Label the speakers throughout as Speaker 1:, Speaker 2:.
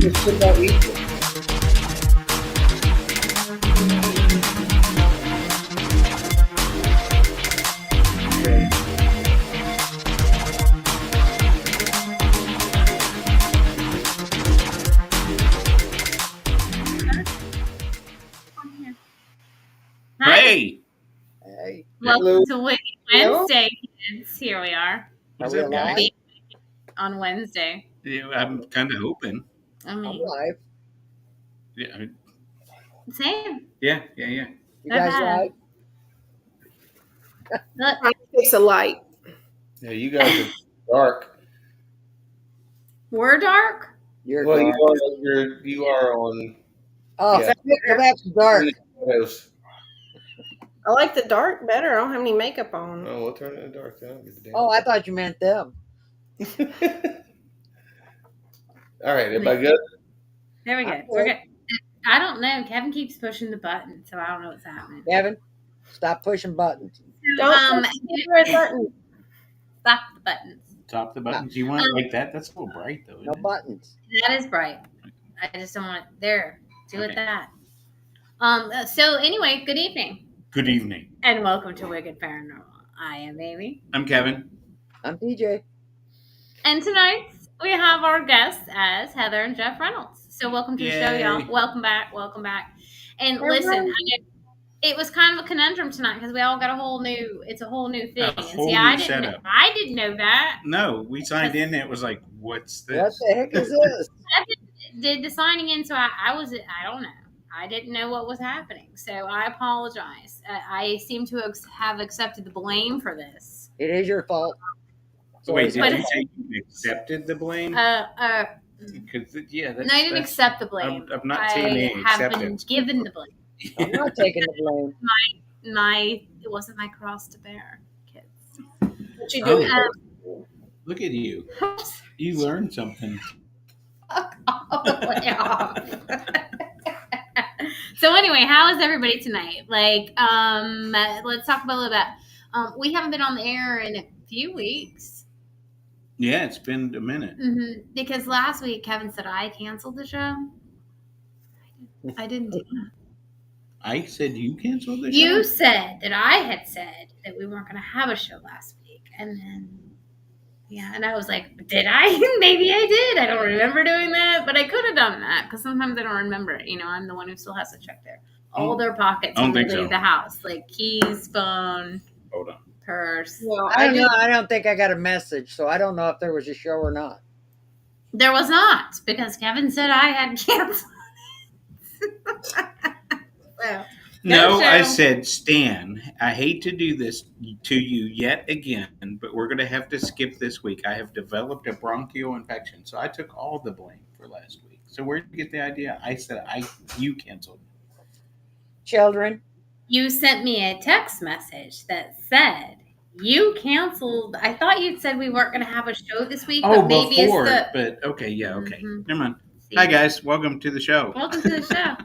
Speaker 1: just put that easy.
Speaker 2: Hi.
Speaker 3: Hey.
Speaker 1: Hey.
Speaker 2: Welcome to Wicked
Speaker 1: Hello.
Speaker 2: Wednesday, kids. Here we are.
Speaker 1: Are
Speaker 3: What's
Speaker 1: we
Speaker 3: up, guys?
Speaker 1: alive?
Speaker 2: On Wednesday.
Speaker 3: Yeah, I'm kind of hoping.
Speaker 2: I
Speaker 1: I'm
Speaker 2: mean,
Speaker 1: alive.
Speaker 3: Yeah,
Speaker 2: same.
Speaker 3: yeah.
Speaker 1: You guys
Speaker 2: Okay.
Speaker 1: alive?
Speaker 2: Look,
Speaker 4: Trying to fix a light.
Speaker 5: Yeah, you guys are dark.
Speaker 2: we're dark.
Speaker 1: You're
Speaker 5: Well,
Speaker 1: dark.
Speaker 5: you are on.
Speaker 1: Oh,
Speaker 5: Yeah.
Speaker 1: go back to dark.
Speaker 5: Shadows.
Speaker 4: I like the dark better. I don't have any makeup on.
Speaker 5: Oh, we'll turn it to dark. I don't give a damn.
Speaker 1: Oh, I thought you meant them.
Speaker 5: All right, everybody good?
Speaker 2: There we go. We're good. I don't know. Kevin keeps pushing the button, so I don't know what's happening.
Speaker 1: Kevin, stop pushing buttons.
Speaker 4: Don't push the red button.
Speaker 2: Stop the buttons.
Speaker 3: Top the buttons. You want it like that? That's a little bright, though.
Speaker 1: No
Speaker 3: Isn't it?
Speaker 1: buttons.
Speaker 2: That is bright. I just don't want it there. Do it
Speaker 3: Okay.
Speaker 2: that. So anyway, good evening.
Speaker 3: Good evening.
Speaker 2: And welcome to Wicked Paranormal. I am Amy.
Speaker 3: I'm Kevin.
Speaker 1: I'm DJ.
Speaker 2: And tonight we have our guests as Heather and Jeff Reynolds. So welcome to the show, y'all.
Speaker 3: Yay.
Speaker 2: Welcome back. Welcome back. And
Speaker 4: Hey,
Speaker 2: listen,
Speaker 4: Ryan.
Speaker 2: it was kind of a conundrum tonight because we all got it's a whole new thing.
Speaker 3: A whole
Speaker 2: I
Speaker 3: new
Speaker 2: didn't
Speaker 3: setup.
Speaker 2: I didn't know that.
Speaker 3: No, we signed in. And it was like, what's
Speaker 1: What
Speaker 3: this?
Speaker 1: the heck is this?
Speaker 2: I did the signing in, so I don't know. I didn't know what was happening. So I apologize. I seem to have accepted the blame for this.
Speaker 1: It is your fault.
Speaker 3: Wait, did
Speaker 2: But-
Speaker 3: you say you accepted the blame?
Speaker 2: No,
Speaker 3: Because
Speaker 2: I didn't accept the blame.
Speaker 3: I'm not seeing any
Speaker 2: I have been
Speaker 3: acceptance.
Speaker 2: given the blame.
Speaker 1: I'm not taking the blame.
Speaker 2: It wasn't my cross to bear, kids.
Speaker 4: What you doing?
Speaker 3: Look at you. You learned something.
Speaker 2: So anyway, how is everybody tonight? Like, let's talk about a little bit. We haven't been on the air in a few weeks.
Speaker 3: Yeah, it's been a minute.
Speaker 2: Mm-hmm. Because last week Kevin said I canceled the show. I didn't do that.
Speaker 3: I said you canceled the show?
Speaker 2: You said that I had said that we weren't going to have a show last week, and then and I was like, did I? Maybe I did. I don't remember doing that, but I could have done that because sometimes I don't remember it. You know, I'm the one who still has to check all their pockets
Speaker 3: I don't
Speaker 2: when they
Speaker 3: think
Speaker 2: leave
Speaker 3: so.
Speaker 2: the house, like keys, phone,
Speaker 3: Hold on.
Speaker 2: purse.
Speaker 4: Well,
Speaker 1: I don't know. I don't think I got a message, so I don't know if there was a show or not.
Speaker 2: There was not because Kevin said I had canceled. Well,
Speaker 3: No,
Speaker 2: show.
Speaker 3: I said, Stan, I hate to do this to you yet again, but we're going to have to skip this week. I have developed a bronchial infection, so I took all the blame for last week. So where did you get the idea? I said you canceled.
Speaker 1: Children,
Speaker 2: You sent me a text message that said you canceled. I thought you'd said we weren't going to have a show this week,
Speaker 3: Oh,
Speaker 2: but maybe
Speaker 3: before,
Speaker 2: it's
Speaker 3: but okay, yeah, okay.
Speaker 2: Mhm.
Speaker 3: Never mind.
Speaker 2: See?
Speaker 3: Hi, guys. Welcome to the show.
Speaker 2: Welcome to the show.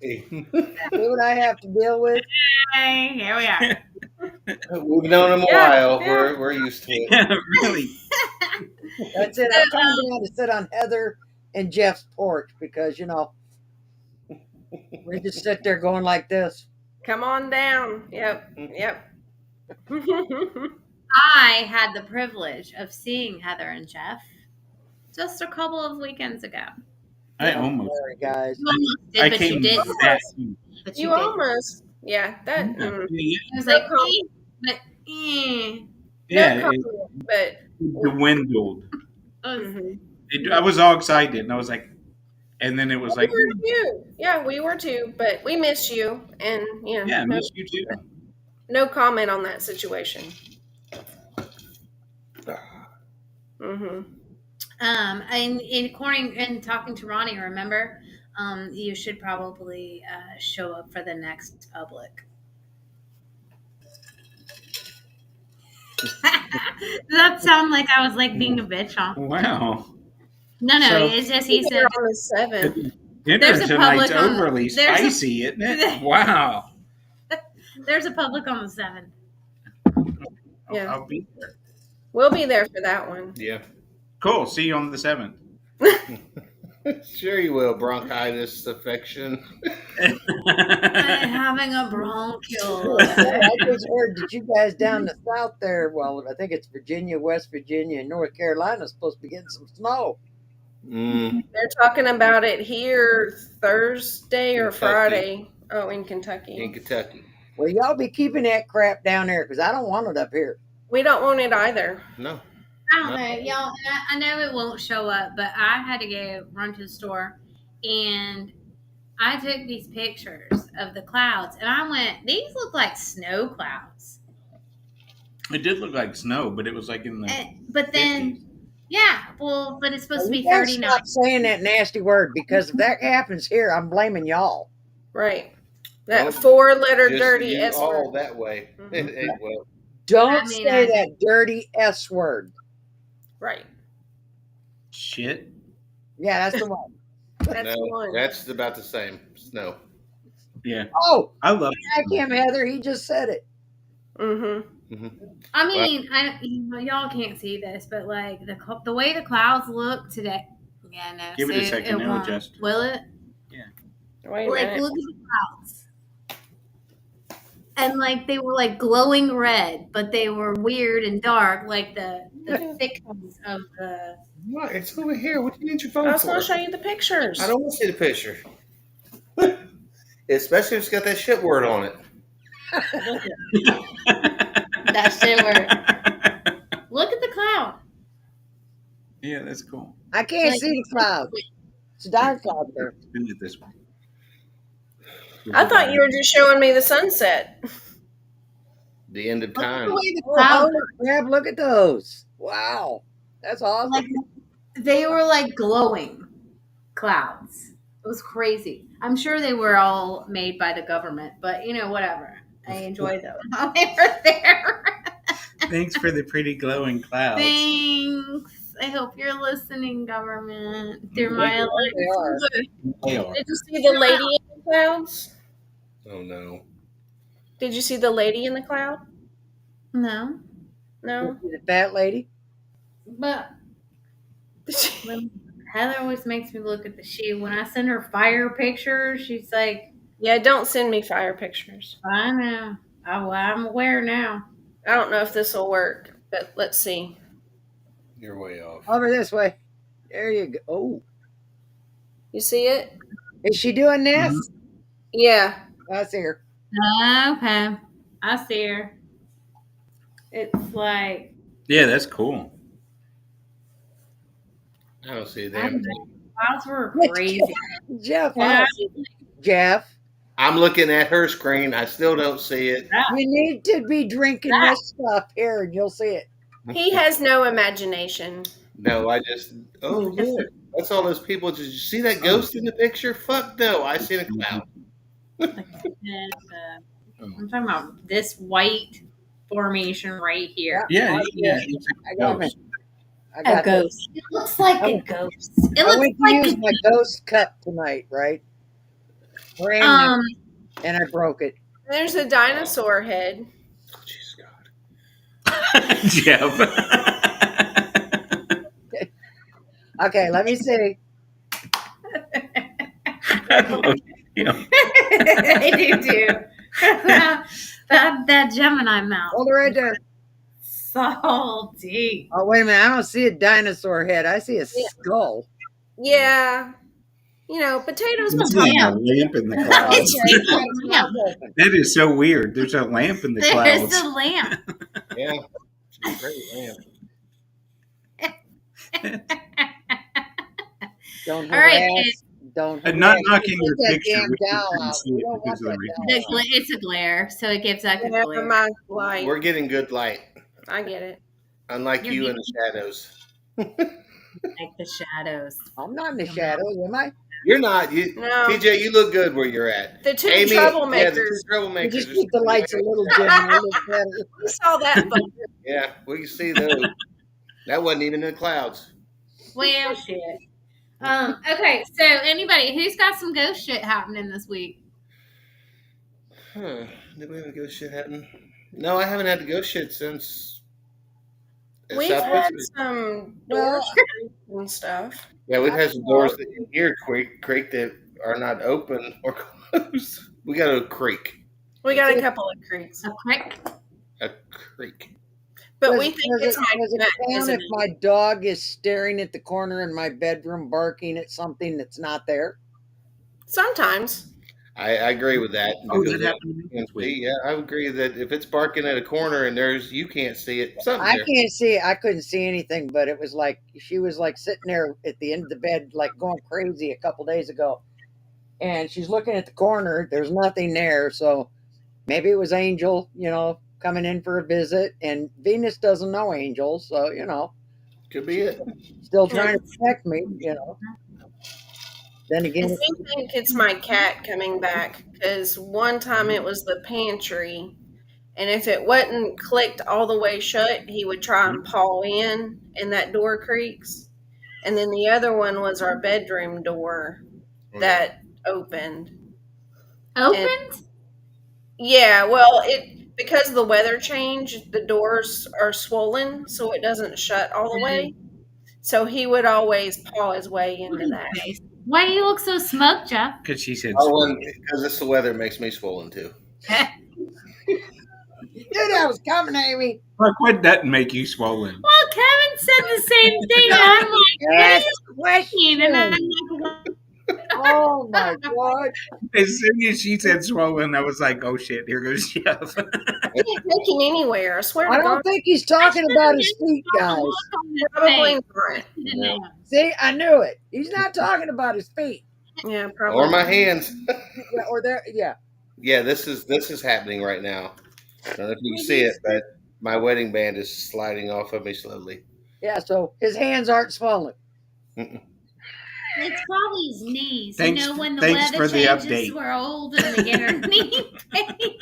Speaker 5: Hey.
Speaker 1: see what I have to deal with?
Speaker 2: Hey, here we are.
Speaker 5: We've known him a while. We're used to it.
Speaker 3: Yeah, really.
Speaker 1: That's it. I'm coming down to sit on Heather and Jeff's porch because, we just sit there going like this.
Speaker 4: come on down. Yep.
Speaker 2: I had the privilege of seeing Heather and Jeff just a couple of weekends ago.
Speaker 3: I almost.
Speaker 1: Sorry, guys.
Speaker 2: You almost did,
Speaker 3: I
Speaker 2: but
Speaker 3: came
Speaker 2: you didn't.
Speaker 3: that.
Speaker 2: But
Speaker 4: You
Speaker 2: didn't.
Speaker 4: almost. Yeah. That.
Speaker 3: Yeah.
Speaker 2: It was
Speaker 4: No
Speaker 2: like,
Speaker 4: comment.
Speaker 2: but
Speaker 3: Yeah,
Speaker 4: No
Speaker 3: it
Speaker 4: comment, but.
Speaker 3: dwindled.
Speaker 4: Mhm.
Speaker 3: I was all excited, and I was like, and then it was like,
Speaker 4: We were too. Yeah, we were too. But we miss you, and
Speaker 3: yeah, I
Speaker 4: no,
Speaker 3: miss you too.
Speaker 4: no comment on that situation. Mm-hmm.
Speaker 2: and talking to Ronnie, remember, you should probably show up for the next public. Does that sound like I was like being a bitch, huh?
Speaker 3: Wow.
Speaker 2: No,
Speaker 3: So-
Speaker 2: it's just he said.
Speaker 4: on the 7th.
Speaker 3: Dinner
Speaker 2: There's a
Speaker 3: tonight's
Speaker 2: public on-
Speaker 3: overly
Speaker 2: there's a-
Speaker 3: spicy, isn't it? Wow.
Speaker 2: There's a public on the 7th.
Speaker 4: Yeah.
Speaker 3: I'll be there.
Speaker 4: We'll be there for that one.
Speaker 5: Yeah.
Speaker 3: Cool. See you on the 7th.
Speaker 5: Sure you will. Bronchitis affection.
Speaker 2: I'm having a bronchial.
Speaker 1: I just heard that you guys down the south there, well, I think it's Virginia, West Virginia, and North Carolina, supposed to be getting some snow.
Speaker 5: Mm,
Speaker 4: They're talking about it here Thursday or
Speaker 5: Kentucky.
Speaker 4: Friday. Oh, in Kentucky.
Speaker 5: in Kentucky.
Speaker 1: Well, y'all be keeping that crap down there because I don't want it up here.
Speaker 4: We don't want it either.
Speaker 5: No.
Speaker 2: I don't know, y'all. I know it won't show up, but I had to run to the store, and I took these pictures of the clouds, and I went, "These look like snow clouds."
Speaker 3: It did look like snow, but it was like in the.
Speaker 2: But then,
Speaker 3: 50s.
Speaker 2: yeah, well, but it's supposed to
Speaker 1: You
Speaker 2: be
Speaker 1: guys
Speaker 2: 39.
Speaker 1: stop saying that nasty word because if that happens here, I'm blaming y'all.
Speaker 4: Right. That
Speaker 5: Don't
Speaker 4: 4-letter
Speaker 5: Just
Speaker 4: dirty
Speaker 5: you
Speaker 4: S
Speaker 5: all
Speaker 4: word.
Speaker 5: that way.
Speaker 4: Mhm.
Speaker 5: Well,
Speaker 1: Don't
Speaker 2: I mean,
Speaker 1: say
Speaker 2: I-
Speaker 1: that dirty S word.
Speaker 4: Right.
Speaker 3: Shit.
Speaker 1: Yeah, that's the one.
Speaker 4: That's the
Speaker 5: no,
Speaker 4: one.
Speaker 5: that's about the same. Snow.
Speaker 3: Yeah.
Speaker 1: Oh,
Speaker 3: I love
Speaker 1: back him, Heather. He just said it.
Speaker 4: Mm-hmm.
Speaker 2: I mean, y'all can't see this, but like the way the clouds look today. Yeah, no.
Speaker 3: Give it a
Speaker 2: see,
Speaker 3: second, it'll
Speaker 2: won't.
Speaker 3: adjust.
Speaker 2: Will it?
Speaker 4: Wait a
Speaker 2: Like,
Speaker 4: minute.
Speaker 2: look at the clouds. And like they were like glowing red, but they were weird and dark, like the thickness of the.
Speaker 5: What? It's over here. What do you need your
Speaker 4: I
Speaker 5: phone
Speaker 4: was
Speaker 5: for?
Speaker 4: going to show you the pictures.
Speaker 5: I don't want to see the picture. Especially if it's got that shit word on it.
Speaker 2: That shit word. Look at the cloud.
Speaker 3: Yeah, that's cool.
Speaker 1: I can't
Speaker 2: Like-
Speaker 1: see the cloud. It's dark out there.
Speaker 3: Spin it this way.
Speaker 4: I thought you were just showing me the sunset.
Speaker 5: The end of
Speaker 2: Look at
Speaker 5: time.
Speaker 2: the way the
Speaker 1: Oh,
Speaker 2: clouds
Speaker 1: holy crap, look at those. Wow. That's awesome.
Speaker 2: like they were like glowing clouds. It was crazy. I'm sure they were all made by the government, but whatever. I enjoyed them while they were there.
Speaker 3: Thanks for the pretty glowing clouds.
Speaker 2: Thanks. I hope you're listening, government. Through my
Speaker 1: They are.
Speaker 3: They are.
Speaker 4: Did you see the lady in the clouds?
Speaker 5: Oh no.
Speaker 4: Did you see the lady in the cloud?
Speaker 2: No,
Speaker 4: No.
Speaker 1: The fat lady.
Speaker 2: but Heather always makes me look at the shoe. When I send her fire pictures, she's like,
Speaker 4: Yeah, don't send me fire pictures.
Speaker 2: I know. I'm aware now.
Speaker 4: I don't know if this will work, but let's see.
Speaker 5: You're way off.
Speaker 1: Over this way. There you go. Oh,
Speaker 4: You see it?
Speaker 1: is she doing this?
Speaker 3: Mhm.
Speaker 4: Yeah.
Speaker 1: I see her.
Speaker 2: Okay. I see her. It's like,
Speaker 3: Yeah, that's cool.
Speaker 5: I don't see a
Speaker 2: I
Speaker 5: damn
Speaker 2: don't
Speaker 5: thing.
Speaker 2: know. Clouds were
Speaker 1: Which
Speaker 2: crazy.
Speaker 1: Jeff,
Speaker 2: Yeah.
Speaker 1: I see it. Jeff,
Speaker 5: I'm looking at her screen. I still don't see it.
Speaker 1: you need to be drinking this stuff here and you'll see it.
Speaker 4: He has no imagination.
Speaker 5: No, I just. Oh look, that's all those people. Did you see that ghost in the picture? Fuck no, I seen a cloud.
Speaker 2: And, I'm talking about this white formation right here.
Speaker 3: Yeah,
Speaker 1: I
Speaker 3: yeah.
Speaker 1: see
Speaker 3: It's
Speaker 1: I
Speaker 3: a
Speaker 1: got
Speaker 3: ghost.
Speaker 1: I
Speaker 2: A
Speaker 1: got this.
Speaker 2: ghost. It looks like a ghost. It
Speaker 1: I
Speaker 2: looks
Speaker 1: went to
Speaker 2: like
Speaker 1: use my ghost cup tonight, right? Brand
Speaker 2: um.
Speaker 1: new, and I broke it.
Speaker 4: There's a dinosaur head.
Speaker 5: Oh, jeez, God.
Speaker 3: Jeff.
Speaker 1: Okay, let me see.
Speaker 3: Yeah.
Speaker 2: I do too. that Gemini mouth.
Speaker 1: Hold it right there.
Speaker 2: Salty.
Speaker 1: Oh, wait a minute. I don't see a dinosaur head. I see a skull.
Speaker 4: Yeah. Potatoes,
Speaker 3: There's
Speaker 2: Lamp.
Speaker 3: a lamp in the clouds.
Speaker 2: It's a lamp.
Speaker 3: That is so weird. There's a lamp in the
Speaker 2: There's
Speaker 3: clouds.
Speaker 2: a lamp.
Speaker 5: Yeah, it's a great lamp.
Speaker 1: Don't
Speaker 2: All right,
Speaker 1: harass.
Speaker 2: kids.
Speaker 1: Don't
Speaker 3: And not
Speaker 1: harass.
Speaker 3: knocking
Speaker 1: Put
Speaker 3: your
Speaker 1: that
Speaker 3: picture.
Speaker 1: damn
Speaker 3: We just
Speaker 1: dowel
Speaker 3: couldn't
Speaker 1: out.
Speaker 3: see
Speaker 1: We
Speaker 3: it
Speaker 1: don't want
Speaker 3: because of the
Speaker 1: that
Speaker 3: reason.
Speaker 1: dowel out.
Speaker 2: It's a glare, so it gives like a
Speaker 4: Never
Speaker 2: glare.
Speaker 4: mind. Light.
Speaker 5: We're getting good light,
Speaker 4: I get it.
Speaker 5: unlike
Speaker 2: You're
Speaker 5: you in the shadows.
Speaker 2: Like the shadows.
Speaker 1: I'm not in the shadows, am I?
Speaker 5: You're not. You,
Speaker 4: No.
Speaker 5: TJ, you look good where you're at.
Speaker 4: The two
Speaker 5: Amy,
Speaker 4: troublemakers.
Speaker 5: Yeah, the two
Speaker 1: You
Speaker 5: troublemakers.
Speaker 1: just
Speaker 5: are
Speaker 1: keep the
Speaker 5: still
Speaker 1: lights a
Speaker 5: there.
Speaker 1: little dim. A little better.
Speaker 4: We saw that bugger.
Speaker 5: Yeah, we can see those. That wasn't even in the clouds.
Speaker 2: Well, shit. Okay, so anybody who's got some ghost shit happening this week?
Speaker 5: Huh. Did we have a ghost shit happen? No, I haven't had the ghost shit since
Speaker 4: We've had some doors creak and stuff.
Speaker 5: Yeah, we've had some doors that in here creak that are not open or closed. We got a creak.
Speaker 4: We got a couple of creaks.
Speaker 2: A crick.
Speaker 5: A creak.
Speaker 4: But we think it's my
Speaker 1: does it
Speaker 4: cat
Speaker 1: count if
Speaker 4: visiting.
Speaker 1: my dog is staring at the corner in my bedroom, barking at something that's not there?
Speaker 4: Sometimes.
Speaker 5: I agree with that.
Speaker 3: Oh,
Speaker 5: because
Speaker 3: that happened to me this week.
Speaker 5: yeah, I agree that if it's barking at a corner and you can't see it, something's
Speaker 1: I
Speaker 5: there.
Speaker 1: can't see. I couldn't see anything, but it was like she was like sitting there at the end of the bed, like going crazy a couple days ago, and she's looking at the corner. There's nothing there, so maybe it was Angel, coming in for a visit. And Venus doesn't know Angel, so
Speaker 5: Could be it.
Speaker 1: still trying to protect me. Then
Speaker 4: I
Speaker 1: again,
Speaker 4: think it's my cat coming back because one time it was the pantry, and if it wasn't clicked all the way shut, he would try and paw in, and that door creaks. And then the other one was our bedroom door that opened.
Speaker 2: Opened?
Speaker 4: Yeah, well, because of the weather change, the doors are swollen, so it doesn't shut all the way. So he would always paw his way into that.
Speaker 2: Why do you look so smug, Jeff?
Speaker 3: Because she said
Speaker 5: because it's the weather makes me swollen too.
Speaker 1: knew that was coming, Amy.
Speaker 3: Like, what doesn't make you swollen?
Speaker 2: Well, Kevin said the same thing. I'm like,
Speaker 1: Yes,
Speaker 2: question. And I'm like,
Speaker 1: oh my god!
Speaker 3: As soon as she said swollen, I was like, oh shit, here goes Jeff.
Speaker 4: He ain't taking anywhere. I swear
Speaker 1: I
Speaker 4: to
Speaker 1: don't
Speaker 4: God.
Speaker 1: think he's talking about his feet, guys.
Speaker 4: Probably not.
Speaker 5: No.
Speaker 1: See, I knew it. He's not talking about his feet.
Speaker 4: Yeah, probably.
Speaker 5: Or my hands.
Speaker 1: Yeah, or there. Yeah.
Speaker 5: Yeah, this is happening right now. I don't know if you can see it, but my wedding band is sliding off of me slowly.
Speaker 1: Yeah. So his hands aren't swollen.
Speaker 5: Mm-mm.
Speaker 2: It's probably his knees.
Speaker 3: Thanks-
Speaker 2: When the
Speaker 3: thanks
Speaker 2: weather
Speaker 3: for the
Speaker 2: changes,
Speaker 3: update.
Speaker 2: we're old and they get our knee pain.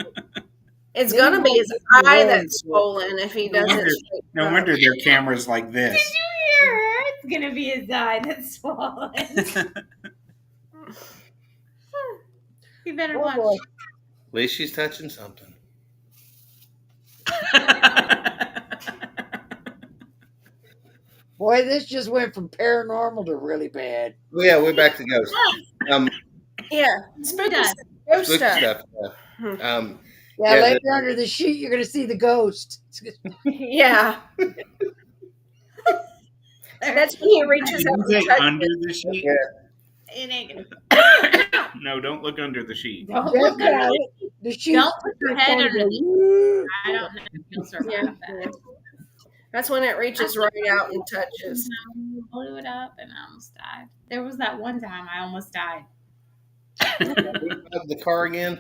Speaker 4: It's gonna be his eye that's swollen if he
Speaker 3: No
Speaker 4: doesn't.
Speaker 3: wonder, no wonder their camera's like this.
Speaker 2: Did you hear her? It's gonna be his eye that's swollen. You better
Speaker 1: Oh
Speaker 2: watch.
Speaker 1: boy.
Speaker 5: At least she's touching something.
Speaker 1: Boy, this just went from paranormal to really bad.
Speaker 5: Oh, yeah, we're back to ghosts.
Speaker 4: Yeah, spooky
Speaker 2: does.
Speaker 4: stuff. Ghost
Speaker 5: Spooky
Speaker 4: stuff.
Speaker 5: stuff. Yeah.
Speaker 1: Yeah,
Speaker 5: Yeah,
Speaker 1: later under the sheet, you're going to see the ghost.
Speaker 4: Yeah. That's when he reaches out
Speaker 3: Say
Speaker 4: and touches
Speaker 3: under
Speaker 4: it.
Speaker 3: the sheet?
Speaker 2: It ain't gonna.
Speaker 3: No, don't look under the sheet.
Speaker 2: Don't
Speaker 1: Just
Speaker 2: look under
Speaker 1: got
Speaker 2: the
Speaker 1: it. The sheet.
Speaker 2: Don't put your head
Speaker 1: kinda
Speaker 2: under
Speaker 1: go,
Speaker 2: the.
Speaker 1: "Woo."
Speaker 2: I don't know if you'll survive
Speaker 4: Yeah.
Speaker 2: that.
Speaker 4: That's when it reaches right out and touches.
Speaker 2: I blew it up and I almost died. There was that one time I almost died.
Speaker 5: The car again?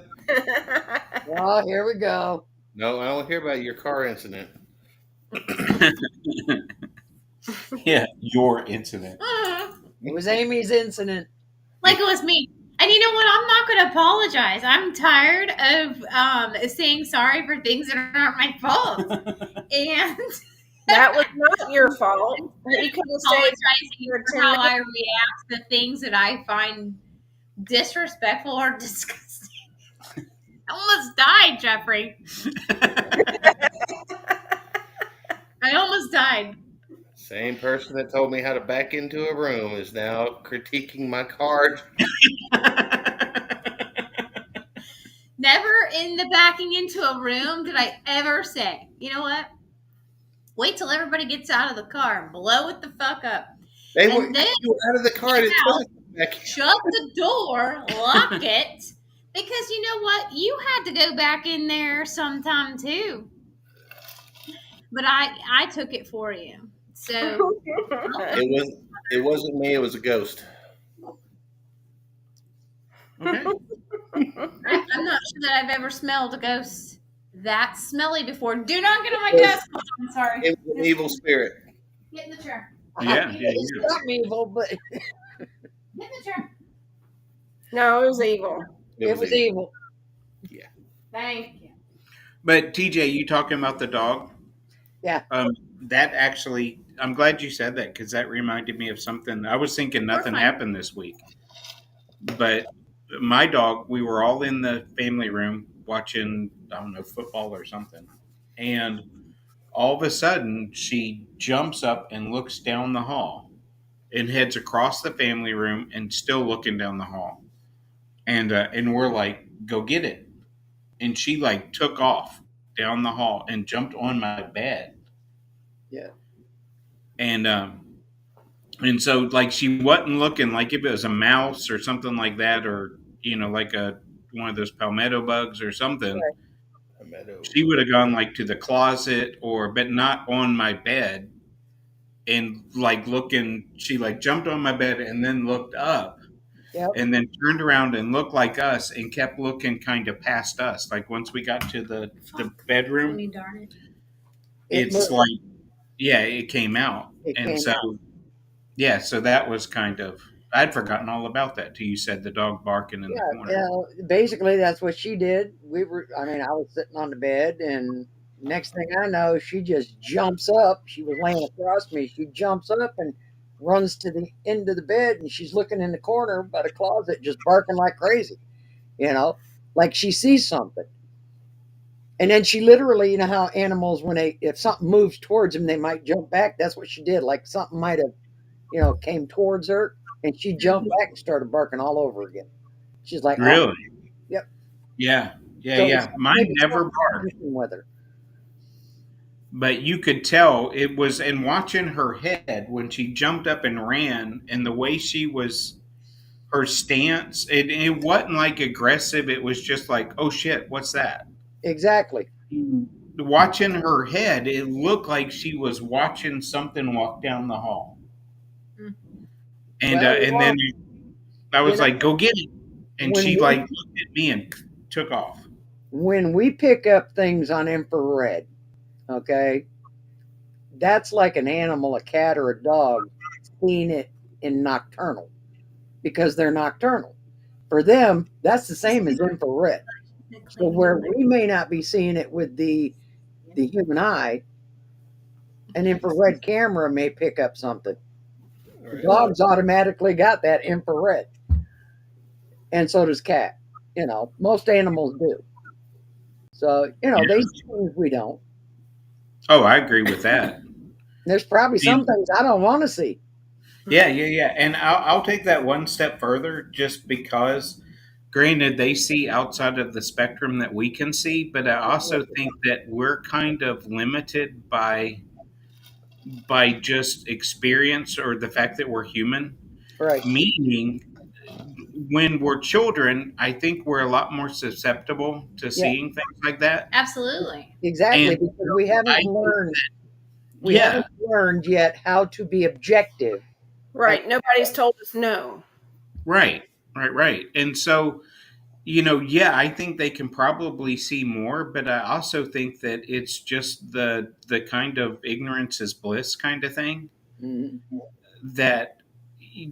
Speaker 1: Oh, here we go.
Speaker 5: No, I don't hear about your car incident.
Speaker 3: Yeah, your incident.
Speaker 1: It was Amy's incident.
Speaker 2: Like it was me. And you know what? I'm not going to apologize. I'm tired of saying sorry for things that aren't my fault. And
Speaker 4: That was not your fault. You could have said
Speaker 2: apologizing for how I react to things that I find disrespectful or disgusting. I almost died, Jeffrey. I almost died.
Speaker 5: Same person that told me how to back into a room is now critiquing my car.
Speaker 2: Never in the backing into a room did I ever say, you know what? Wait till everybody gets out of the car and blow it the fuck up.
Speaker 5: They
Speaker 2: And
Speaker 5: were
Speaker 2: then
Speaker 5: you were out of the car. And it took back.
Speaker 2: shut the door, lock it, because you know what? You had to go back in there sometime too. But I took it for you. So
Speaker 5: It wasn't me. It was a ghost.
Speaker 3: Okay.
Speaker 2: I'm not sure that I've ever smelled a ghost that smelly before. Do not get on my desk. I'm sorry.
Speaker 5: It was an evil spirit.
Speaker 2: Get in the chair.
Speaker 3: Yeah,
Speaker 1: It's not evil, but
Speaker 2: Get in the chair.
Speaker 4: No, it was evil.
Speaker 1: it was evil.
Speaker 2: Thank you.
Speaker 3: But TJ, you talking about the dog?
Speaker 1: Yeah.
Speaker 3: That actually, I'm glad you said that because that reminded me of something. I was thinking nothing happened this week, but my dog, we were all in the family room watching, I don't know, football or something, and All of a sudden, she jumps up and looks down the hall and heads across the family room and still looking down the hall. And we're like, go get it. And she like took off down the hall and jumped on my bed.
Speaker 1: Yeah.
Speaker 3: And so like she wasn't looking like if it was a mouse or something like that, or like a one of those palmetto bugs or something.
Speaker 1: Right.
Speaker 5: A meadow.
Speaker 3: She would have gone like to the closet, or but not on my bed. And like looking, she like jumped on my bed and then looked up
Speaker 1: Yep.
Speaker 3: and then turned around and looked like us and kept looking kind of past us. Like once we got to the
Speaker 2: I
Speaker 3: bedroom,
Speaker 2: mean, darn it.
Speaker 1: It
Speaker 3: it's
Speaker 1: moved.
Speaker 3: like, yeah, it came out.
Speaker 1: It
Speaker 3: And
Speaker 1: came
Speaker 3: so,
Speaker 1: out.
Speaker 3: yeah, so that was kind of, I'd forgotten all about that till you said the dog barking in the
Speaker 1: Yeah.
Speaker 3: corner.
Speaker 1: Basically, that's what she did. I mean, I was sitting on the bed, and next thing I know, she just jumps up. She was laying across me. She jumps up and runs to the end of the bed, and she's looking in the corner by the closet, just barking like crazy. You know, like she sees something. And then she literally, you know how animals, when if something moves towards them, they might jump back. That's what she did. Like something might have, came towards her, and she jumped back and started barking all over again. She's like, "Oh,
Speaker 3: Really?
Speaker 1: yep."
Speaker 3: Yeah. Yeah.
Speaker 1: So
Speaker 3: Yeah. Mine
Speaker 1: maybe
Speaker 3: never
Speaker 1: something's
Speaker 3: barked,
Speaker 1: messing with her.
Speaker 3: but you could tell it was, and watching her head when she jumped up and ran and the way she was, her stance, it wasn't like aggressive. It was just like, oh shit, what's that?
Speaker 1: Exactly.
Speaker 3: Watching her head, it looked like she was watching something walk down the hall.
Speaker 2: Mm.
Speaker 3: And then
Speaker 1: Well,
Speaker 3: I
Speaker 1: you
Speaker 3: was
Speaker 1: know,
Speaker 3: like, "Go get it!" And
Speaker 1: when
Speaker 3: she
Speaker 1: we
Speaker 3: like looked at me and took off.
Speaker 1: when we pick up things on infrared, okay, that's like an animal, a cat or a dog, seeing it in nocturnal because they're nocturnal. For them, that's the same as infrared. So where we may not be seeing it with the human eye, an infrared camera may pick up something.
Speaker 5: Really?
Speaker 1: Dogs automatically got that infrared, and so does cat. Most animals do. So they
Speaker 3: Yeah.
Speaker 1: see things we don't.
Speaker 3: Oh, I agree with that.
Speaker 1: There's probably some
Speaker 3: And
Speaker 1: things I don't want to see.
Speaker 3: yeah, yeah, yeah. And I'll take that one step further, just because, granted, they see outside of the spectrum that we can see, but I also think that we're kind of limited by just experience or the fact that we're human.
Speaker 1: Right.
Speaker 3: Meaning, when we're children, I think we're a lot more susceptible to
Speaker 1: Yeah.
Speaker 3: seeing things like that.
Speaker 2: Absolutely.
Speaker 1: Exactly,
Speaker 3: And
Speaker 1: because
Speaker 3: so
Speaker 1: we haven't
Speaker 3: I,
Speaker 1: learned we
Speaker 3: yeah,
Speaker 1: haven't learned yet how to be objective. And
Speaker 4: Right. Nobody's told us no.
Speaker 3: right, right, right. And so, yeah, I think they can probably see more, but I also think that it's just the kind of ignorance is bliss kind of thing,
Speaker 1: Mhm.
Speaker 3: that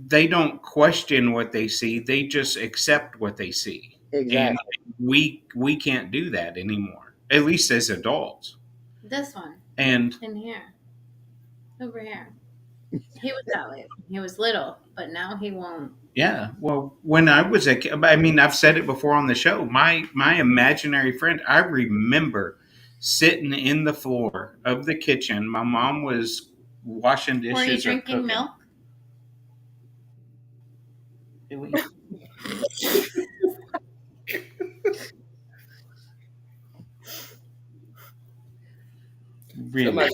Speaker 3: they don't question what they see, they just accept what they see. And
Speaker 1: Exactly.
Speaker 3: we can't do that anymore, at least as adults.
Speaker 2: This one
Speaker 3: And
Speaker 2: in here, over here. He was that way. He was little, but now he won't.
Speaker 3: yeah, well, when I was a kid, I mean, I've said it before on the show. My imaginary friend, I remember sitting in the floor of the kitchen. My mom was washing
Speaker 2: Were you
Speaker 3: dishes or
Speaker 2: drinking
Speaker 3: cooking.
Speaker 2: milk?
Speaker 3: Really?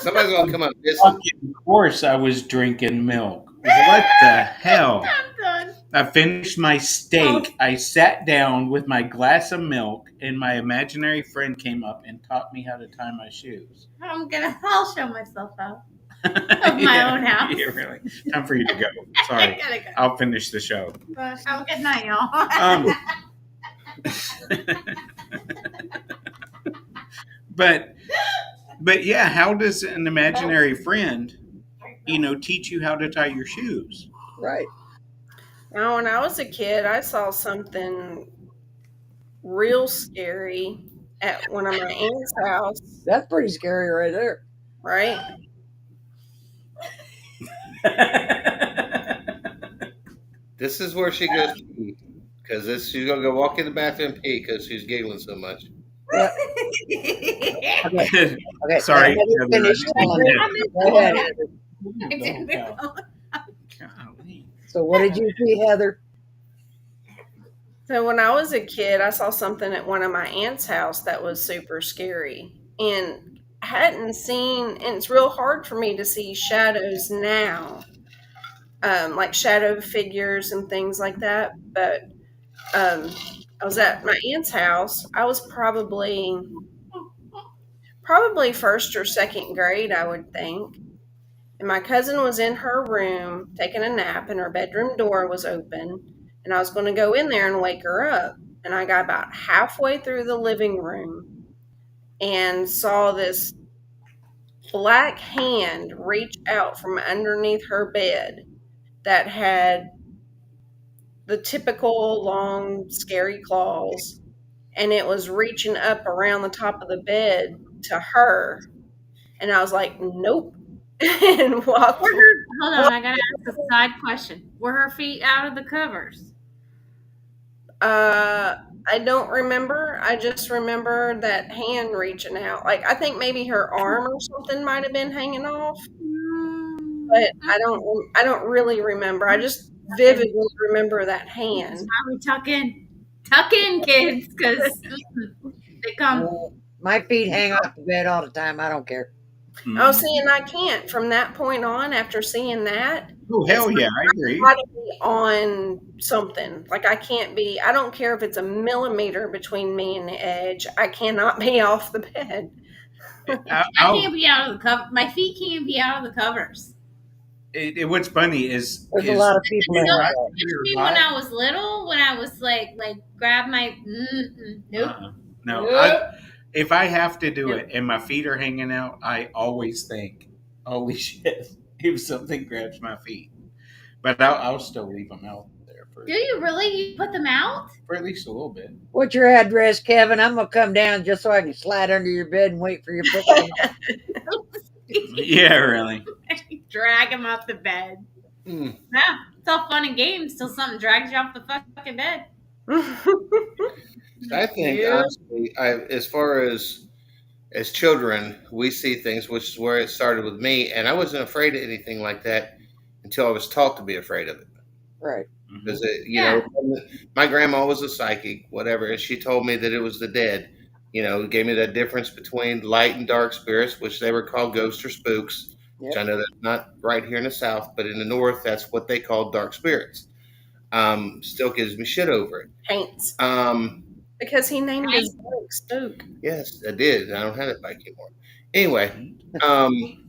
Speaker 5: Somebody's gonna come up missing.
Speaker 3: Fucking course, I was drinking milk. What the hell?
Speaker 2: I'm done.
Speaker 3: I finished my steak. I sat down with my glass of milk, and my imaginary friend came up and taught me how to tie my shoes.
Speaker 2: I'll show myself out of my own house.
Speaker 3: Yeah, really. Time for you to go. Sorry.
Speaker 2: I gotta go.
Speaker 3: I'll finish the show.
Speaker 2: Have a good night, y'all.
Speaker 3: But yeah, how does an imaginary friend, teach you how to tie your shoes?
Speaker 1: Right.
Speaker 4: Now, when I was a kid, I saw something real scary at one of my aunt's house,
Speaker 1: That's pretty scary right there.
Speaker 4: right?
Speaker 5: This is where she goes to pee. Because she's gonna go walk in the bathroom and pee because she's giggling so much.
Speaker 1: Yeah. Okay, okay. Let
Speaker 3: Sorry,
Speaker 1: Heather
Speaker 3: Heather. I
Speaker 1: finish
Speaker 3: didn't
Speaker 1: telling
Speaker 3: mean
Speaker 1: it. Go ahead,
Speaker 3: to.
Speaker 1: Heather.
Speaker 3: Go. Golly.
Speaker 1: So, what did you see, Heather?
Speaker 4: So when I was a kid, I saw something at one of my aunt's house that was super scary. And I hadn't seen, and it's real hard for me to see shadows now, like shadow figures and things like that. But I was at my aunt's house. I was probably first or second grade, I would think. And my cousin was in her room taking a nap, and her bedroom door was open. And I was going to go in there and wake her up. And I got about halfway through the living room and saw this black hand reach out from underneath her bed that had the typical long, scary claws. And it was reaching up around the top of the bed to her. And I was like, nope. And walked.
Speaker 2: Hold on, I gotta ask a side question. Were her feet out of the covers?
Speaker 4: Uh, I don't remember. I just remember that hand reaching out. Like I think maybe her arm or something might have been hanging off, but I don't really remember. I just vividly remember that
Speaker 2: That's
Speaker 4: hand.
Speaker 2: why we tuck in, kids, because they come.
Speaker 1: My feet hang off the bed all the time. I don't care.
Speaker 4: Oh, see, and I can't from that point on. After seeing that,
Speaker 3: Oh,
Speaker 4: it's
Speaker 3: hell yeah, I agree.
Speaker 4: got to be on something. Like I can't be. I don't care if it's a millimeter between me and the edge. I cannot be off the bed.
Speaker 2: I can't be out of the cover. My feet can't be out of the covers.
Speaker 3: What's funny is
Speaker 1: There's a lot of people that
Speaker 2: No,
Speaker 1: have
Speaker 3: right
Speaker 1: that.
Speaker 3: here,
Speaker 2: especially when
Speaker 3: right?
Speaker 2: I was little, when I was like grab my nope.
Speaker 3: No,
Speaker 2: Nope.
Speaker 3: if I have to do
Speaker 2: Nope.
Speaker 3: it and my feet are hanging out, I always think, "Holy shit!" If something grabs my feet, but I'll still leave them out there
Speaker 2: Do you really? You put them out?
Speaker 3: for at least a little bit.
Speaker 1: What's your address, Kevin? I'm gonna come down just so I can slide under your bed and wait for your footprint.
Speaker 3: Yeah, really.
Speaker 2: Drag them off the bed.
Speaker 5: Mm.
Speaker 2: Yeah, it's all fun and games till something drags you off the fucking bed.
Speaker 5: I think
Speaker 4: Yeah.
Speaker 5: honestly, as far as children, we see things, which is where it started with me, and I wasn't afraid of anything like that until I was taught to be afraid of it.
Speaker 1: Right.
Speaker 5: Because
Speaker 2: Yeah.
Speaker 5: my grandma was a psychic, whatever, and she told me that it was the dead. Gave me that difference between light and dark spirits, which they were called ghosts or spooks. Which
Speaker 1: Yep.
Speaker 5: I know that's not right here in the South, but in the North, that's what they call dark spirits. Still gives me shit over it.
Speaker 4: Haints.
Speaker 5: Um,
Speaker 4: Because he named his bike Spook.
Speaker 5: yes, I did. I don't have that bike anymore. Anyway, um,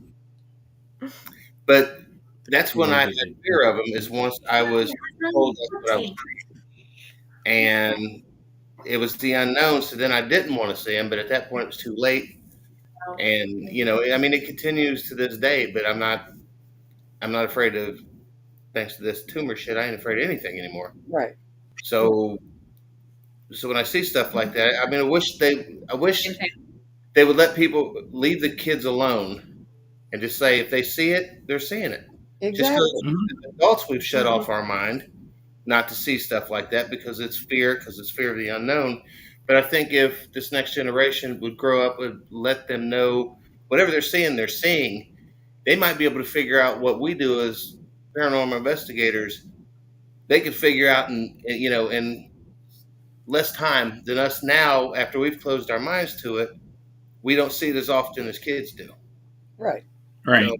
Speaker 5: but that's when I had fear of them. Is once I was told that's what I was, and it was the unknown. So then I didn't want to see him, but at that point it was too late. And I mean, it continues to this day. But I'm not afraid of. Thanks to this tumor shit, I ain't afraid of anything anymore.
Speaker 1: Right.
Speaker 5: So when I see stuff like that, I mean, I wish they would let people leave the kids alone and just say if they see it, they're seeing it. Just
Speaker 1: Exactly.
Speaker 5: because as adults we've shut off our mind not to see stuff like that because it's fear of the unknown. But I think if this next generation would grow up and let them know whatever they're seeing, they might be able to figure out what we do as paranormal investigators. They could figure out in less time than us now after we've closed our minds to it. We don't see it as often as kids do.
Speaker 1: Right.
Speaker 3: Right.
Speaker 5: So,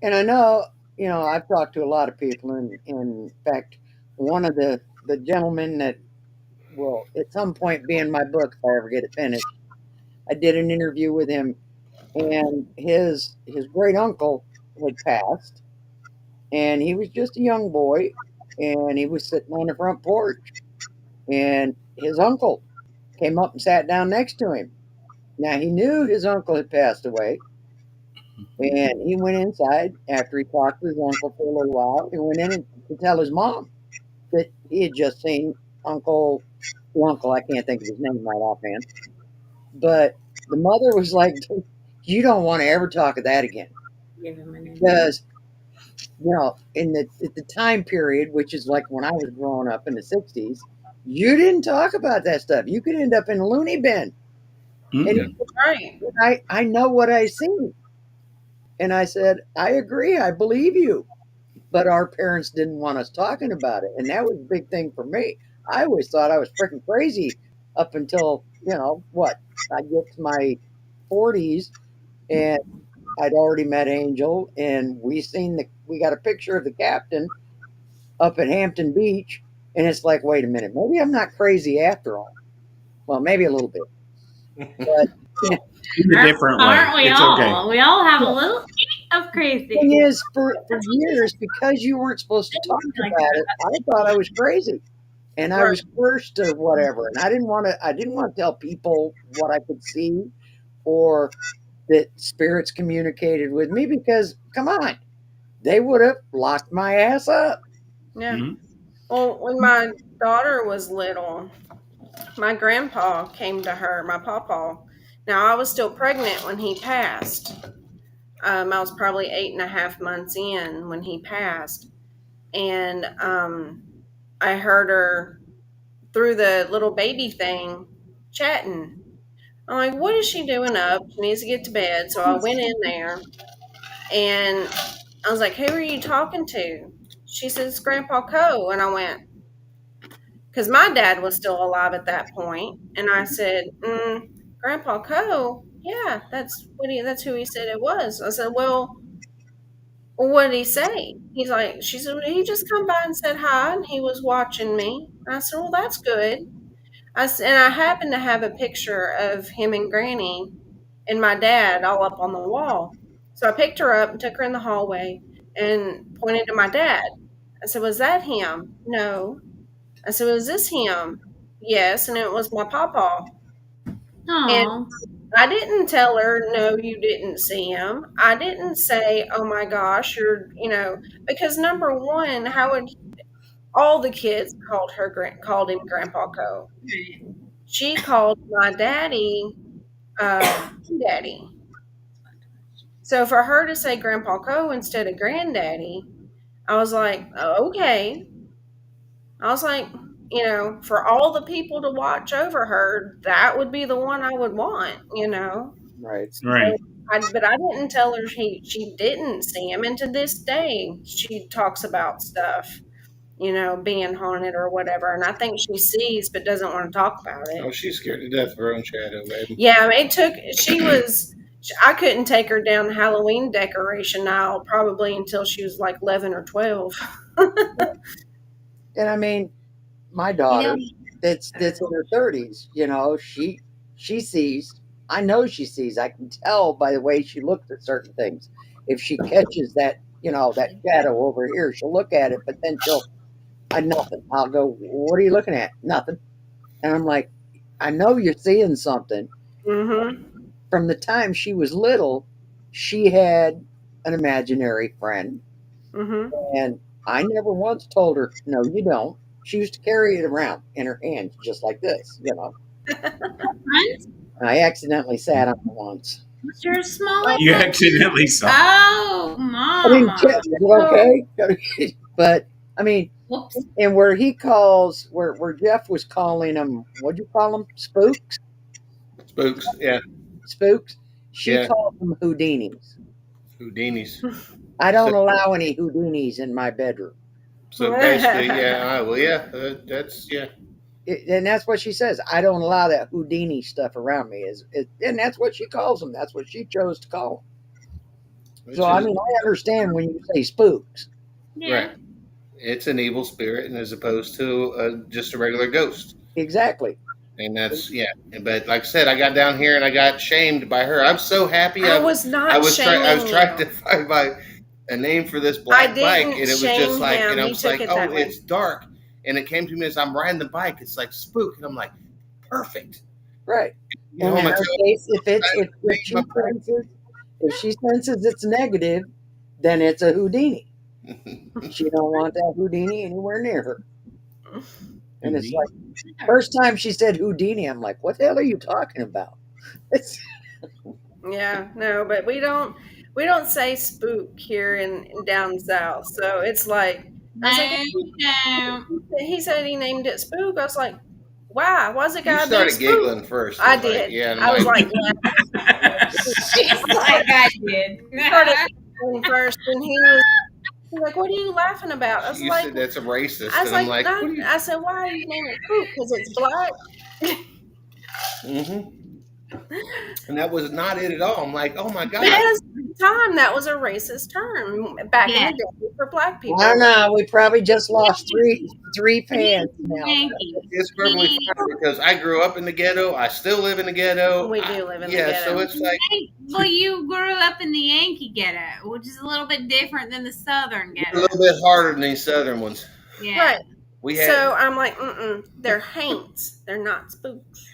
Speaker 1: And I know, I've talked to a lot of people, and in fact, one of the gentlemen that will at some point be in my book if I ever get it finished. I did an interview with him, and his great uncle had passed, and he was just a young boy, and he was sitting on the front porch, and his uncle came up and sat down next to him. Now he knew his uncle had passed away, and he went inside after he talked to his uncle for a little while. He went in and to tell his mom that he had just seen uncle. I can't think of his name right offhand, but the mother was like, "You don't want to ever talk of that again,"
Speaker 2: Give him a name.
Speaker 1: because in the time period, which is like when I was growing up in the '60s, you didn't talk about that stuff. You could end up in a loony bin. And
Speaker 3: Mm.
Speaker 1: he said,
Speaker 4: Right.
Speaker 1: I know what I see. And I said, I agree. I believe you. But our parents didn't want us talking about it. And that was a big thing for me. I always thought I was freaking crazy up until, what? I get to my 40s and I'd already met Angel and we got a picture of the captain up at Hampton Beach. And it's like, wait a minute, maybe I'm not crazy after all. Well, maybe a little bit. But
Speaker 3: In a different way.
Speaker 2: Aren't we
Speaker 3: It's okay.
Speaker 2: all? We all have a little hint of
Speaker 1: thing
Speaker 2: crazy.
Speaker 1: is, for years, because you weren't supposed to talk
Speaker 2: Like
Speaker 1: about it, I thought I was crazy. And I
Speaker 4: Right.
Speaker 1: was cursed or whatever. And I didn't want to tell people what I could see or that spirits communicated with me because come on, they would have locked my ass up.
Speaker 4: Yeah.
Speaker 3: Mm.
Speaker 4: Well, when my daughter was little, my grandpa came to her, my pawpaw. Now, I was still pregnant when he passed. I was probably 8.5 months in when he passed. And I heard her through the little baby thing chatting. I'm like, what is she doing up? She needs to get to bed. So I went in there and I was like, who are you talking to? She says, Grandpa Co. And I went, because my dad was still alive at that point, and I said, Grandpa Co. Yeah, that's who he said it was. I said, well, what did he say? She said, well, he just come by and said hi, and he was watching me. I said, well, that's good. And I happened to have a picture of him and Granny and my dad all up on the wall. So I picked her up and took her in the hallway and pointed to my dad. I said, was that him? No. I said, was this him? Yes. And it was my pawpaw. And
Speaker 2: oh,
Speaker 4: I didn't tell her, no, you didn't see him. I didn't say, oh my gosh, because number one, how would all the kids called him Grandpa Co. She called my daddy, daddy. So for her to say Grandpa Co. instead of Granddaddy, I was like, oh, okay. I was like, for all the people to watch over her, that would be the one I would want.
Speaker 1: Right.
Speaker 3: Right.
Speaker 4: So but I didn't tell her she didn't see him, and to this day she talks about stuff, being haunted or whatever, and I think she sees but doesn't want to talk about it.
Speaker 5: Oh, she's scared to death of her own shadow, baby.
Speaker 4: Yeah, I mean, I couldn't take her down the Halloween decoration aisle probably until she was like 11 or 12.
Speaker 1: And I mean, my
Speaker 2: you know,
Speaker 1: daughter, that's in her 30s, she sees. I know she sees. I can tell by the way she looks at certain things. If she catches that shadow over here, she'll look at it, but then I nothing. I'll go, what are you looking at? Nothing. And I'm like, I know you're seeing something.
Speaker 4: Mm-hmm.
Speaker 1: From the time she was little, she had an imaginary friend.
Speaker 4: Mm-hmm.
Speaker 1: And I never once told her, no, you don't. She used to carry it around in her hand just like this.
Speaker 2: friends?
Speaker 1: I accidentally sat on it once.
Speaker 2: What's your smallest?
Speaker 3: You accidentally saw.
Speaker 2: Oh,
Speaker 1: I didn't
Speaker 2: mama.
Speaker 1: check. Is it okay? But I mean,
Speaker 2: Whoops.
Speaker 1: and where Jeff was calling them, what'd you call them? Spooks?
Speaker 5: Spooks, yeah,
Speaker 1: Spooks? She
Speaker 5: yeah,
Speaker 1: called them Houdinis.
Speaker 5: Houdinis.
Speaker 1: I
Speaker 5: So,
Speaker 1: don't allow any Houdinis in my bedroom.
Speaker 5: so basically, yeah, well, yeah, that's yeah.
Speaker 1: And that's what she says. I don't allow that Houdini stuff around me. And that's what she calls them. That's what she chose to call them. So
Speaker 5: Which
Speaker 1: I
Speaker 5: is
Speaker 1: mean, I understand when you say spooks.
Speaker 2: Yeah.
Speaker 5: right. It's an evil spirit, and as opposed to just a regular ghost.
Speaker 1: Exactly.
Speaker 5: And that's yeah. But like I said, I got down here and I got shamed by her. I'm so happy.
Speaker 4: I was not
Speaker 5: I was
Speaker 4: shaming
Speaker 5: trying
Speaker 4: you.
Speaker 5: to find a name for this
Speaker 4: I
Speaker 5: black bike,
Speaker 4: didn't
Speaker 5: and it was
Speaker 4: shame
Speaker 5: just like,
Speaker 4: him.
Speaker 5: and I
Speaker 4: You
Speaker 5: was
Speaker 4: took
Speaker 5: like,
Speaker 4: it
Speaker 5: oh,
Speaker 4: that way.
Speaker 5: it's dark, and it came to me as I'm riding the bike. It's like spook, and I'm like, perfect.
Speaker 1: Right.
Speaker 5: You
Speaker 1: And
Speaker 5: know,
Speaker 1: in
Speaker 5: my
Speaker 1: her
Speaker 5: tail
Speaker 1: case, if
Speaker 5: name my
Speaker 1: she senses it's negative, then it's a Houdini.
Speaker 5: bike.
Speaker 1: She don't want that Houdini anywhere near her. And it's like
Speaker 3: Indeed.
Speaker 1: first time she said Houdini, I'm like, what the hell are you talking about? It's
Speaker 4: Yeah, no, but we don't say spook here in down south. So it's like I was like,
Speaker 2: No, we don't.
Speaker 4: he said he named it spook. I was like, Why? Why's a
Speaker 5: You
Speaker 4: guy being
Speaker 5: started
Speaker 4: spooked?
Speaker 5: giggling first.
Speaker 4: I
Speaker 5: It's like,
Speaker 4: did.
Speaker 5: yeah, and
Speaker 4: I was
Speaker 5: I'm
Speaker 4: like,
Speaker 2: She's like, I did.
Speaker 4: started giggling first, and he was like, "What are you laughing about?" I was
Speaker 5: you
Speaker 4: like,
Speaker 5: said that's a racist,
Speaker 4: I was
Speaker 5: and I'm
Speaker 4: like,
Speaker 5: like,
Speaker 4: no.
Speaker 5: what are you?
Speaker 4: I said, why are you naming it spook? Because it's black.
Speaker 5: Mm-hmm. And that was not it at all. I'm like, oh my god.
Speaker 4: Because at the time that was a racist term back in
Speaker 2: Yeah.
Speaker 4: the day for black people.
Speaker 1: I don't know. We probably just lost three fans now.
Speaker 2: Yankee.
Speaker 5: It's perfectly fine because I grew up in the ghetto. I still live in the ghetto.
Speaker 4: We do live in the
Speaker 5: Yeah,
Speaker 4: ghetto.
Speaker 5: so it's like
Speaker 2: Well, you grew up in the Yankee ghetto, which is a little bit different than the Southern
Speaker 5: a
Speaker 2: ghetto.
Speaker 5: little bit harder than these southern ones.
Speaker 2: Yeah.
Speaker 4: Right.
Speaker 5: We had
Speaker 4: So I'm like, they're haints. They're not spooks.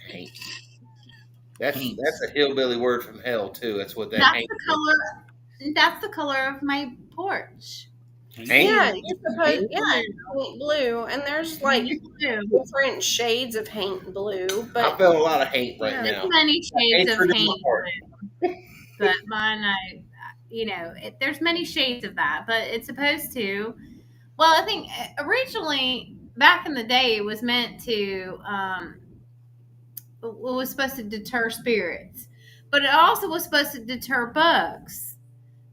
Speaker 5: that's a hillbilly word from hell too. That's what that
Speaker 2: That's
Speaker 5: ain't.
Speaker 2: the color. That's the color of my porch.
Speaker 5: Ain't?
Speaker 4: Yeah, you're supposed.
Speaker 5: Haint?
Speaker 4: Yeah, haint blue, and there's like different shades of haint blue,
Speaker 5: I
Speaker 4: but
Speaker 5: feel a lot of hate right
Speaker 4: Yeah.
Speaker 2: There's
Speaker 5: now.
Speaker 2: many shades of
Speaker 5: Hatred in my
Speaker 2: paint,
Speaker 5: heart.
Speaker 2: but mine, there's many shades of that, but it's supposed to. Well, I think originally back in the day, it was meant to. It was supposed to deter spirits, but it also was supposed to deter bugs.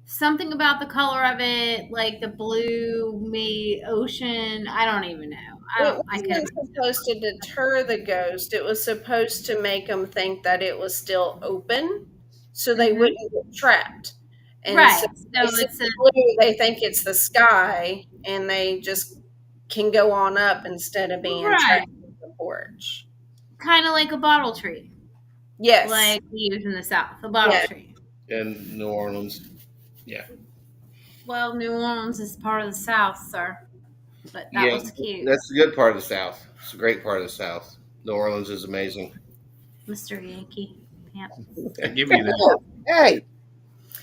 Speaker 2: Something about the color of it, like the blue, me ocean. I don't even know.
Speaker 4: it
Speaker 2: I could.
Speaker 4: wasn't supposed to deter the ghost. It was supposed to make them think that it was still open, so they
Speaker 2: Mhm.
Speaker 4: wouldn't get trapped. And
Speaker 2: Right.
Speaker 4: so
Speaker 2: So
Speaker 4: they see
Speaker 2: it's a
Speaker 4: blue, they think it's the sky, and they just can go on up instead of being
Speaker 2: right,
Speaker 4: trapped on the porch.
Speaker 2: kind of like a bottle tree,
Speaker 4: Yes.
Speaker 2: like we use in the South. A bottle
Speaker 4: Yeah.
Speaker 2: tree.
Speaker 5: In New Orleans.
Speaker 2: Well, New Orleans is part of the South, sir. But that
Speaker 5: Yeah,
Speaker 2: was cute,
Speaker 5: that's a good part of the South. It's a great part of the South. New Orleans is amazing.
Speaker 2: Mr. Yankee. Yeah.
Speaker 3: I give you that.
Speaker 1: Oh, hey,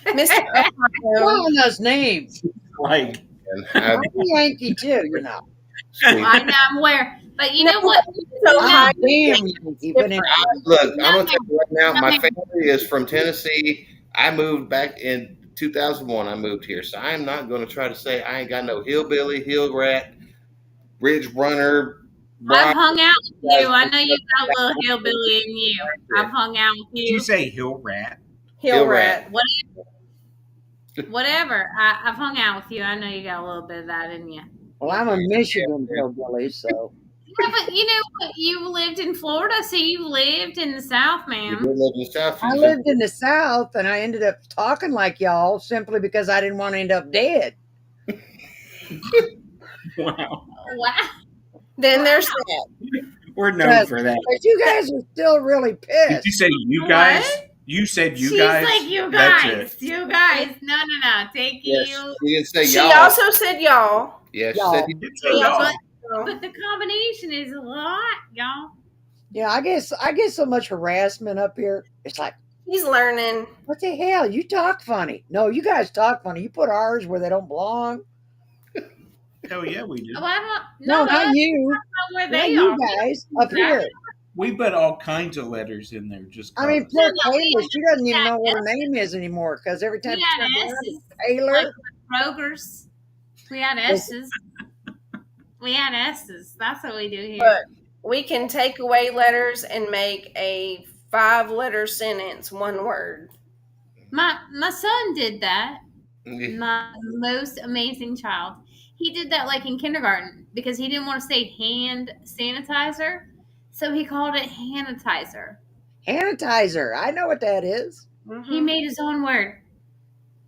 Speaker 4: Mr. Ohio.
Speaker 1: calling us names.
Speaker 3: Like,
Speaker 5: And I,
Speaker 1: I'm a Yankee too, you know.
Speaker 5: sweet.
Speaker 2: I know I'm aware. But you know what?
Speaker 4: So
Speaker 2: No,
Speaker 4: high.
Speaker 1: Damn Yankee, but
Speaker 4: Different.
Speaker 5: Look, I'm
Speaker 2: No,
Speaker 5: gonna tell you right now,
Speaker 2: no,
Speaker 5: my
Speaker 2: no.
Speaker 5: family is from Tennessee. I moved back in 2001. I moved here, so I am not going to try to say I ain't got no hillbilly, hill rat, ridge runner.
Speaker 2: I've
Speaker 5: Brock.
Speaker 2: hung out with you. I know you got a little hillbilly in you. I've hung out with
Speaker 3: did you
Speaker 2: you.
Speaker 3: say hill rat?
Speaker 4: Hill
Speaker 5: Hill
Speaker 4: rat.
Speaker 2: Whatever. I've hung out with you. I know you got a little bit of that in you.
Speaker 1: well, I'm a Michigan hillbilly, so
Speaker 2: Yeah, but you know what? You lived in Florida, so you lived in the South,
Speaker 5: You
Speaker 2: ma'am.
Speaker 5: did live in the South.
Speaker 1: I
Speaker 5: You
Speaker 1: lived in the South, and I ended up talking like y'all simply because I didn't want to end up dead.
Speaker 3: Wow.
Speaker 2: Wow.
Speaker 4: Then there's that.
Speaker 3: We're known for that.
Speaker 1: But you guys are still really
Speaker 3: Did
Speaker 1: pissed.
Speaker 3: you say you
Speaker 2: What?
Speaker 3: guys? You said you
Speaker 2: She's
Speaker 3: guys?
Speaker 2: like, you
Speaker 3: That's
Speaker 2: guys.
Speaker 3: it.
Speaker 2: You guys. No. Take
Speaker 5: Yes,
Speaker 2: you.
Speaker 5: she didn't say
Speaker 4: She
Speaker 5: y'all.
Speaker 4: also said y'all.
Speaker 5: Yeah, she
Speaker 1: Y'all.
Speaker 5: said
Speaker 3: You did say
Speaker 4: Yeah,
Speaker 3: y'all.
Speaker 2: But the combination is a lot, y'all.
Speaker 1: Yeah, I get so much harassment up here. It's like,
Speaker 4: He's learning.
Speaker 1: what the hell? You talk funny. No, you guys talk funny. You put ours where they don't belong.
Speaker 3: Hell yeah, we do.
Speaker 2: Oh, I don't
Speaker 1: No, not
Speaker 2: I
Speaker 1: you.
Speaker 2: don't know where
Speaker 1: Not
Speaker 2: they
Speaker 1: you
Speaker 2: are.
Speaker 1: guys up here.
Speaker 3: We put all kinds of letters in there. Just
Speaker 1: I mean,
Speaker 3: cause.
Speaker 1: poor
Speaker 2: No, we
Speaker 1: Taylor, she doesn't even
Speaker 2: had
Speaker 1: know what her name is anymore because every time
Speaker 2: We
Speaker 1: she
Speaker 2: had
Speaker 1: turns around,
Speaker 2: S's.
Speaker 1: it's Taylor.
Speaker 2: Like Kroger's. We had S's. We had S's. That's what we do here.
Speaker 4: But we can take away letters and make a 5-letter sentence, one word.
Speaker 2: My son did that.
Speaker 5: Yeah.
Speaker 2: My most amazing child. He did that like in kindergarten because he didn't want to say hand sanitizer, so he called it hanitizer.
Speaker 1: Sanitizer. I know what that is.
Speaker 2: He made his own word.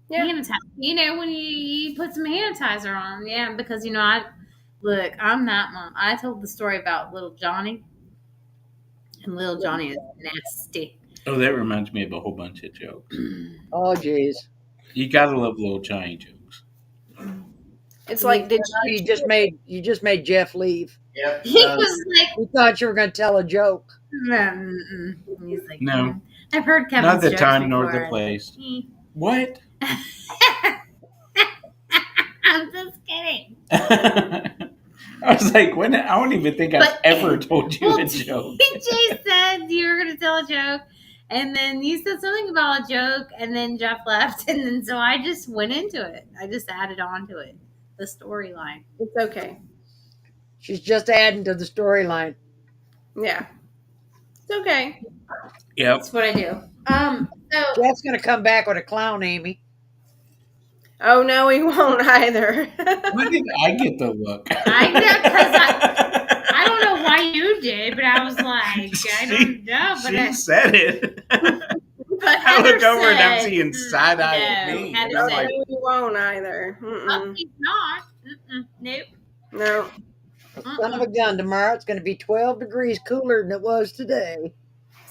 Speaker 4: Yeah.
Speaker 2: Sanitizer. You know, when you put some sanitizer on, yeah, because I'm not mom. I told the story about little Johnny, and little Johnny is nasty.
Speaker 3: Oh, that reminds me of a whole bunch of jokes.
Speaker 1: Oh, jeez.
Speaker 3: You gotta love little Johnny jokes.
Speaker 4: It's like, did
Speaker 1: You just made Jeff leave.
Speaker 5: Yep.
Speaker 2: He was like,
Speaker 1: We thought you were going to tell a joke.
Speaker 2: mm-mm. He's like,
Speaker 3: No.
Speaker 2: I've heard Kevin's
Speaker 3: Not the
Speaker 2: jokes
Speaker 3: time nor the
Speaker 2: before."
Speaker 3: place.
Speaker 2: Mm.
Speaker 3: What?
Speaker 2: I'm just kidding.
Speaker 3: I was like, when? I don't even think I've
Speaker 2: But-
Speaker 3: ever told you
Speaker 2: Well,
Speaker 3: a joke.
Speaker 2: TJ said you were going to tell a joke, and then you said something about a joke, and then Jeff left, and then so I just went into it. I just added on to it, the storyline.
Speaker 4: it's okay.
Speaker 1: She's just adding to the storyline.
Speaker 4: Yeah. It's okay.
Speaker 3: Yep.
Speaker 2: That's what I do. So
Speaker 1: Jeff's gonna come back with a clown, Amy.
Speaker 4: Oh no, he won't either.
Speaker 3: Why did I get the look?
Speaker 2: I did because I don't know why you did, but I was like, I don't know. But
Speaker 3: She said it.
Speaker 2: but
Speaker 3: I
Speaker 2: Heather
Speaker 3: look over and I'm
Speaker 2: said,
Speaker 3: seeing side eye at
Speaker 2: no.
Speaker 3: me, and
Speaker 2: Heather
Speaker 3: I'm
Speaker 4: Oh
Speaker 2: said,
Speaker 3: like,
Speaker 4: no, he won't either.
Speaker 2: oh, he's not. Nope.
Speaker 4: No.
Speaker 1: Son of a gun, tomorrow it's gonna be 12 degrees cooler than it was today.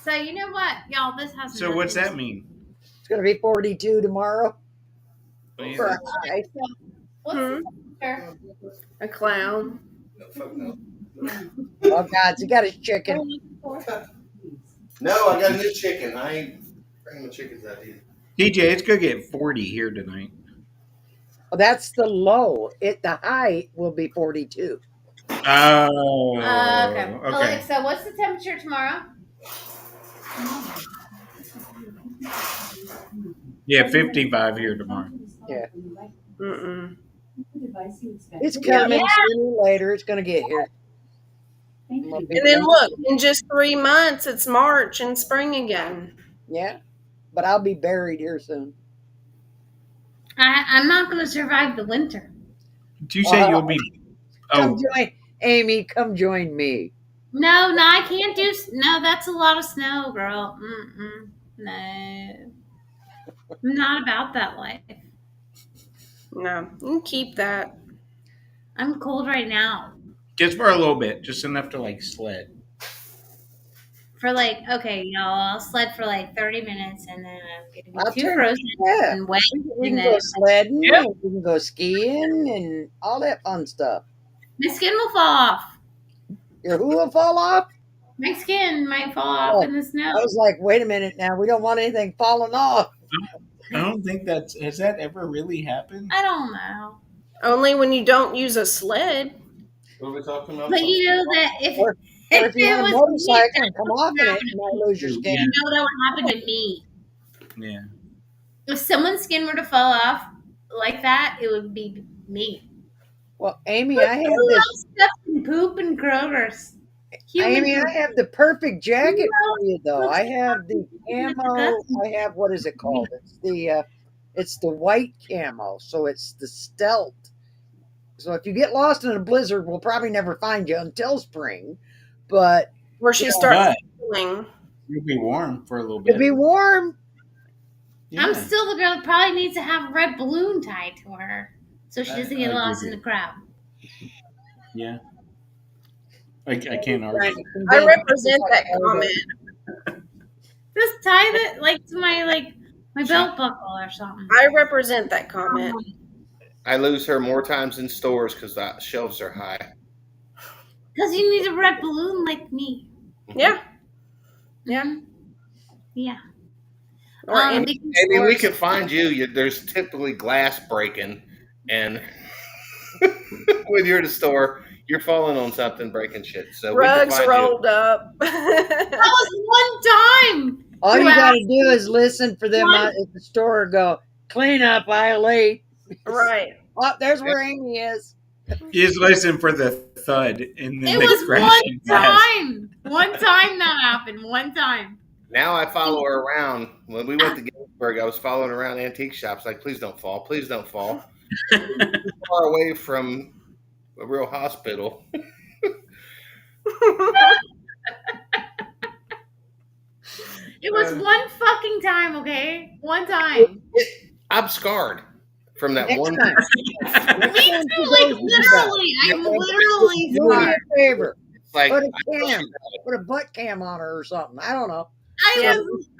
Speaker 2: So you know what, y'all? This has
Speaker 3: so what's
Speaker 2: nothing
Speaker 3: that mean?
Speaker 1: It's gonna be 42 tomorrow for a high.
Speaker 2: What's
Speaker 4: Hmm?
Speaker 2: the temperature?
Speaker 4: A clown.
Speaker 5: No, fuck no.
Speaker 1: Oh God, he got his chicken.
Speaker 5: No, I got a new chicken. I ain't bringing my chickens out here.
Speaker 3: DJ, it's gonna get 40 here tonight.
Speaker 1: Oh, that's the low. The high will be 42.
Speaker 3: Oh,
Speaker 2: Okay.
Speaker 3: okay.
Speaker 2: Alexa, what's the temperature tomorrow?
Speaker 3: Yeah, 55 here tomorrow.
Speaker 1: Yeah.
Speaker 4: Mm-mm.
Speaker 1: It's coming
Speaker 2: Yeah.
Speaker 1: sooner or later. It's gonna get here.
Speaker 4: And then look, in just 3 months, it's March and spring again.
Speaker 1: Yeah, but I'll be buried here soon.
Speaker 2: I'm not going to survive the winter.
Speaker 3: Did you say you'll be?
Speaker 1: Come
Speaker 3: Oh,
Speaker 1: join Amy. Come join me.
Speaker 2: No, I can't do. No, that's a lot of snow, girl. No, I'm not about that life.
Speaker 4: No, you can keep that.
Speaker 2: I'm cold right now.
Speaker 3: just for a little bit, just enough to like sled.
Speaker 2: For like, okay, y'all, I'll sled for like 30 minutes, and then I'm gonna
Speaker 1: I'll
Speaker 2: be too
Speaker 1: turn.
Speaker 2: frozen
Speaker 1: Yeah,
Speaker 2: and wet,
Speaker 1: we
Speaker 2: and
Speaker 1: can
Speaker 2: then
Speaker 1: go sledding.
Speaker 3: Yep.
Speaker 1: And we can go skiing and all that fun stuff.
Speaker 2: my skin will fall off.
Speaker 1: Your who will fall off?
Speaker 2: My skin might fall off
Speaker 1: Oh,
Speaker 2: in the snow.
Speaker 1: I was like, wait a minute now. We don't want anything falling off.
Speaker 3: I don't think has that ever really happened.
Speaker 2: I don't know,
Speaker 4: Only when you don't use a sled.
Speaker 5: What are we talking about?
Speaker 2: but you know that
Speaker 1: Or if you're
Speaker 2: it
Speaker 1: on a
Speaker 2: was me,
Speaker 1: motorcycle and come off in it, you might lose your
Speaker 2: you
Speaker 1: skin.
Speaker 2: know that would happen to me.
Speaker 3: Yeah.
Speaker 2: If someone's skin were to fall off like that, it would be me.
Speaker 1: Well, Amy, I have
Speaker 2: Who
Speaker 1: this.
Speaker 2: else stuff in poop and Kroger's? Human
Speaker 1: Amy,
Speaker 2: poop.
Speaker 1: I have the perfect jacket
Speaker 2: Who
Speaker 1: for you, though.
Speaker 2: else
Speaker 1: I have the
Speaker 2: looks
Speaker 1: camo.
Speaker 2: disgusting?
Speaker 1: I have what is it called? It's the white camo, so it's the stealth. So if you get lost in a blizzard, we'll probably never find you until spring. But
Speaker 4: Where she
Speaker 1: Yeah.
Speaker 4: starts
Speaker 3: But
Speaker 4: feeling.
Speaker 3: you'll be warm for a little
Speaker 1: to
Speaker 3: bit.
Speaker 1: be warm,
Speaker 3: Yeah.
Speaker 2: I'm still the girl that probably needs to have a red balloon tied to her so she doesn't get
Speaker 3: I
Speaker 2: lost in
Speaker 3: agree.
Speaker 2: the crowd.
Speaker 3: Yeah. I can't
Speaker 1: trying
Speaker 3: argue.
Speaker 1: to
Speaker 4: I
Speaker 1: convince
Speaker 4: represent
Speaker 1: people
Speaker 4: that
Speaker 1: like,
Speaker 4: comment.
Speaker 2: Just tie it like to my belt buckle or something.
Speaker 4: I represent that comment.
Speaker 5: I lose her more times in stores because the shelves are high.
Speaker 2: Because you need a red balloon like me.
Speaker 4: Yeah. Yeah.
Speaker 2: Mhm. Yeah.
Speaker 4: Or any
Speaker 2: Because
Speaker 5: Maybe we can find you. There's typically glass breaking, and when you're at a store, you're falling on something, breaking shit. So we can
Speaker 4: rugs
Speaker 5: find
Speaker 4: rolled up.
Speaker 2: that was one time.
Speaker 1: all you
Speaker 2: Wow.
Speaker 1: got to do is listen for them
Speaker 2: One-
Speaker 1: at the store. Go clean up aisle 8.
Speaker 4: Right.
Speaker 1: Oh, there's where Amy is.
Speaker 3: You just listen for the thud and then
Speaker 2: It
Speaker 3: the
Speaker 2: was
Speaker 3: crashing
Speaker 2: one
Speaker 3: glass.
Speaker 2: time. One time that happened. One time.
Speaker 5: you. Now I follow her around. When we went to Gettysburg, I was following her around antique shops, like, please don't fall, please don't fall. Too far away from a real hospital.
Speaker 2: It was one fucking time, okay? One time.
Speaker 5: I'm scarred from that
Speaker 1: Next
Speaker 5: one.
Speaker 1: time.
Speaker 2: Me too, like literally. I'm literally
Speaker 1: Do me a
Speaker 2: scarred.
Speaker 1: favor.
Speaker 5: It's like
Speaker 1: Put a
Speaker 5: I know
Speaker 1: cam.
Speaker 5: she's
Speaker 1: Put a butt cam on her or something. I don't know.
Speaker 4: Yeah.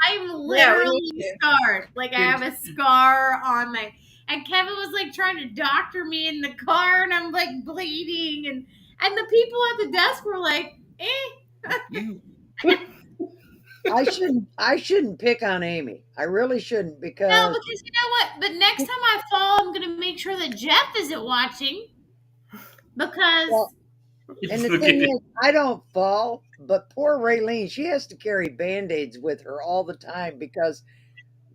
Speaker 2: I'm
Speaker 4: Yeah,
Speaker 2: literally
Speaker 4: we need
Speaker 2: scarred. Like I have a scar on my. And Kevin was like trying to doctor me in the car, and I'm like bleeding, and the people at the desk were like, "Eh."
Speaker 5: you.
Speaker 1: I shouldn't pick on Amy. I really shouldn't because
Speaker 2: No, because you know what? But next time I fall, I'm gonna make sure that Jeff isn't watching. Because
Speaker 1: Well, and the thing is, I don't fall, but poor Raylene, she has to carry band-aids with her all the time because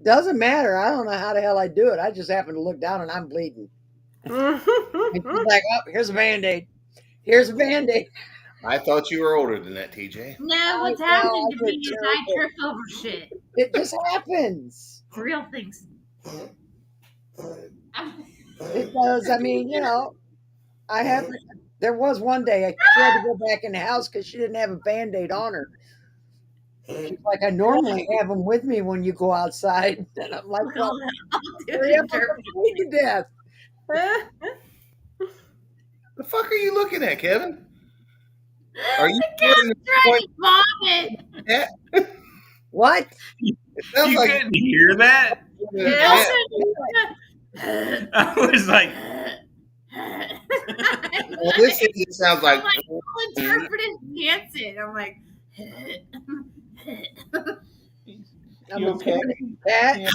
Speaker 1: doesn't matter. I don't know how the hell I do it. I just happen to look down and I'm bleeding. And she's like, oh, here's a band-aid. Here's a band-aid.
Speaker 5: I thought you were older than that, TJ.
Speaker 2: No, what's
Speaker 1: I
Speaker 2: happening
Speaker 1: know,
Speaker 2: to
Speaker 1: I
Speaker 2: me
Speaker 1: did
Speaker 2: is
Speaker 1: too.
Speaker 2: I trip over shit.
Speaker 1: It just happens.
Speaker 2: It's real things.
Speaker 1: It does. I mean, I have. There was one day she had to go back in the house because she didn't have a Band-Aid on her. She's like, I normally have them with me when you go outside. And I'm like, well,
Speaker 2: I'll do
Speaker 1: hurry
Speaker 2: the
Speaker 1: up, I'm
Speaker 2: interpretation.
Speaker 1: gonna bleed to death.
Speaker 5: The fuck are you looking at, Kevin? Are you
Speaker 2: The
Speaker 5: pointing
Speaker 2: cat's trying to vomit.
Speaker 5: at the cat?
Speaker 1: What?
Speaker 5: It sounds
Speaker 3: You
Speaker 5: like
Speaker 3: couldn't hear that?
Speaker 5: you're pointing
Speaker 4: Yeah.
Speaker 5: at the cat.
Speaker 3: I was like,
Speaker 5: Well, this it sounds like.
Speaker 2: I'm like full interpretive dancing. I'm like,
Speaker 1: I'm
Speaker 3: you
Speaker 1: a
Speaker 3: okay?
Speaker 1: cat.
Speaker 3: Yeah.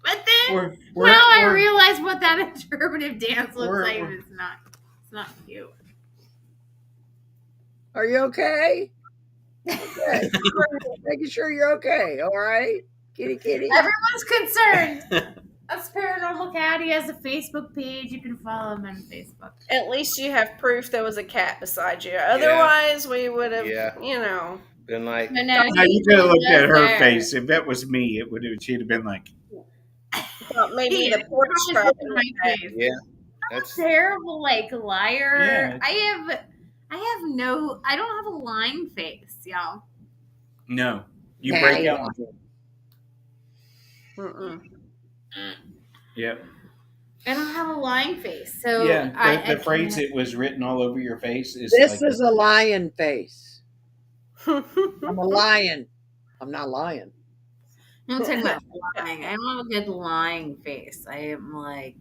Speaker 2: but then
Speaker 3: We're,
Speaker 2: now I
Speaker 3: we're-
Speaker 2: realize what that interpretive dance looks
Speaker 3: We're-
Speaker 2: like.
Speaker 3: we're-
Speaker 2: It's not cute.
Speaker 1: Are you okay? Okay. Making sure you're okay. All right, kitty, kitty.
Speaker 2: Everyone's concerned. That's Paranormal Cat. He has a Facebook page. You can follow him on Facebook.
Speaker 4: At least you have proof there was a cat beside you. Otherwise, we would have,
Speaker 5: Yeah. Been like,
Speaker 2: No,
Speaker 3: Now, you could have looked at her face. If that was me, it would have. She'd have been like,
Speaker 4: thought maybe
Speaker 2: He
Speaker 4: the porch
Speaker 2: is
Speaker 4: truck.
Speaker 2: in my face.
Speaker 5: yeah, that's
Speaker 2: Terrible, like liar.
Speaker 3: Yeah.
Speaker 2: I don't have a lying face, y'all.
Speaker 3: no. You
Speaker 1: Nah,
Speaker 3: break
Speaker 1: you
Speaker 3: out.
Speaker 4: Mm-mm.
Speaker 3: Yep.
Speaker 2: I don't have a lying face. So
Speaker 3: Yeah. The phrase
Speaker 2: can't-
Speaker 3: "it was written all over your face" is
Speaker 1: This
Speaker 3: like
Speaker 1: is a lion face. I'm a lion. I'm not lying.
Speaker 2: I'm talking about lying. I don't have a good lying face. I am like,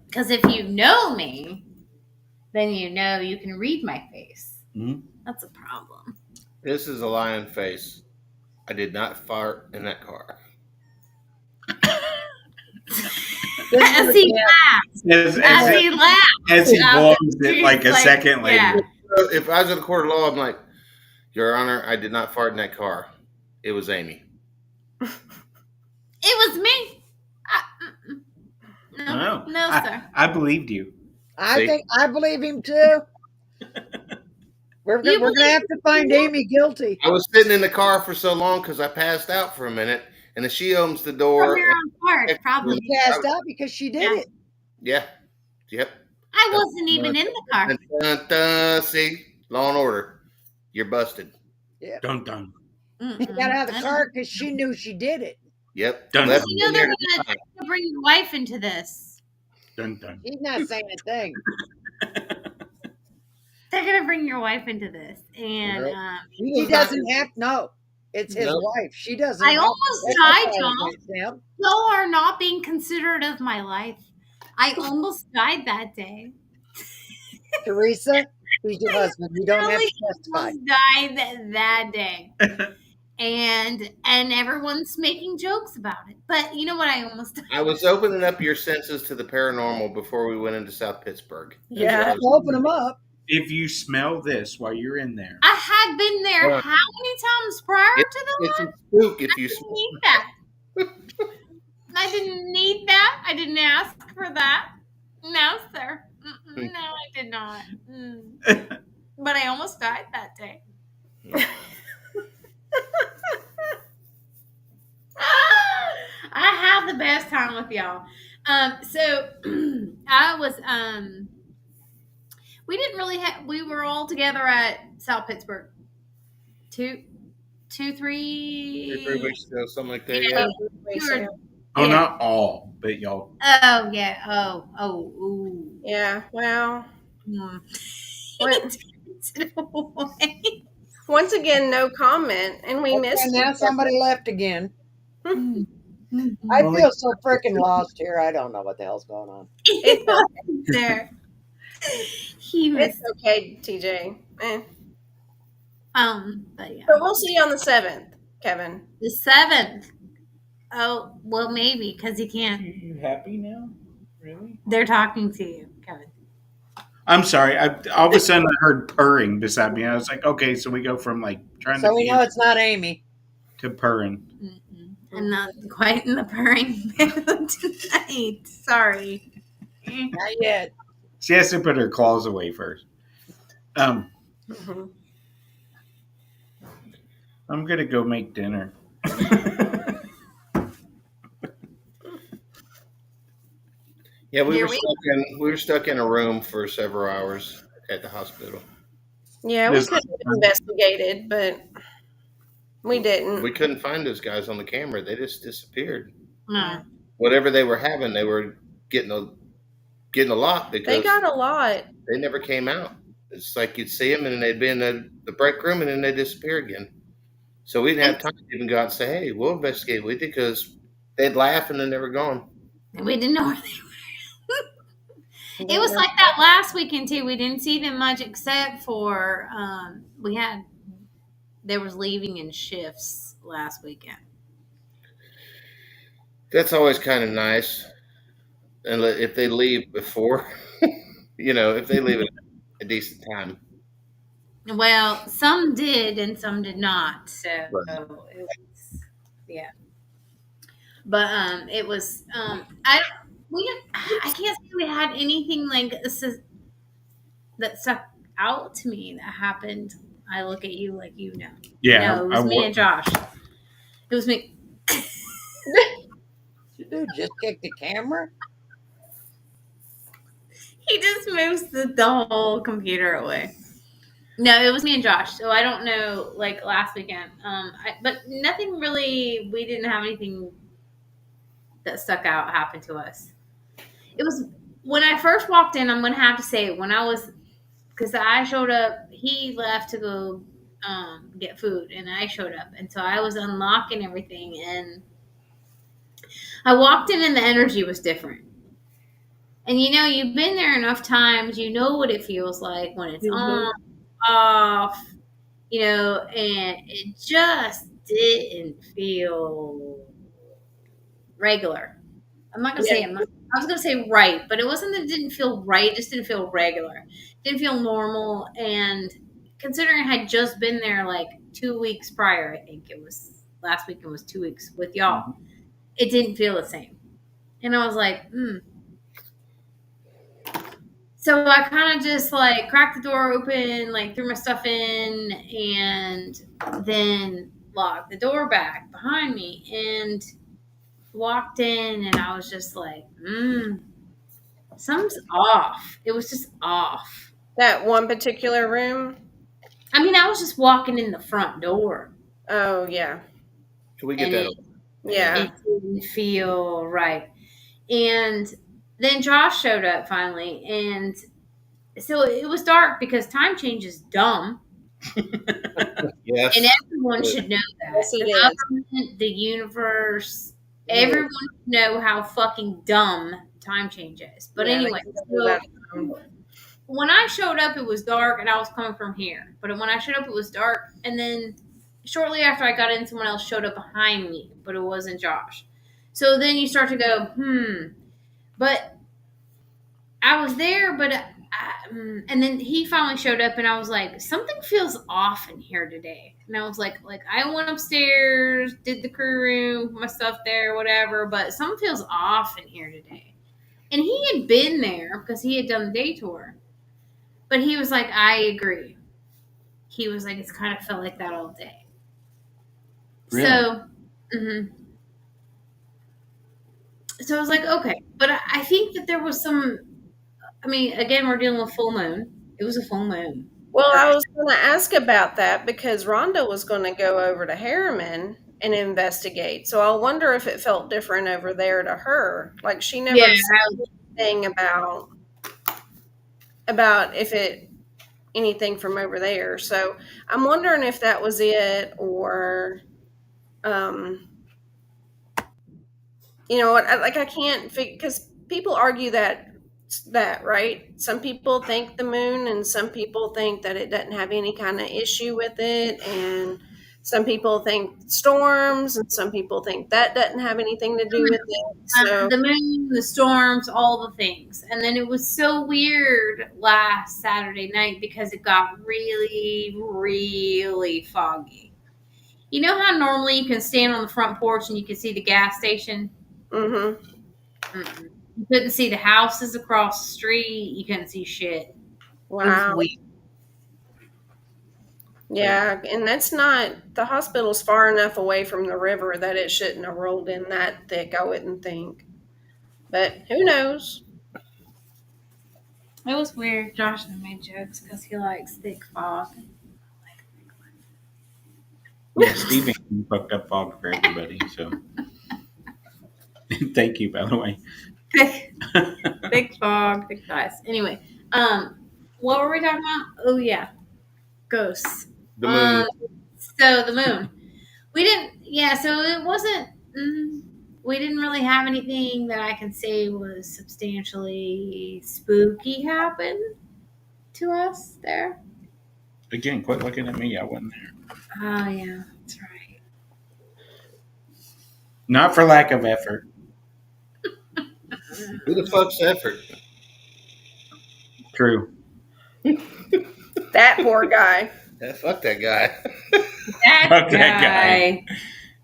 Speaker 2: because if you know me, then you know you can read my face.
Speaker 3: Mhm.
Speaker 2: That's a problem.
Speaker 5: this is a lion face. I did not fart in that car.
Speaker 2: As he laughs,
Speaker 3: as he
Speaker 2: out
Speaker 3: blows
Speaker 2: the
Speaker 3: it like a
Speaker 2: streets,
Speaker 3: second later.
Speaker 2: yeah.
Speaker 5: If I was in a court of law, I'm like, Your Honor, I did not fart in that car. It was Amy.
Speaker 2: It was me.
Speaker 3: Oh.
Speaker 2: No, sir.
Speaker 3: I believed you.
Speaker 1: I think I believe him too. We're gonna have to find Amy guilty.
Speaker 5: I was sitting in the car for so long because I passed out for a minute, and then she opens the
Speaker 2: From
Speaker 5: door.
Speaker 2: your own part, probably.
Speaker 1: You cast out because she did it.
Speaker 5: Yeah. Yep.
Speaker 2: I wasn't even in the car.
Speaker 5: Dun, dun, dun. See? Law and order. You're busted.
Speaker 3: Dun dun.
Speaker 1: She got out of the car because she knew she did it.
Speaker 5: Yep.
Speaker 3: Dun,
Speaker 5: Left
Speaker 3: dun.
Speaker 2: You know
Speaker 5: in
Speaker 2: they're
Speaker 5: there.
Speaker 2: going to bring your wife into this.
Speaker 3: Dun dun.
Speaker 1: She's not saying a thing.
Speaker 2: They're going to bring your wife into this. And
Speaker 5: Nope.
Speaker 1: He doesn't have no. It's his
Speaker 5: Nope.
Speaker 1: wife. She doesn't.
Speaker 2: I
Speaker 1: have
Speaker 2: almost
Speaker 1: to
Speaker 2: died,
Speaker 1: recognize
Speaker 2: y'all.
Speaker 1: him.
Speaker 2: You are not being considerate of my life. I almost died that day.
Speaker 1: Teresa, who's your husband? You don't have
Speaker 2: Really
Speaker 1: to testify.
Speaker 2: almost died that day. And everyone's making jokes about it. But you know what? I almost died.
Speaker 5: I was opening up your senses to the paranormal before we went into South Pittsburgh.
Speaker 4: Yeah.
Speaker 1: Open them up.
Speaker 3: If you smell this while you're in there,
Speaker 2: I had been there
Speaker 5: Yeah.
Speaker 2: how many times prior to that?
Speaker 5: It's a spook if
Speaker 2: I
Speaker 5: you
Speaker 2: didn't need that. I didn't need that. I didn't ask for that. No, sir. No, I did not. But I almost died that day. I have the best time with y'all. So I was we didn't really have we were all together at South Pittsburgh. Two,
Speaker 5: 3 weeks ago, something like that.
Speaker 2: Yeah.
Speaker 5: Yeah.
Speaker 3: oh,
Speaker 2: Yeah.
Speaker 3: not all, but y'all.
Speaker 2: Oh yeah. Ooh.
Speaker 4: Yeah. Well,
Speaker 2: What?
Speaker 4: once again, no comment, and we missed.
Speaker 1: And now somebody left again. I
Speaker 3: Well,
Speaker 1: feel so freaking lost here. I don't know what the hell's going on.
Speaker 2: There. He
Speaker 4: It's
Speaker 2: missed.
Speaker 4: okay, TJ.
Speaker 2: But yeah.
Speaker 4: But we'll see you on the 7th, Kevin.
Speaker 2: The 7th. Oh, well, maybe because he can't.
Speaker 3: You happy now? Really?
Speaker 2: They're talking to you, Kevin.
Speaker 3: I'm sorry. All of a sudden, I heard purring beside me. I was like, okay, so we go from like trying
Speaker 1: So
Speaker 3: to
Speaker 1: we
Speaker 3: be
Speaker 1: know it's not Amy.
Speaker 3: to purring.
Speaker 2: I'm not quite in the purring mood tonight. Sorry.
Speaker 1: Not yet.
Speaker 3: She has to put her claws away first.
Speaker 4: Mm-hmm.
Speaker 3: I'm gonna go make dinner.
Speaker 5: Yeah,
Speaker 4: Here we.
Speaker 5: we were stuck in a room for several hours at the hospital.
Speaker 4: Yeah, we
Speaker 3: This
Speaker 4: could have investigated, but we didn't.
Speaker 5: We couldn't find those guys on the camera. They just disappeared.
Speaker 2: No.
Speaker 5: Whatever they were having, they were getting a lot
Speaker 4: They
Speaker 5: because
Speaker 4: got a lot.
Speaker 5: they never came out. It's like you'd see them and they'd be in the break room and then they disappear again. So we didn't have time to even go out and say, "Hey, we'll investigate with you," because they'd laugh and then they were gone.
Speaker 2: We didn't know where they were. It was like that last weekend too. We didn't see them much except for there was leaving in shifts last weekend.
Speaker 5: That's always kind of nice, and if they leave before, if they leave at a decent time.
Speaker 2: Well, some did and some did not. So
Speaker 5: Right.
Speaker 2: it was, yeah. But it was I can't say we had anything like this that stuck out to me that happened. I look at you like you know.
Speaker 3: Yeah,
Speaker 2: No, it was me and Josh. It was me.
Speaker 1: Dude, just kick the camera.
Speaker 2: He just moves the whole computer away. No, it was me and Josh. So I don't know, like last weekend. But nothing really. We didn't have anything that stuck out happen to us. It was when I first walked in. I'm gonna have to say when I was because I showed up. He left to go get food, and I showed up, and so I was unlocking everything, and I walked in, and the energy was different. And you've been there enough times, you know what it feels like when it's on, off, and it just didn't feel regular. I'm not gonna say I was gonna say right, but it wasn't that it didn't feel right. It just didn't feel regular. It didn't feel normal. And considering I had just been there like 2 weeks prior, I think it was last week. It was 2 weeks with y'all. It didn't feel the same. And I was like, So I kind of just like cracked the door open, like threw my stuff in, and then locked the door back behind me and walked in, and I was just like, something's off. It was just off.
Speaker 4: That one particular room.
Speaker 2: I mean, I was just walking in the front door.
Speaker 4: Oh yeah.
Speaker 5: Can we get that?
Speaker 4: Yeah.
Speaker 2: It didn't feel right. And then Josh showed up finally, and so it was dark because time change is dumb.
Speaker 5: Yes.
Speaker 2: And everyone should know that.
Speaker 4: Yes, it
Speaker 2: the
Speaker 4: is.
Speaker 2: government, the universe, everyone should know how fucking dumb time change is. But
Speaker 4: Yeah,
Speaker 2: anyway, so when I showed up, it was dark, and I was coming from here. But when I showed up, it was dark, and then shortly after I got in, someone else showed up behind me, but it wasn't Josh. So then you start to go, But I was there, but and then he finally showed up, and I was like, something feels off in here today. And I was like I went upstairs, did the crew room, put my stuff there, whatever, but something feels off in here today. And he had been there because he had done the day tour, but he was like, I agree. He was like, it's kind of felt like that all day.
Speaker 3: Really?
Speaker 2: So, so I was like, okay, but I think that there was some. I mean, again, we're dealing with full moon. It was a full moon.
Speaker 4: Well, I was going to ask about that because Rhonda was going to go over to Harriman and investigate. So I wonder if it felt different over there to her. Like she never said anything about if it anything from over there. So I'm wondering if that was it or I can't figure because people argue that right. Some people think the moon, and some people think that it doesn't have any kind of issue with it, and some people think storms, and some people think that doesn't have anything to do with it. So
Speaker 2: the moon, the storms, all the things. And then it was so weird last Saturday night because it got really, really foggy. You know how normally you can stand on the front porch and you can see the gas station?
Speaker 4: Mm-hmm.
Speaker 2: You couldn't see the houses across the street. You couldn't see shit. It was
Speaker 4: Wow.
Speaker 2: weird.
Speaker 4: Yeah, and that's not the hospital's far enough away from the river that it shouldn't have rolled in that thick, I wouldn't think. But who knows?
Speaker 2: It was weird. Josh made jokes because he likes thick fog.
Speaker 3: Yeah, Steven fucked up fog for everybody. So thank you, by the way.
Speaker 2: Thick fog, thick ice. Anyway, what were we talking about? Oh yeah, ghosts.
Speaker 5: The moon.
Speaker 2: So the moon. We didn't. Yeah. So it wasn't. We didn't really have anything that I can say was substantially spooky happen to us there.
Speaker 3: Again, quit looking at me. I wasn't there.
Speaker 2: Oh yeah, that's right.
Speaker 3: Not for lack of effort.
Speaker 5: Who the fuck's effort?
Speaker 3: True.
Speaker 4: That poor guy.
Speaker 5: Yeah, fuck that guy.
Speaker 2: That
Speaker 3: Fuck
Speaker 2: guy.
Speaker 3: that guy.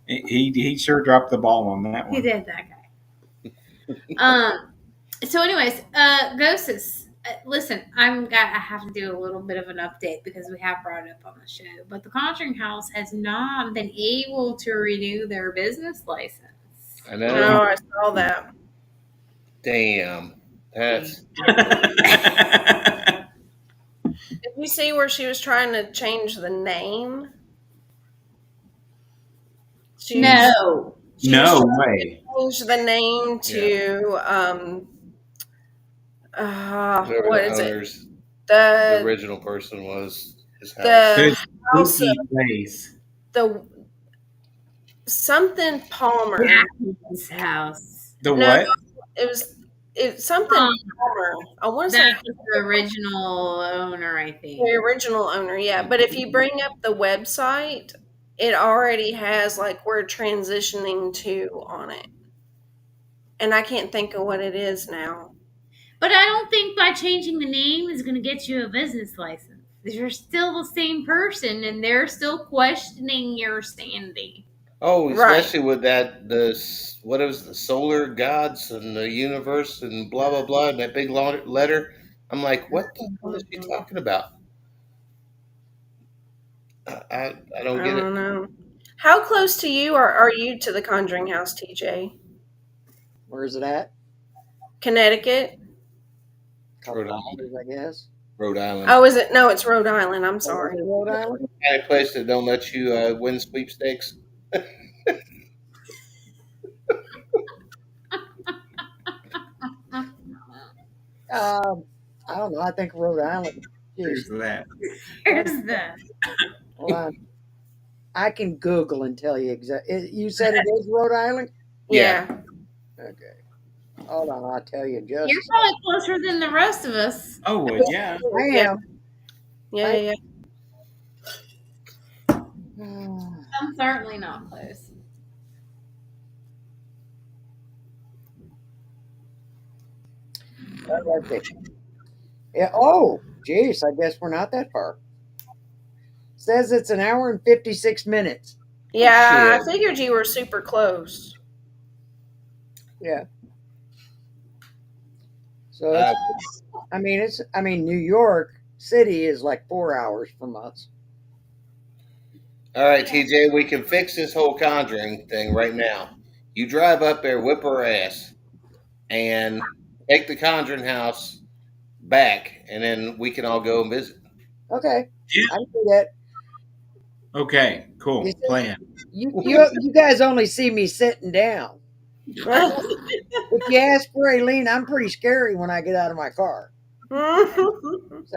Speaker 3: He sure dropped the ball on that
Speaker 2: He
Speaker 3: one.
Speaker 2: did, that guy. So anyways, ghosts. Listen, I have to do a little bit of an update because we have brought it up on the show. But the Conjuring House has not been able to renew their business license.
Speaker 5: I
Speaker 4: Oh,
Speaker 5: know.
Speaker 4: I saw that.
Speaker 5: Damn. That's
Speaker 4: Did you see where she was trying to change the name? She
Speaker 2: No.
Speaker 4: she
Speaker 3: No
Speaker 4: was
Speaker 3: way.
Speaker 4: trying to change the name to
Speaker 5: whoever
Speaker 4: what
Speaker 5: the
Speaker 4: is it?
Speaker 5: owners, the
Speaker 4: The
Speaker 5: original person was his house.
Speaker 4: the
Speaker 3: Good
Speaker 4: house
Speaker 3: spooky
Speaker 4: of
Speaker 3: place.
Speaker 4: the something Palmer.
Speaker 2: His house.
Speaker 3: The
Speaker 4: No,
Speaker 3: what?
Speaker 4: it something Palmer. I want to say
Speaker 2: That was the original owner, I think.
Speaker 4: the original owner, yeah. But if you bring up the website, it already has like we're transitioning to on it. And I can't think of what it is now.
Speaker 2: But I don't think by changing the name is going to get you a business license. You're still the same person, and they're still questioning your sanity.
Speaker 5: Oh,
Speaker 4: Right.
Speaker 5: especially with that what is the solar gods and the universe and blah blah blah and that big long letter. I'm like, what the hell is she talking about? I don't
Speaker 4: I
Speaker 5: get it.
Speaker 4: don't know. How close to you are you to the Conjuring House, TJ?
Speaker 1: Where is it at?
Speaker 4: Connecticut?
Speaker 1: Couple
Speaker 5: Rhode Island.
Speaker 1: hours, I guess.
Speaker 5: Rhode Island.
Speaker 4: Oh, is it? No, it's Rhode Island. I'm sorry.
Speaker 1: Is it Rhode Island?
Speaker 5: Any place that don't let you win sweepstakes.
Speaker 1: I don't know. I think Rhode Island.
Speaker 3: There's
Speaker 1: Jeez,
Speaker 3: that.
Speaker 2: There's that.
Speaker 1: hold on. I can Google and tell you exactly. You said it is Rhode Island?
Speaker 4: Yeah.
Speaker 1: Okay. Hold on. I'll tell you just.
Speaker 2: You're probably closer than the rest of us.
Speaker 3: Oh well, yeah.
Speaker 1: I am.
Speaker 4: Yeah.
Speaker 2: I'm certainly not close.
Speaker 1: Let's see. Yeah. Oh, geez. I guess we're not that far. Says it's an hour and 56 minutes.
Speaker 4: Yeah,
Speaker 5: Shit.
Speaker 4: I figured you were super close.
Speaker 1: Yeah. So I mean New York City is like 4 hours from us.
Speaker 5: All right, TJ, we can fix this whole conjuring thing right now. You drive up there, whip her ass, and take the conjuring house back, and then we can all go and visit.
Speaker 1: Okay.
Speaker 3: Yeah.
Speaker 1: I can do that.
Speaker 3: Okay, cool.
Speaker 1: You see-
Speaker 3: Plan.
Speaker 1: You guys only see me sitting down. If you ask for Aileen, I'm pretty scary when I get out of my car. So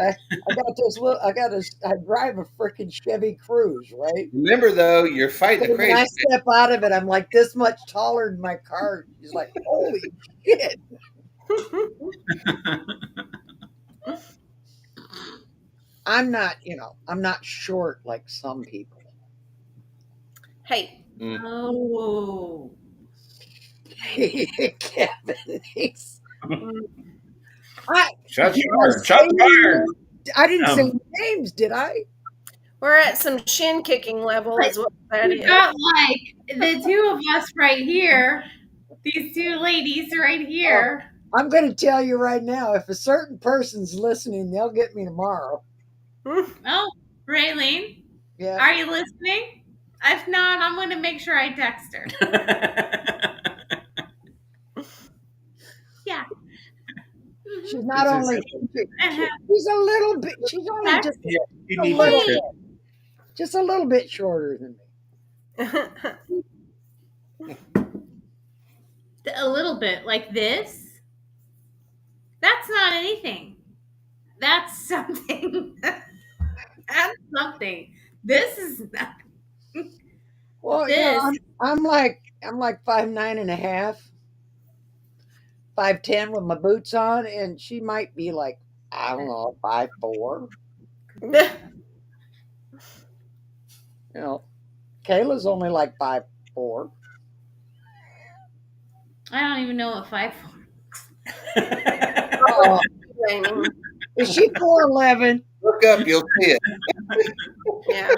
Speaker 1: I drive a freaking Chevy Cruise, right?
Speaker 5: Remember, though, you're fighting
Speaker 1: So
Speaker 5: the
Speaker 1: when I
Speaker 5: crazy.
Speaker 1: step out of it, I'm like this much taller than my car. He's like, holy shit. I'm not short like some people.
Speaker 4: Hey,
Speaker 2: Oh.
Speaker 1: Kevin,
Speaker 5: Shots
Speaker 1: did I
Speaker 5: fired.
Speaker 1: say
Speaker 5: Shots
Speaker 1: any
Speaker 5: fired.
Speaker 1: names? I didn't say
Speaker 3: Um,
Speaker 1: names, did I?
Speaker 4: we're at some shin kicking level, is what that
Speaker 2: We
Speaker 4: is.
Speaker 2: got like the two of us right here. These two ladies right here.
Speaker 1: I'm going to tell you right now, if a certain person's listening, they'll get me tomorrow.
Speaker 2: Oh, Raylene,
Speaker 1: Yeah.
Speaker 2: are you listening? If not, I'm going to make sure I text her. Yeah.
Speaker 1: She's not
Speaker 3: This
Speaker 1: only,
Speaker 3: is-
Speaker 1: she's a little bit, she's only
Speaker 2: That's
Speaker 1: just
Speaker 3: yeah, you
Speaker 1: a
Speaker 3: need
Speaker 1: little
Speaker 3: to
Speaker 1: bit, just a little bit shorter than me.
Speaker 2: a little bit like this. That's not anything. That's something. That's something. This is not.
Speaker 1: Well,
Speaker 2: This.
Speaker 1: I'm like 5'9.5", 5'10" with my boots on, and she might be like, I don't know, 5'4". You know, Kayla's only like 5'4".
Speaker 2: I don't even know what 5.
Speaker 1: Oh,
Speaker 4: Blaming.
Speaker 1: is she 4'11"?
Speaker 5: Look up, you'll see it.
Speaker 4: Yeah.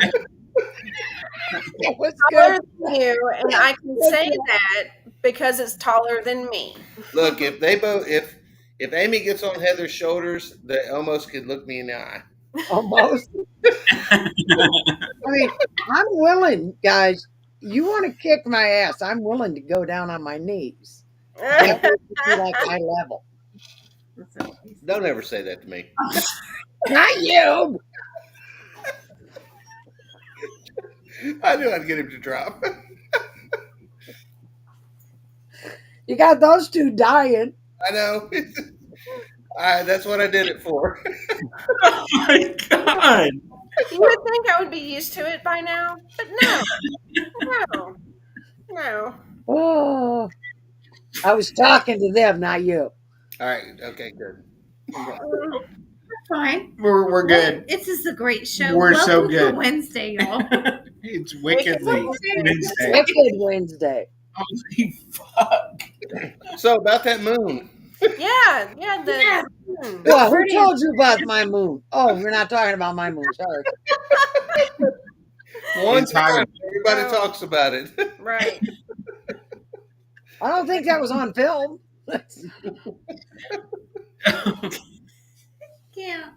Speaker 1: What's
Speaker 4: Taller
Speaker 1: good?
Speaker 4: than you, and I can say that because it's taller than me.
Speaker 5: Look, if they both, if Amy gets on Heather's shoulders, they almost could look me in the eye.
Speaker 1: Almost. I mean, I'm willing, guys. You want to kick my ass? I'm willing to go down on my knees. That would be like eye level.
Speaker 5: Don't ever say that to me.
Speaker 1: Not you.
Speaker 5: I knew I'd get him to drop.
Speaker 1: You got those two dying.
Speaker 5: I know. That's what I did it for.
Speaker 3: Oh my god!
Speaker 4: You would think I would be used to it by now, but no.
Speaker 1: Oh, I was talking to them, not you.
Speaker 5: All right. Okay. Good.
Speaker 2: Fine.
Speaker 3: We're good.
Speaker 2: This is a great show.
Speaker 3: We're
Speaker 2: Welcome
Speaker 3: so good.
Speaker 2: to Wednesday, y'all.
Speaker 3: It's wickedly Wednesday.
Speaker 1: Wicked Wednesday.
Speaker 3: Holy fuck!
Speaker 5: So about that moon.
Speaker 4: Yeah.
Speaker 2: Yeah.
Speaker 1: Well, who told you about my moon? Oh, we're not talking about my moon. Sorry.
Speaker 5: One
Speaker 3: Entire-
Speaker 5: time, everybody talks about it.
Speaker 4: Right.
Speaker 1: I don't think that was on film.
Speaker 2: Yeah.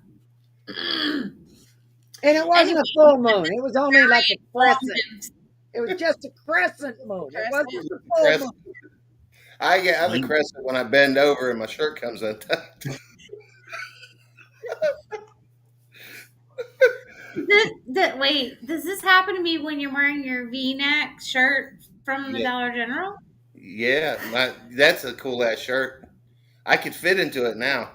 Speaker 1: And it wasn't a full moon. It was only like a crescent. It was just a crescent moon. It wasn't a full moon.
Speaker 5: I'm the crescent when I bend over and my shirt comes untucked.
Speaker 2: Wait, does this happen to me when you're wearing your V-neck shirt from the
Speaker 5: Yeah.
Speaker 2: Dollar General?
Speaker 5: Yeah, that's a cool ass shirt. I could fit into it now.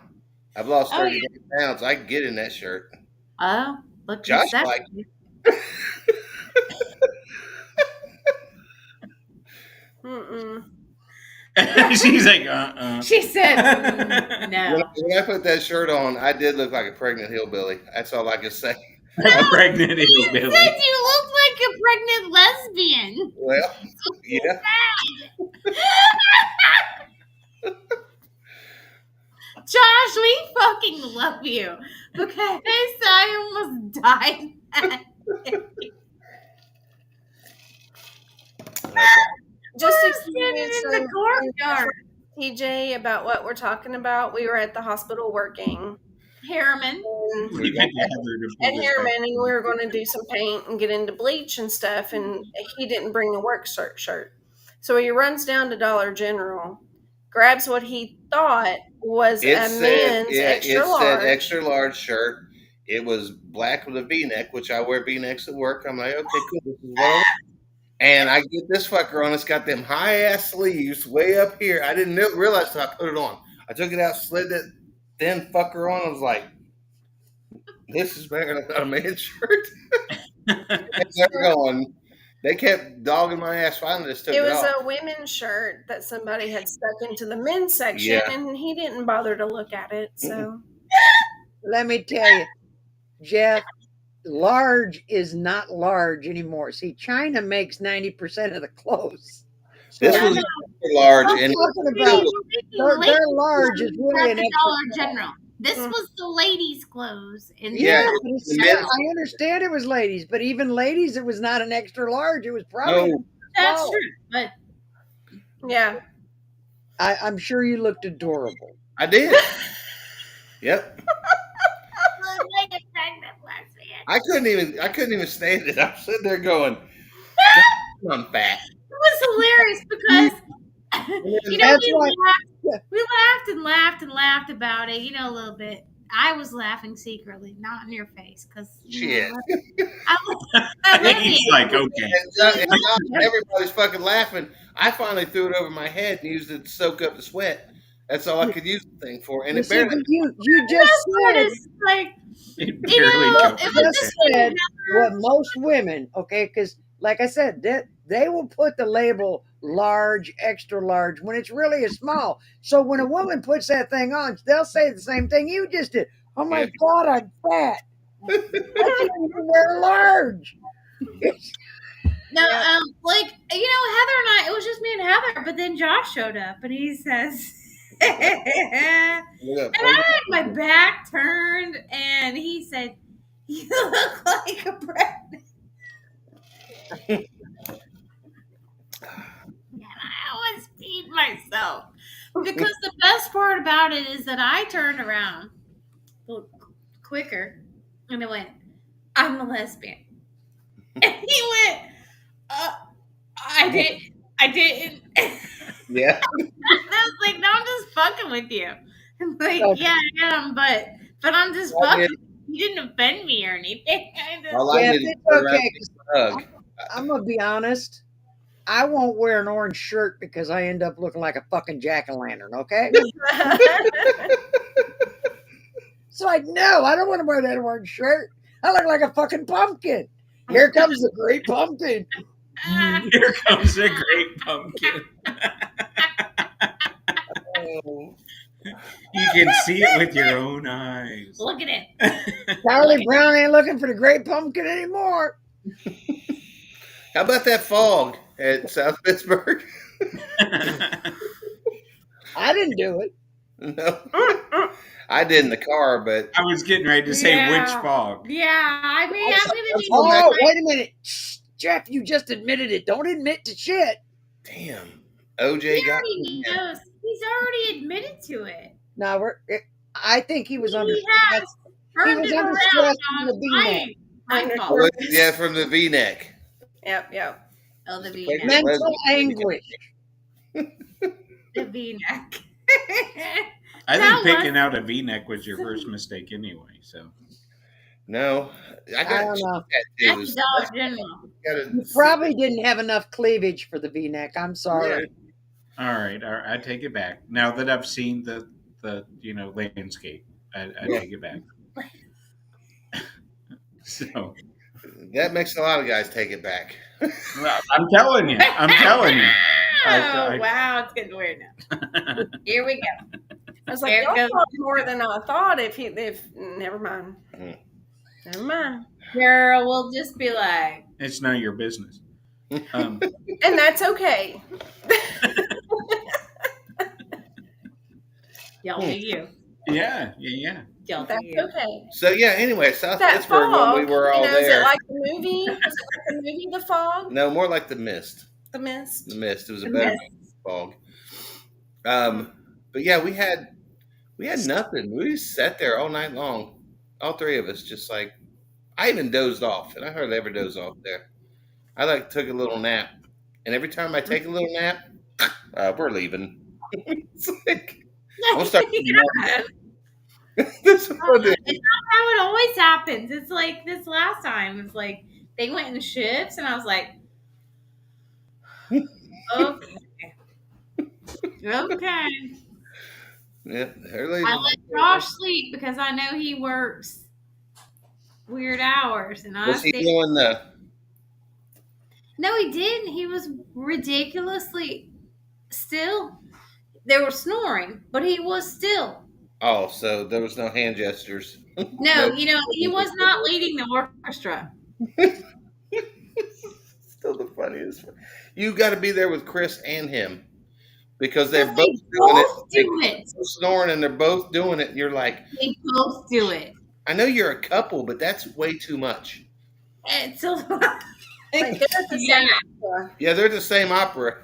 Speaker 5: I've lost 30 pounds. I can get in that shirt.
Speaker 2: Oh, look,
Speaker 5: Josh
Speaker 2: at
Speaker 5: liked
Speaker 4: Mm-mm.
Speaker 3: She's like,
Speaker 2: She said, no.
Speaker 5: When I put that shirt on, I did look like a pregnant hillbilly. That's all I can say.
Speaker 3: A pregnant
Speaker 2: You
Speaker 3: hillbilly.
Speaker 2: said you look like a pregnant lesbian.
Speaker 5: Well, yeah.
Speaker 2: Josh, we fucking love you. Okay, I almost died.
Speaker 4: Just
Speaker 2: I
Speaker 4: to
Speaker 2: was
Speaker 4: give you
Speaker 2: sitting in
Speaker 4: some
Speaker 2: the courtyard.
Speaker 4: TJ about what we're talking about, we were at the hospital working.
Speaker 2: Harriman.
Speaker 3: We got Heather to pull
Speaker 4: At
Speaker 3: this
Speaker 4: Harriman,
Speaker 3: back.
Speaker 4: and we were going to do some paint and get into bleach and stuff, and he didn't bring a work shirt. So he runs down to Dollar General, grabs what he thought was a men's extra large.
Speaker 5: said extra large shirt. It was black with a V-neck, which I wear V-necks at work. I'm like, okay, cool. This is what I want. And I get this fucker on. It's got them high ass sleeves way up here. I didn't realize till I put it on. I took it out, slid that thin fucker on. I was like, this is better than a man's shirt. And they're going. They kept dogging my ass. Finally, just took
Speaker 4: It
Speaker 5: it
Speaker 4: was
Speaker 5: off.
Speaker 4: a women's shirt that somebody had stuck into the men's section,
Speaker 5: Yeah.
Speaker 4: and he didn't bother to look at it. So
Speaker 1: Let me tell you, Jeff, large is not large anymore. See, China makes 90% of the clothes. So
Speaker 5: This was extra large,
Speaker 1: I'm
Speaker 5: and
Speaker 1: talking about their large is really
Speaker 2: at
Speaker 1: an
Speaker 2: the
Speaker 1: extra.
Speaker 2: Dollar General. This was the ladies' clothes. And
Speaker 5: Yeah,
Speaker 1: but
Speaker 5: the
Speaker 1: it's
Speaker 5: men's-
Speaker 1: I understand it was ladies, but even ladies, it was not an extra large. It was probably
Speaker 5: no,
Speaker 2: that's
Speaker 1: small.
Speaker 2: true. But
Speaker 4: yeah,
Speaker 1: I'm sure you looked adorable.
Speaker 5: I did. Yep.
Speaker 2: Like a pregnant lesbian.
Speaker 5: I couldn't even stand it. I'm sitting there going, I'm fat.
Speaker 2: It was hilarious because
Speaker 1: That's why.
Speaker 2: we laughed and laughed and laughed about it, a little bit. I was laughing secretly, not in your face, because
Speaker 5: Shit.
Speaker 2: I love
Speaker 3: He's
Speaker 2: you.
Speaker 3: like, okay.
Speaker 5: And now everybody's fucking laughing. I finally threw it over my head and used it to soak up the sweat. That's all I could use the thing for. And
Speaker 1: You
Speaker 5: it
Speaker 1: see,
Speaker 5: barely.
Speaker 1: but you just
Speaker 2: But
Speaker 1: said
Speaker 2: it's like,
Speaker 3: It barely covered
Speaker 2: it
Speaker 1: you
Speaker 2: was
Speaker 1: just
Speaker 2: just
Speaker 1: said what most women, okay, because like I said, they will put the label large, extra large when it's really a small. So when a woman puts that thing on, they'll say the same thing you just did. Oh my
Speaker 5: Yeah.
Speaker 1: God, I'm fat. I can't even wear large.
Speaker 2: no, like Heather and I. It was just me and Heather, but then Josh showed up and he says, and
Speaker 5: Look,
Speaker 2: I had my back turned, and he said, "You look like a pregnant." And I always peed myself because the best part about it is that I turned around quicker and I went, "I'm a lesbian," and he went, I didn't."
Speaker 5: Yeah.
Speaker 2: I was like, "No, I'm just fucking with you." I'm like,
Speaker 1: So,
Speaker 2: "Yeah, I am, but I'm just
Speaker 5: All I
Speaker 2: fucking.
Speaker 5: did,
Speaker 2: You didn't offend me or anything." I just,
Speaker 5: all I
Speaker 1: yes,
Speaker 5: did is
Speaker 1: it's
Speaker 5: turn around
Speaker 1: okay.
Speaker 5: and give her a hug.
Speaker 1: I'm gonna be honest. I won't wear an orange shirt because I end up looking like a fucking jack-o'-lantern. Okay, it's like no, I don't want to wear that orange shirt. I look like a fucking pumpkin. Here comes the great pumpkin.
Speaker 3: Here comes a great pumpkin.
Speaker 5: Oh.
Speaker 3: You can see it with your own eyes.
Speaker 2: look at it.
Speaker 1: Charlie Brown ain't looking for the great pumpkin anymore.
Speaker 5: How about that fog at South Pittsburgh?
Speaker 1: I didn't do it.
Speaker 5: No, I did in the car, but
Speaker 3: I was getting ready to say which
Speaker 2: Yeah.
Speaker 3: fog.
Speaker 2: Yeah, I mean, I'm gonna need
Speaker 1: Oh, wait a minute. Shh, Jeff, you just admitted it. Don't admit to shit.
Speaker 5: damn, OJ
Speaker 2: He
Speaker 5: got
Speaker 2: already
Speaker 5: me.
Speaker 2: knows. He's already admitted to it.
Speaker 1: No, I think he was under
Speaker 2: He
Speaker 1: stress.
Speaker 2: has turned
Speaker 1: was
Speaker 2: it
Speaker 1: under
Speaker 2: around
Speaker 1: stress
Speaker 2: on
Speaker 1: from the V-neck.
Speaker 2: my
Speaker 5: Oh,
Speaker 2: fault.
Speaker 5: yeah, from the V-neck.
Speaker 4: Yep.
Speaker 2: Oh, the
Speaker 5: Pregnant
Speaker 2: V-neck.
Speaker 1: Mental
Speaker 5: lesbian.
Speaker 1: anguish.
Speaker 2: The V-neck.
Speaker 3: I
Speaker 2: That
Speaker 3: think picking
Speaker 2: was-
Speaker 3: out a V-neck was your first mistake anyway. So
Speaker 5: No, I
Speaker 1: I
Speaker 5: got
Speaker 1: don't know.
Speaker 5: tattoos.
Speaker 2: That's Dollar General.
Speaker 1: You probably didn't have enough cleavage for the V-neck. I'm sorry.
Speaker 3: all right, I take it back. Now that I've seen the landscape, I
Speaker 5: Yeah.
Speaker 3: take it back. So
Speaker 5: That makes a lot of guys take it back.
Speaker 3: I'm telling you.
Speaker 2: Oh, wow, it's getting weird now. Here we go.
Speaker 4: I was like,
Speaker 2: There
Speaker 4: y'all
Speaker 2: goes-
Speaker 4: thought more than I thought. If never mind.
Speaker 5: Mm.
Speaker 4: Never mind.
Speaker 2: Girl, we'll just be like,
Speaker 3: It's none of your business.
Speaker 4: And that's okay.
Speaker 2: y'all do you.
Speaker 3: Yeah.
Speaker 2: Y'all do
Speaker 4: That's
Speaker 2: you.
Speaker 4: okay.
Speaker 5: So yeah, anyway, South
Speaker 4: That
Speaker 5: Pittsburgh
Speaker 4: fog.
Speaker 5: when we were all
Speaker 4: Is it
Speaker 5: there.
Speaker 4: like the movie? Was it like the movie, The Fog?
Speaker 5: No, more like the mist.
Speaker 4: The Mist.
Speaker 5: The mist. It was a
Speaker 2: The
Speaker 5: better
Speaker 2: Mist.
Speaker 5: fog. But yeah, we had nothing. We just sat there all night long. All three of us, just like I even dozed off, and I hardly ever doze off there. I took a little nap, and every time I take a little nap, we're leaving. It's like I'm gonna start.
Speaker 2: Yeah.
Speaker 5: That's what I did.
Speaker 2: It's not how it always happens. It's like this last time. It's like they went in shifts, and I was like, okay. Okay.
Speaker 5: Yeah, early.
Speaker 2: I let Josh sleep because I know he works weird hours, and I
Speaker 5: Was he
Speaker 2: stayed.
Speaker 5: doing the?
Speaker 2: No, he didn't. He was ridiculously still. They were snoring, but he was still.
Speaker 5: Oh, so there was no hand gestures.
Speaker 2: No, he was not leading the orchestra.
Speaker 5: Still the funniest. You got to be there with Chris and him because they're
Speaker 2: Because
Speaker 5: both
Speaker 2: they
Speaker 5: doing
Speaker 2: both
Speaker 5: it.
Speaker 2: do it.
Speaker 5: They're snoring and they're both doing it. And you're like,
Speaker 2: They both do it.
Speaker 5: I know you're a couple, but that's way too much.
Speaker 2: It's a lot.
Speaker 4: Like, they're the
Speaker 2: Yeah.
Speaker 4: same opera.
Speaker 5: Yeah, they're the same opera.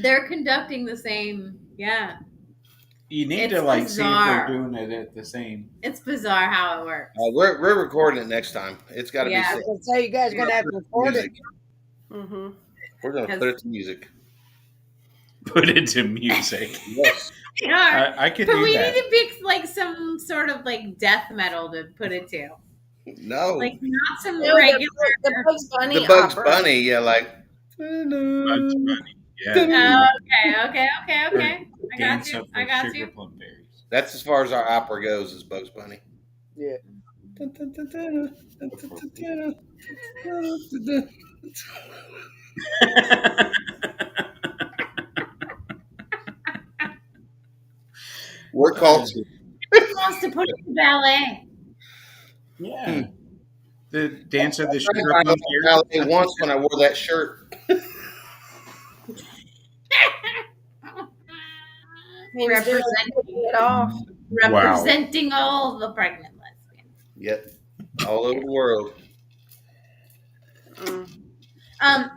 Speaker 2: They're conducting the same. Yeah,
Speaker 3: You need
Speaker 2: it's
Speaker 3: to like see if they're
Speaker 2: bizarre.
Speaker 3: doing it at the same.
Speaker 2: It's bizarre how it works.
Speaker 5: We're recording it next time. It's got to be
Speaker 2: Yeah.
Speaker 1: I
Speaker 5: said.
Speaker 1: was gonna say you guys are gonna have to record it.
Speaker 5: Music.
Speaker 4: Mm-hmm.
Speaker 5: We're gonna put it to music.
Speaker 3: Put it to music.
Speaker 5: Yes.
Speaker 2: They are.
Speaker 3: I could
Speaker 2: But
Speaker 3: do
Speaker 2: we
Speaker 3: that.
Speaker 2: need to pick like some sort of like death metal to put it to.
Speaker 5: No.
Speaker 2: Like not some
Speaker 4: No,
Speaker 2: regular.
Speaker 4: the Bugs Bunny
Speaker 5: The Bugs
Speaker 4: opera.
Speaker 5: Bunny, yeah, like.
Speaker 3: Bugs Bunny. Yeah.
Speaker 2: Okay. I got
Speaker 3: Dance
Speaker 2: you.
Speaker 3: up
Speaker 2: I
Speaker 3: for
Speaker 2: got
Speaker 3: sugar
Speaker 2: you.
Speaker 3: plum berries.
Speaker 5: That's as far as our opera goes, is Bugs Bunny.
Speaker 1: Yeah.
Speaker 5: We're cultured.
Speaker 2: Who wants to put it in ballet?
Speaker 3: Yeah. The dance of the
Speaker 5: I
Speaker 3: sugar plum berries.
Speaker 5: ballet once when I wore that shirt.
Speaker 4: He was doing it off.
Speaker 2: Representing all the pregnant lesbians.
Speaker 5: Yep. All over the world.
Speaker 4: Mm.
Speaker 2: That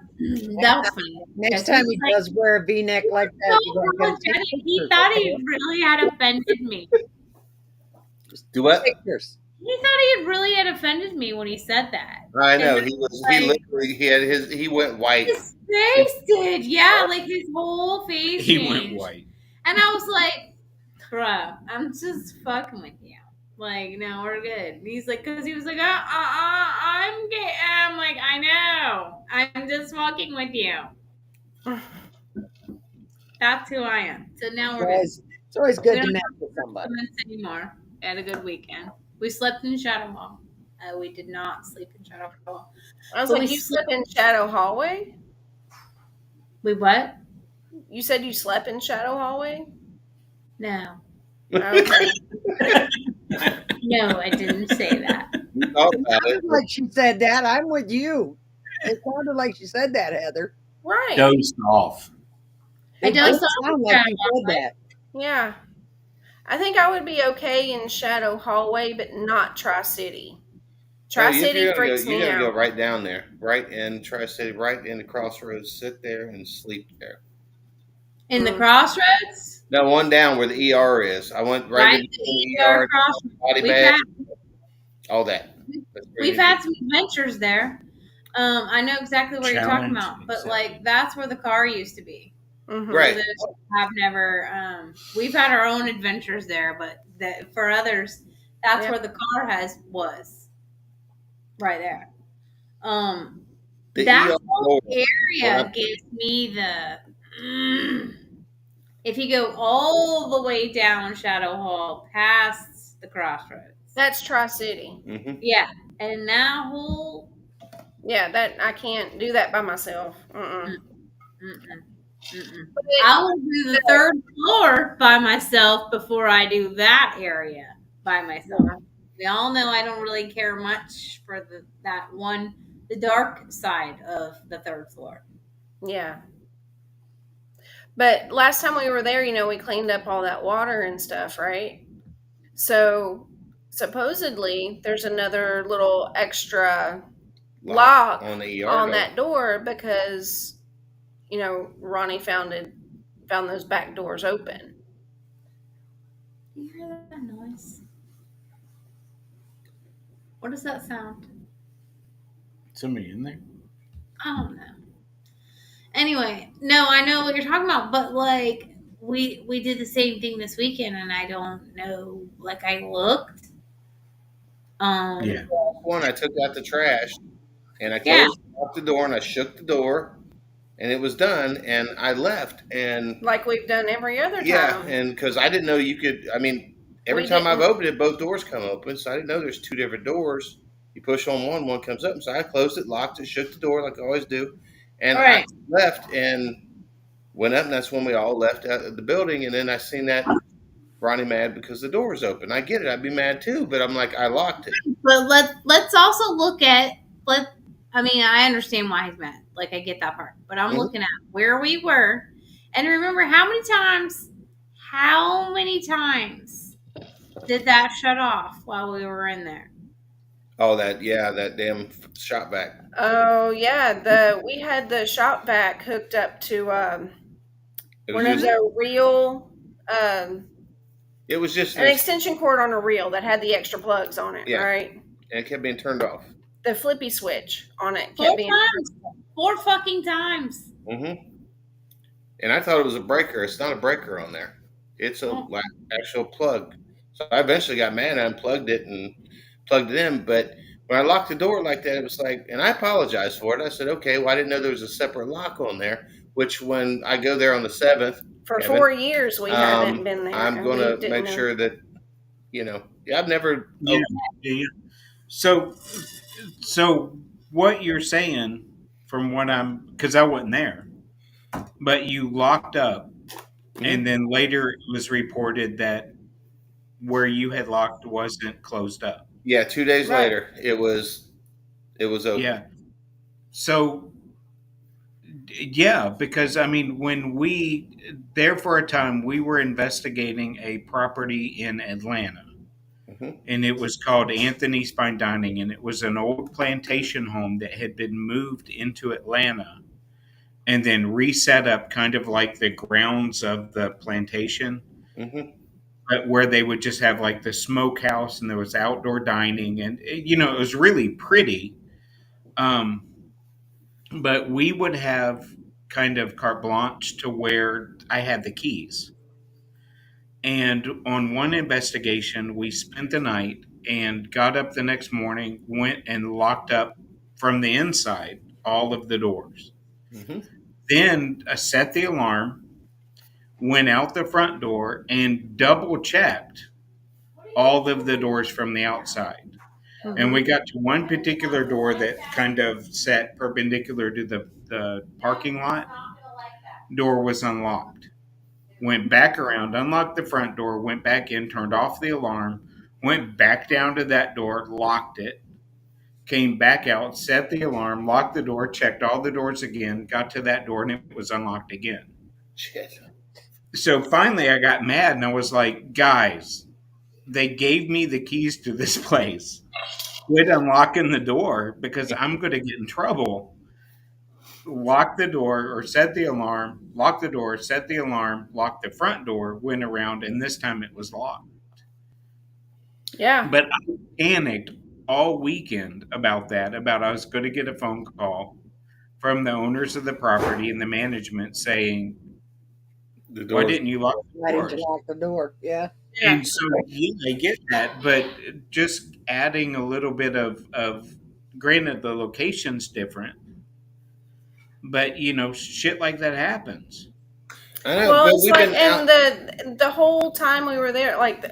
Speaker 2: was funny.
Speaker 1: Next
Speaker 2: Because
Speaker 1: time
Speaker 2: he
Speaker 1: he
Speaker 2: was
Speaker 1: does wear a V-neck like that,
Speaker 2: so
Speaker 1: you're gonna get
Speaker 2: apologetic. He
Speaker 1: pictures.
Speaker 2: thought he really had offended me.
Speaker 5: Do what?
Speaker 1: Pictures.
Speaker 2: He thought he really had offended me when he said that.
Speaker 5: I know.
Speaker 2: And
Speaker 5: He was
Speaker 2: like-
Speaker 5: he literally he went white.
Speaker 2: His face did, yeah, like his whole face
Speaker 3: He
Speaker 2: changed.
Speaker 3: went white.
Speaker 2: And I was like, bruh, I'm just fucking with you. Like, no, we're good. And he's like, because he was like, I'm gay. I'm like, I know. I'm just fucking with you. That's who I am. So now we're good.
Speaker 1: Guys, it's always good
Speaker 2: We
Speaker 1: to
Speaker 2: don't
Speaker 1: mess with somebody.
Speaker 2: comments anymore. We had a good weekend. We slept in Shadow Hall. We did not sleep in Shadow Hall.
Speaker 4: I was
Speaker 2: But
Speaker 4: like,
Speaker 2: we
Speaker 4: you slept in Shadow Hallway?
Speaker 2: We what?
Speaker 4: You said you slept in Shadow Hallway?
Speaker 2: No.
Speaker 4: Okay.
Speaker 2: No, I didn't say that.
Speaker 5: We thought
Speaker 1: It
Speaker 5: about it.
Speaker 1: sounded like she said that. I'm with you. It sounded like she said that, Heather.
Speaker 4: Right.
Speaker 3: Dozed off.
Speaker 2: I
Speaker 1: It
Speaker 2: dozed
Speaker 1: did
Speaker 2: off
Speaker 1: sound
Speaker 2: in
Speaker 1: like
Speaker 2: Shadow
Speaker 1: you
Speaker 2: Hall.
Speaker 1: said that.
Speaker 4: Yeah. I think I would be okay in Shadow Hallway, but not Tri-City. Tri-City freaks me
Speaker 5: You gotta go
Speaker 4: out.
Speaker 5: right down there, right in Tri-City, right in the crossroads. Sit there and sleep there.
Speaker 2: In the crossroads?
Speaker 5: No, one down where the ER is. I went right in the ER,
Speaker 2: crossroads.
Speaker 5: body
Speaker 2: We've
Speaker 5: bag,
Speaker 2: had,
Speaker 5: all that. That's where
Speaker 2: we've
Speaker 5: you
Speaker 2: had
Speaker 5: do.
Speaker 2: some adventures there. I know exactly what you're talking
Speaker 3: Challenge
Speaker 2: about, but
Speaker 3: accepted.
Speaker 2: like that's where the car used to be.
Speaker 4: Mhm.
Speaker 5: Right.
Speaker 2: For those who have never, we've had our own adventures there, but for others, that's
Speaker 4: Yeah.
Speaker 2: where the car was. Right there.
Speaker 5: The
Speaker 2: That
Speaker 5: ER
Speaker 2: whole
Speaker 5: door.
Speaker 2: area
Speaker 5: Right.
Speaker 2: gives me if you go all the way down Shadow Hall past the crossroads.
Speaker 4: That's Tri-City.
Speaker 5: Mm-hmm.
Speaker 2: Yeah. And that whole
Speaker 4: Yeah, that I can't do that by myself. Mm-mm.
Speaker 2: I will do the third floor by myself before I do that area by myself. We all know I don't really care much for the dark side of the third floor.
Speaker 4: Yeah. But last time we were there, we cleaned up all that water and stuff, right? So supposedly there's another little extra lock
Speaker 5: on the ER
Speaker 4: on
Speaker 5: door.
Speaker 4: that door because Ronnie found those back doors open.
Speaker 2: You hear that noise? What does that sound?
Speaker 3: Somebody in there?
Speaker 2: I don't know. Anyway, no, I know what you're talking about, but like we did the same thing this weekend, and I don't know. Like I looked.
Speaker 3: Yeah.
Speaker 5: One, I took out the trash and I
Speaker 2: Yeah.
Speaker 5: closed off the door and I shook the door and it was done and I left and
Speaker 4: Like we've done every other time.
Speaker 5: yeah, and because I didn't know you could. I mean, every
Speaker 4: We
Speaker 5: time I've
Speaker 4: didn't-
Speaker 5: opened it, both doors come open, so I didn't know there's two different doors. You push on one comes up, and so I closed it, locked it, shook the door like I always do, and
Speaker 2: All right.
Speaker 5: I left and went up, and that's when we all left out of the building. And then I seen that Ronnie mad because the door was open. I get it, I'd be mad too, but I'm like, I locked it.
Speaker 2: But let's also look at I mean, I understand why he's mad. Like I get that part, but I'm
Speaker 5: Mhm.
Speaker 2: looking at where we were, and remember how many times did that shut off while we were in there?
Speaker 5: Oh, that damn shop vac.
Speaker 4: Oh yeah, the we had the shop vac hooked up to
Speaker 5: It was
Speaker 4: one of
Speaker 5: just,
Speaker 4: the reel, um,
Speaker 5: it was just
Speaker 4: an
Speaker 5: an,
Speaker 4: extension cord on a reel that had the extra plugs on it,
Speaker 5: yeah,
Speaker 4: right?
Speaker 5: and it kept being turned off.
Speaker 4: The flippy switch on it
Speaker 2: Four
Speaker 4: kept being.
Speaker 2: times. 4 fucking times.
Speaker 5: Hmm. And I thought it was a breaker. It's not a breaker on there. It's a
Speaker 2: Oh,
Speaker 5: like actual plug. So I eventually got mad and unplugged it and plugged it in. But when I locked the door like that, it was like, and I apologized for it. I said, okay, well, I didn't know there was a separate lock on there. Which when I go there on the 7th,
Speaker 4: For
Speaker 5: Kevin,
Speaker 4: 4 years we haven't been there,
Speaker 5: I'm
Speaker 4: and
Speaker 5: gonna
Speaker 4: we didn't
Speaker 5: make
Speaker 4: know.
Speaker 5: sure that yeah, I've never
Speaker 3: Yeah,
Speaker 5: opened.
Speaker 3: yeah. So, so what you're saying, from what I'm, because I wasn't there, but you locked up, and
Speaker 5: Mhm.
Speaker 3: then later it was reported that where you had locked wasn't closed up.
Speaker 5: Yeah, 2 days
Speaker 4: Right.
Speaker 5: later, it was open.
Speaker 3: Yeah. So, yeah, because I mean, when we there for a time, we were investigating a property in Atlanta,
Speaker 5: Hmm.
Speaker 3: and it was called Anthony's Fine Dining, and it was an old plantation home that had been moved into Atlanta and then reset up kind of like the grounds of the plantation,
Speaker 5: Hmm.
Speaker 3: but where they would just have like the smokehouse and there was outdoor dining, and it was really pretty. Um, but we would have kind of carte blanche to where I had the keys. And on one investigation, we spent the night and got up the next morning, went and locked up from the inside all of the doors.
Speaker 5: Hmm.
Speaker 3: Then set the alarm, went out the front door, and double checked all of the doors from the outside. And we
Speaker 4: Hmm.
Speaker 3: got to one particular door that kind of sat perpendicular to the parking lot. Door was unlocked. Went back around, unlocked the front door, went back in, turned off the alarm, went back down to that door, locked it, came back out, set the alarm, locked the door, checked all the doors again, got to that door, and it was unlocked again.
Speaker 5: Shit.
Speaker 3: So finally, I got mad and I was like, guys, they gave me the keys to this place. Quit unlocking the door because I'm going to get in trouble. Lock the door or set the alarm, lock the door, set the alarm, lock the front door, went around, and this time it was locked.
Speaker 4: Yeah.
Speaker 3: But I panicked all weekend about that, about I was going to get a phone call from the owners of the property and the management saying,
Speaker 5: The
Speaker 3: why
Speaker 5: doors.
Speaker 3: didn't you lock the
Speaker 1: Why didn't you
Speaker 3: doors?
Speaker 1: lock the door? Yeah.
Speaker 4: Yeah.
Speaker 3: And so, yeah, I get that, but just adding a little bit of granted, the location's different, but shit like that happens.
Speaker 5: I know,
Speaker 4: Well,
Speaker 5: but
Speaker 4: it's
Speaker 5: we've
Speaker 4: like,
Speaker 5: been out.
Speaker 4: and the whole time we were there, like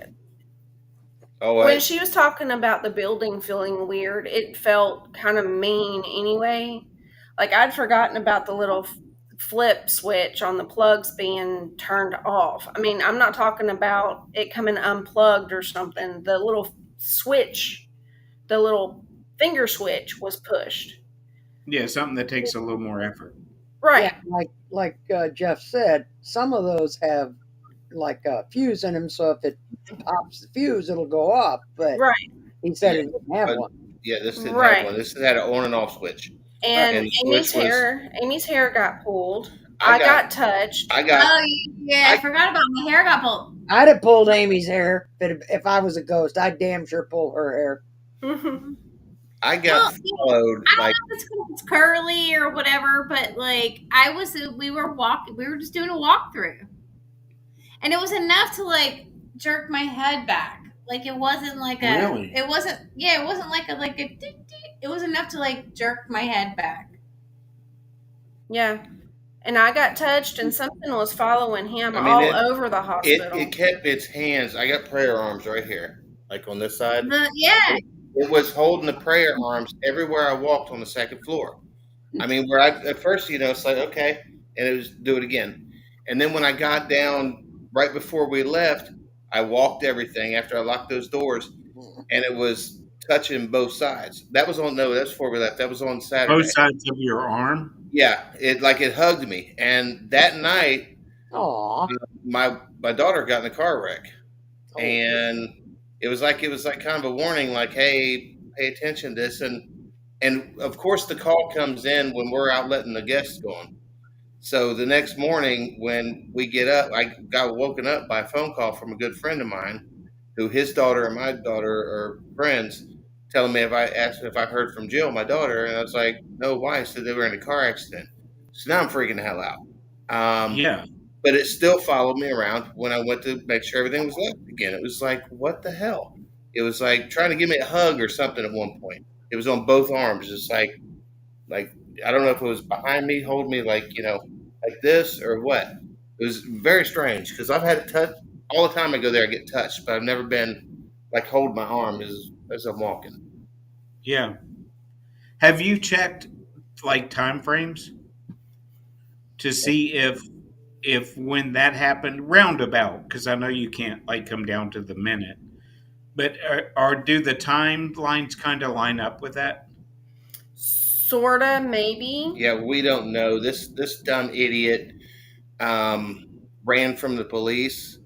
Speaker 5: Oh,
Speaker 4: when
Speaker 5: wait.
Speaker 4: she was talking about the building feeling weird, it felt kind of mean anyway. Like I'd forgotten about the little flip switch on the plugs being turned off. I mean, I'm not talking about it coming unplugged or something. The little switch, the little finger switch was pushed.
Speaker 3: Yeah, something that takes a little more effort.
Speaker 1: Yeah,
Speaker 4: Right,
Speaker 1: like Jeff said, some of those have like a fuse in them, so if it pops the fuse, it'll go off. But
Speaker 4: right,
Speaker 1: he said
Speaker 5: Yeah,
Speaker 1: it didn't have
Speaker 5: but
Speaker 1: one.
Speaker 5: yeah, this didn't have
Speaker 4: right.
Speaker 5: one. This had an on and off switch,
Speaker 1: Right.
Speaker 5: and
Speaker 4: And
Speaker 5: the switch was.
Speaker 4: Amy's hair got pulled.
Speaker 5: I
Speaker 4: I
Speaker 5: got,
Speaker 4: got touched.
Speaker 5: I got,
Speaker 2: oh yeah, I
Speaker 5: I,
Speaker 2: forgot about my hair got pulled.
Speaker 1: I'd have pulled Amy's hair, but if I was a ghost, I'd damn sure pull her hair.
Speaker 5: I
Speaker 2: Well,
Speaker 5: got followed.
Speaker 2: I don't
Speaker 5: Like,
Speaker 2: know if it's 'cause it's curly or whatever, but like we were just doing a walkthrough, and it was enough to like jerk my head back. Like it wasn't like
Speaker 3: Really?
Speaker 2: it wasn't, yeah, it wasn't like a ding, ding. It was enough to like jerk my head back.
Speaker 4: Yeah. And I got touched, and something was following him
Speaker 5: I mean,
Speaker 4: all
Speaker 5: it
Speaker 4: over the
Speaker 5: it
Speaker 4: hospital.
Speaker 5: it kept its hands. I got prayer arms right here, like on this side.
Speaker 2: Yeah,
Speaker 5: It was holding the prayer arms everywhere I walked on the second floor. I mean, where I at first, it's like okay, and it was do it again, and then when I got down right before we left, I walked everything after I locked those doors, and it was touching both sides. That was on no, that's before we left. That was on
Speaker 3: Both
Speaker 5: Saturday.
Speaker 3: sides of your arm?
Speaker 5: Yeah, it hugged me, and that night,
Speaker 1: Aw.
Speaker 5: my daughter got in a car wreck,
Speaker 1: Oh.
Speaker 5: and it was like kind of a warning, like, hey, pay attention to this. And of course, the call comes in when we're out letting the guests go on. So the next morning when we get up, I got woken up by a phone call from a good friend of mine who his daughter and my daughter are friends, telling me if I asked if I heard from Jill, my daughter, and I was like, no, why? I said they were in a car accident. So now I'm freaking the hell out.
Speaker 3: Yeah.
Speaker 5: But it still followed me around when I went to make sure everything was left again. It was like, what the hell? It was like trying to give me a hug or something at one point. It was on both arms. It's like I don't know if it was behind me, hold me like like this or what. It was very strange because I've had it touch all the time. I go there, I get touched, but I've never been like hold my arm as I'm walking.
Speaker 3: Yeah. Have you checked like time frames to see if when that happened roundabout? Because I know you can't like come down to the minute, but are do the timelines kind of line up with that?
Speaker 4: Sorta, maybe.
Speaker 5: Yeah, we don't know. This dumb idiot ran from the police.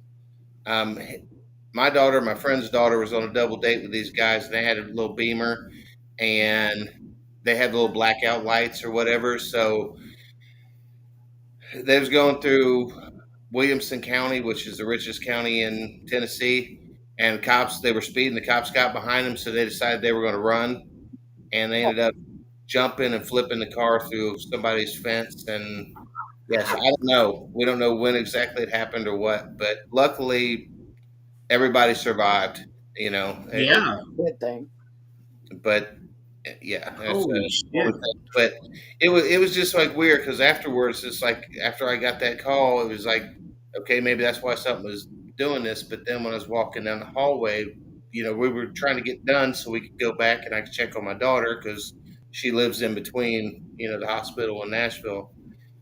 Speaker 5: Um, my daughter, my friend's daughter, was on a double date with these guys, and they had a little Beamer, and they had little blackout lights or whatever. So they was going through Williamson County, which is the richest county in Tennessee, and cops they were speeding. The cops got behind them, so they decided they were going to run, and they ended up jumping and flipping the car through somebody's fence. And yes, I don't know. We don't know when exactly it happened or what, but luckily everybody survived. You know,
Speaker 3: Yeah.
Speaker 1: Good thing.
Speaker 5: but yeah, that's
Speaker 3: Holy
Speaker 5: one of
Speaker 3: shit.
Speaker 5: the things. But it was just like weird because afterwards, it's like after I got that call, it was like, okay, maybe that's why something was doing this. But then when I was walking down the hallway, we were trying to get done so we could go back and I could check on my daughter because she lives in between, the hospital in Nashville.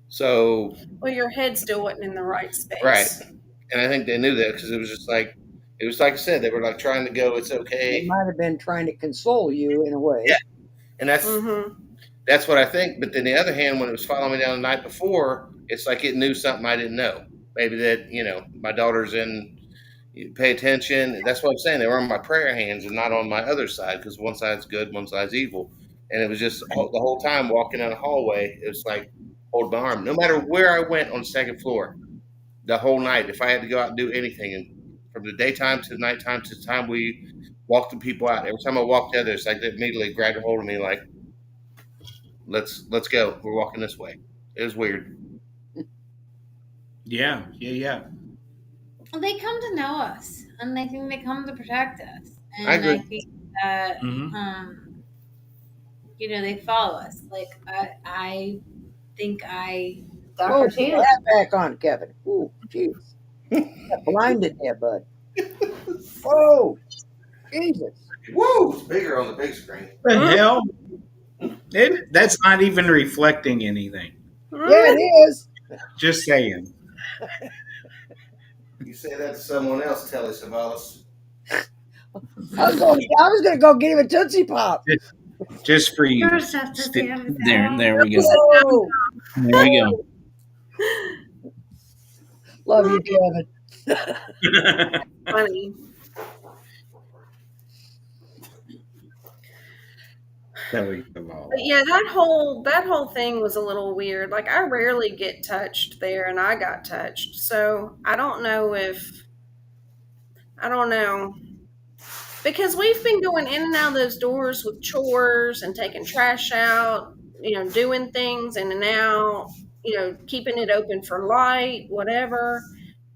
Speaker 5: So
Speaker 4: Well, your head still wasn't in the right
Speaker 5: right,
Speaker 4: space.
Speaker 5: and I think they knew that because it was just like it was like I said, they were like trying to go, it's
Speaker 1: They
Speaker 5: okay,
Speaker 1: might have been trying to console you in a way.
Speaker 5: yeah, and that's
Speaker 4: Mm-hmm.
Speaker 5: That's what I think. But then the other hand, when it was following me down the night before, it's like it knew something I didn't know. Maybe that, my daughter's in, you pay attention. That's what I'm saying. They were on my prayer hands and not on my other side because one side's good, one side's evil. And it was just the whole time walking down the hallway, it was like, hold my arm. No matter where I went on the second floor, the whole night, if I had to go out and do anything, and from the daytime to the nighttime to the time we walked the people out, every time I walked out there, it's like they immediately grabbed a hold of me like, let's go. We're walking this way. It was weird.
Speaker 3: Yeah. Yeah. Yeah.
Speaker 2: They come to know us, and I think they come to protect us. And
Speaker 5: I agree.
Speaker 2: I think that
Speaker 3: Hmm.
Speaker 2: they follow us. Like I think I got
Speaker 1: Whoa,
Speaker 2: her
Speaker 1: put your
Speaker 2: Taylor.
Speaker 1: hat back on, Kevin. Ooh, jeez. Got blinded there, bud. Whoa, Jesus.
Speaker 5: Woo! It's bigger on the big screen.
Speaker 3: The hell? That's not even reflecting anything.
Speaker 1: Yeah, it is.
Speaker 3: Just saying.
Speaker 5: You say that to someone else, Telly Savalas.
Speaker 1: I was gonna go get him a Tootsie Pop.
Speaker 3: Just for you.
Speaker 2: First have to say I'm
Speaker 3: There we go.
Speaker 1: Whoa.
Speaker 3: There we go.
Speaker 1: Love you, Kevin.
Speaker 4: Funny.
Speaker 3: Telly Savalas.
Speaker 4: But yeah, that whole thing was a little weird. Like I rarely get touched there, and I got touched. So I don't know because we've been going in and out of those doors with chores and taking trash out, doing things in and out, keeping it open for light, whatever.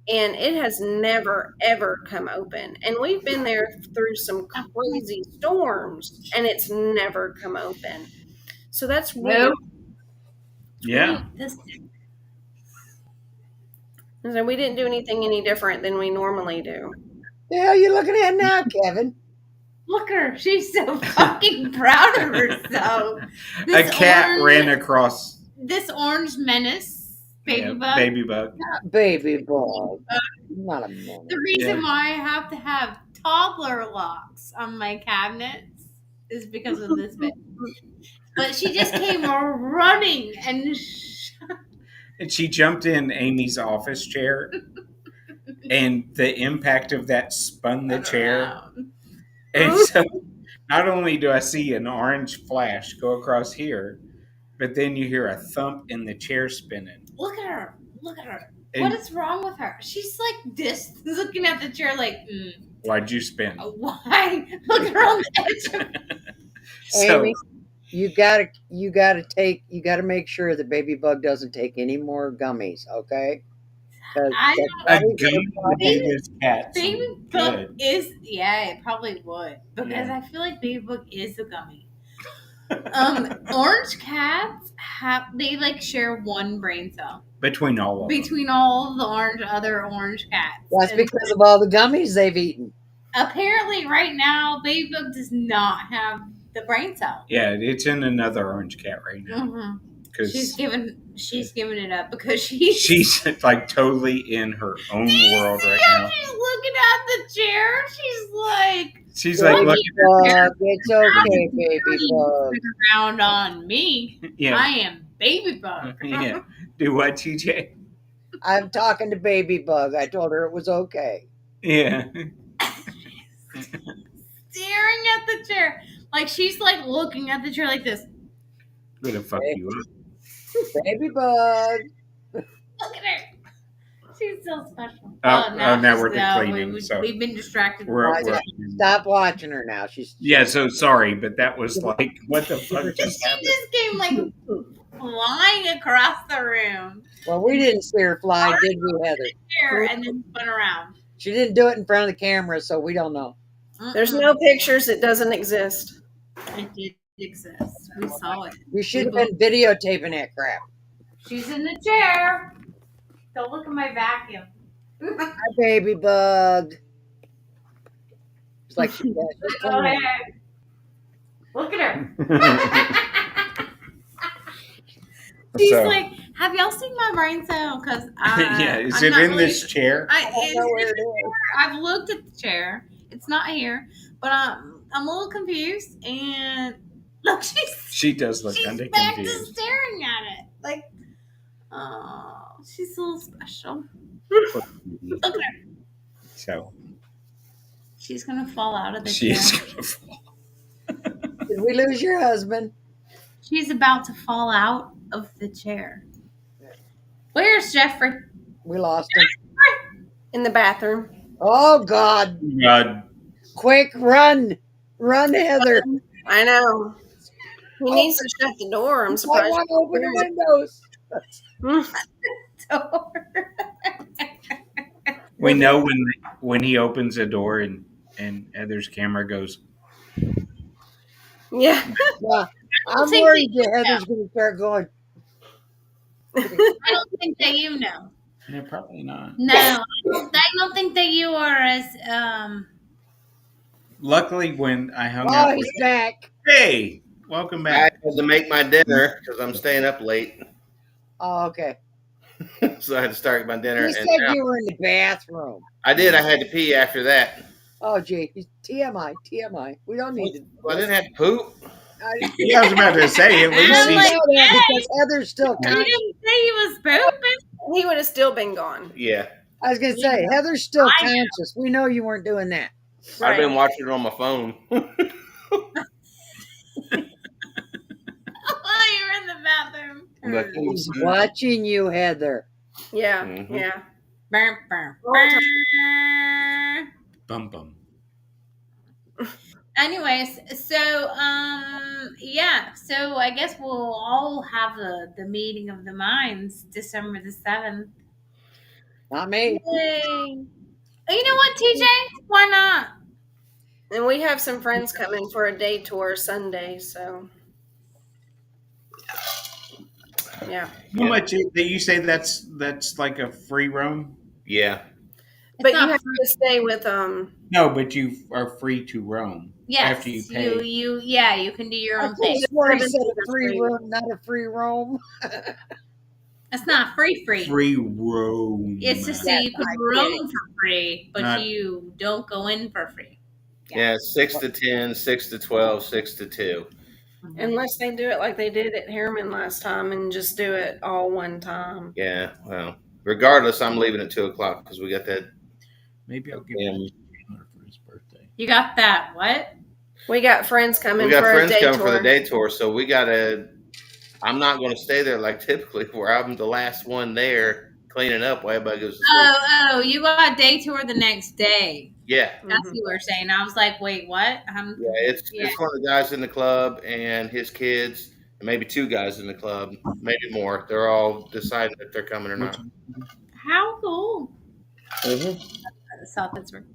Speaker 4: And it has never ever come open. And we've been there through some crazy storms, and it's never come open. So that's weird.
Speaker 2: Nope.
Speaker 3: Yeah.
Speaker 2: This
Speaker 4: So we didn't do anything any different than we normally do.
Speaker 1: The hell you looking at now, Kevin?
Speaker 2: look at her. She's so fucking proud of herself.
Speaker 3: A
Speaker 2: This
Speaker 3: cat
Speaker 2: orange-
Speaker 3: ran across
Speaker 2: This orange menace, baby bug.
Speaker 3: baby bug.
Speaker 1: Not baby boy. Not a minute.
Speaker 2: The reason
Speaker 3: Yeah.
Speaker 2: why I have to have toddler locks on my cabinets is because of this bitch. But she just came running and
Speaker 3: And she jumped in Amy's office chair, and the impact of that spun the chair.
Speaker 2: around.
Speaker 3: And so not only do I see an orange flash go across here, but then you hear a thump and the chair spinning.
Speaker 2: Look at her. Look at her.
Speaker 3: And
Speaker 2: What is wrong with her? She's like this, looking at the chair like,
Speaker 3: why'd you spin?
Speaker 2: why? Look at her on the edge of
Speaker 3: So
Speaker 1: Amy, you gotta make sure that Baby Bug doesn't take any more gummies, okay? 'Cause
Speaker 2: I
Speaker 1: that's
Speaker 3: a
Speaker 1: probably gonna
Speaker 3: gummy would do this cat
Speaker 2: Baby
Speaker 3: some
Speaker 2: Book
Speaker 3: good.
Speaker 2: is, yeah, it probably would. Because
Speaker 3: Yeah.
Speaker 2: I feel like Baby Book is a gummy. Orange cats they like share one brain cell
Speaker 3: Between all of them.
Speaker 2: between all of the other orange cats.
Speaker 1: That's
Speaker 2: And
Speaker 1: because of all the gummies they've eaten.
Speaker 2: apparently right now Baby Book does not have the brain cell.
Speaker 3: Yeah, it's in another orange cat right now.
Speaker 2: Mm-hmm.
Speaker 3: Because
Speaker 2: She's given it up because she's
Speaker 3: like totally in her own world right now.
Speaker 2: she's looking at the chair.
Speaker 3: She's like
Speaker 1: Baby
Speaker 3: looking
Speaker 1: Bug, it's okay, Baby Bug.
Speaker 2: around on me.
Speaker 3: Yeah.
Speaker 2: I am Baby Bug.
Speaker 3: Yeah. Do what, TJ?
Speaker 1: I'm talking to Baby Bug. I told her it was okay.
Speaker 3: Yeah.
Speaker 2: Staring at the chair. Like she's like looking at the chair like this.
Speaker 3: I'm gonna fuck you up.
Speaker 1: Baby Bug.
Speaker 2: Look at her. She's so special.
Speaker 3: Oh, now
Speaker 2: she's-
Speaker 3: we're cleaning, so
Speaker 2: we've been distracted.
Speaker 1: Stop watching her now. She's
Speaker 3: Yeah, so sorry, but that was like, what the fuck
Speaker 2: She
Speaker 3: just happened?
Speaker 2: just came like flying across the room.
Speaker 1: well, we didn't see her fly, did we, Heather?
Speaker 2: Chair and then spun around.
Speaker 1: She didn't do it in front of the camera, so we don't know.
Speaker 4: There's no pictures. It doesn't exist.
Speaker 2: It did exist. We saw it.
Speaker 1: You should have been videotaping that crap.
Speaker 2: She's in the chair. Don't look at my vacuum.
Speaker 1: Hi, Baby Bug. It's like she
Speaker 2: Go ahead. Look at her. She's
Speaker 3: So-
Speaker 2: like, have y'all seen my brain cell? Because
Speaker 3: Yeah, is it in this chair?
Speaker 1: I don't know where it is.
Speaker 2: I've looked at the chair. It's not here, but I'm a little confused. And look,
Speaker 3: She does look
Speaker 2: she's
Speaker 3: kind of
Speaker 2: back to
Speaker 3: confused.
Speaker 2: staring at it. Like, oh, she's a little special. Look at her.
Speaker 3: So
Speaker 2: She's gonna fall out of the
Speaker 3: she
Speaker 2: chair.
Speaker 3: is gonna fall.
Speaker 1: Did we lose your husband?
Speaker 2: She's about to fall out of the chair. Where's Jeffrey?
Speaker 1: We lost him.
Speaker 4: In the bathroom.
Speaker 1: Oh, God.
Speaker 3: God.
Speaker 1: Quick, run. Run, Heather.
Speaker 4: I know. He needs to shut the door. I'm
Speaker 1: I
Speaker 4: surprised.
Speaker 1: want to open the windows.
Speaker 3: We know when he opens a door and Heather's camera goes,
Speaker 4: Yeah.
Speaker 1: Yeah, I'm
Speaker 2: think
Speaker 1: worried
Speaker 2: they
Speaker 1: that Heather's going to start going.
Speaker 2: I don't think that you know.
Speaker 3: yeah, probably not.
Speaker 2: No, I don't think that you are as
Speaker 3: Luckily, when I hung
Speaker 1: Oh,
Speaker 3: out
Speaker 1: he's
Speaker 3: with
Speaker 1: back.
Speaker 3: Hey, welcome
Speaker 5: I
Speaker 3: back.
Speaker 5: had to make my dinner because I'm staying up late,
Speaker 1: Oh, okay.
Speaker 5: so I had to start my dinner.
Speaker 1: You
Speaker 5: And
Speaker 1: said
Speaker 5: now-
Speaker 1: you were in the bathroom.
Speaker 5: I did. I had to pee after that.
Speaker 1: Oh, gee. TMI. We don't need to.
Speaker 5: Well, I didn't have to poop.
Speaker 3: Yeah, I was about to say, at least
Speaker 2: I'm
Speaker 1: I
Speaker 3: he's
Speaker 2: like,
Speaker 1: know that because Heather's still
Speaker 2: you
Speaker 1: conscious.
Speaker 2: didn't say he was pooping.
Speaker 4: He would have still been gone.
Speaker 5: Yeah,
Speaker 1: I was going to say, Heather's still
Speaker 2: I know.
Speaker 1: conscious. We know you weren't doing that.
Speaker 5: I've been watching it on my phone.
Speaker 2: While you're in the bathroom.
Speaker 5: Like,
Speaker 1: He's watching you, Heather.
Speaker 4: Yeah.
Speaker 5: Mhm.
Speaker 4: Yeah.
Speaker 2: Burr, burr,
Speaker 4: All the
Speaker 2: burr.
Speaker 3: bum bum.
Speaker 2: Anyways, so yeah, so I guess we'll all have the meeting of the minds December the 7th.
Speaker 1: Not me.
Speaker 2: Yay. You know what, TJ? Why not?
Speaker 4: And we have some friends coming for a day tour Sunday, so yeah.
Speaker 3: How much did you say that's like a free room?
Speaker 5: Yeah,
Speaker 4: But you
Speaker 2: not
Speaker 4: have to stay with
Speaker 3: No, but you are free to roam
Speaker 2: Yes,
Speaker 3: after you pay.
Speaker 2: you can do your
Speaker 1: I
Speaker 2: own thing.
Speaker 1: swore he said
Speaker 4: Free.
Speaker 1: a free room, not a free roam.
Speaker 2: That's not free.
Speaker 3: Free roam.
Speaker 2: It's just so
Speaker 1: Yeah,
Speaker 2: you can
Speaker 1: I get
Speaker 2: roam for free, but
Speaker 3: Not-
Speaker 2: you don't go in for free.
Speaker 5: yeah. 6 to 10, 6 to 12, 6 to 2.
Speaker 4: unless they do it like they did at Harriman last time and just do it all one time.
Speaker 5: Yeah. Well, regardless, I'm leaving at 2:00 because we got that.
Speaker 3: Maybe I'll give
Speaker 5: Yeah.
Speaker 3: him $100 for his birthday.
Speaker 2: You got that? What?
Speaker 4: We got friends coming
Speaker 5: We got
Speaker 4: for
Speaker 5: friends
Speaker 4: a day
Speaker 5: coming
Speaker 4: tour.
Speaker 5: for the day tour, so we gotta. I'm not going to stay there like typically, where I'm the last one there cleaning up while everybody goes to sleep.
Speaker 2: Oh, you got day tour the next day.
Speaker 5: Yeah,
Speaker 2: That's
Speaker 4: Mhm.
Speaker 2: what you were saying. I was like, wait, what?
Speaker 5: yeah.
Speaker 2: Yeah.
Speaker 5: It's one of the guys in the club and his kids, and maybe two guys in the club, maybe more. They're all deciding if they're coming or
Speaker 3: Which,
Speaker 5: not.
Speaker 2: How cool.
Speaker 5: Mm-hmm.
Speaker 2: South Pittsburgh.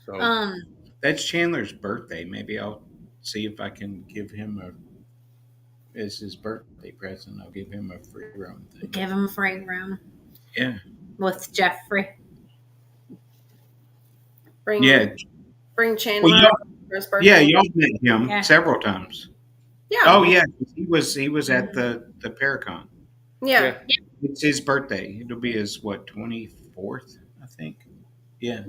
Speaker 5: So
Speaker 2: Um,
Speaker 3: that's Chandler's birthday. Maybe I'll see if I can give him as his birthday present. I'll give him a free room thing.
Speaker 2: give him a free room
Speaker 3: Yeah,
Speaker 2: with Jeffrey.
Speaker 4: Bring
Speaker 3: yeah.
Speaker 4: bring
Speaker 3: Well,
Speaker 4: Chandler
Speaker 3: y'all,
Speaker 4: for his birthday.
Speaker 3: yeah, y'all met him
Speaker 2: Yeah.
Speaker 3: several times.
Speaker 4: Yeah.
Speaker 3: Oh yeah, he was at the Paracon.
Speaker 4: Yeah.
Speaker 3: It's his birthday. It'll be his 24th, I think. Yeah,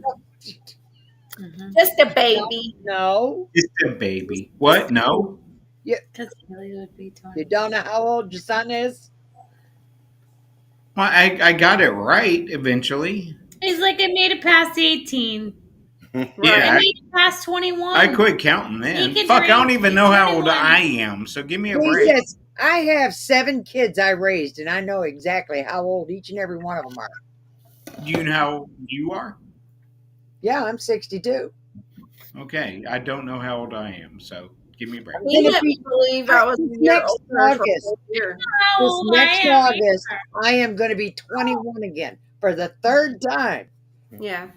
Speaker 2: Mhm.
Speaker 4: Just a baby.
Speaker 1: No.
Speaker 3: it's a baby. What? No.
Speaker 2: Because Haley would be 20.
Speaker 1: You don't know how old your son is?
Speaker 3: Well, I got it right eventually.
Speaker 2: He's like, I made it past 18.
Speaker 3: Yeah,
Speaker 2: I made it past 21.
Speaker 3: I quit counting
Speaker 2: He
Speaker 3: then.
Speaker 2: can
Speaker 3: Fuck, I don't
Speaker 2: drink.
Speaker 3: even
Speaker 2: He's
Speaker 3: know how old
Speaker 2: 21.
Speaker 3: I am. So give me a break.
Speaker 1: Jesus, I have 7 kids I raised, and I know exactly how old each and every one of them are.
Speaker 3: Do you know how old you are?
Speaker 1: Yeah, I'm 62.
Speaker 3: Okay, I don't know how old I am. So give me a break.
Speaker 4: He let me believe I was a
Speaker 1: This
Speaker 4: year
Speaker 1: next
Speaker 4: older for a
Speaker 1: August.
Speaker 4: whole year.
Speaker 2: How
Speaker 1: This
Speaker 2: old I
Speaker 1: next
Speaker 2: am
Speaker 1: August, I am going to be 21 again for the 3rd time.
Speaker 4: Yeah.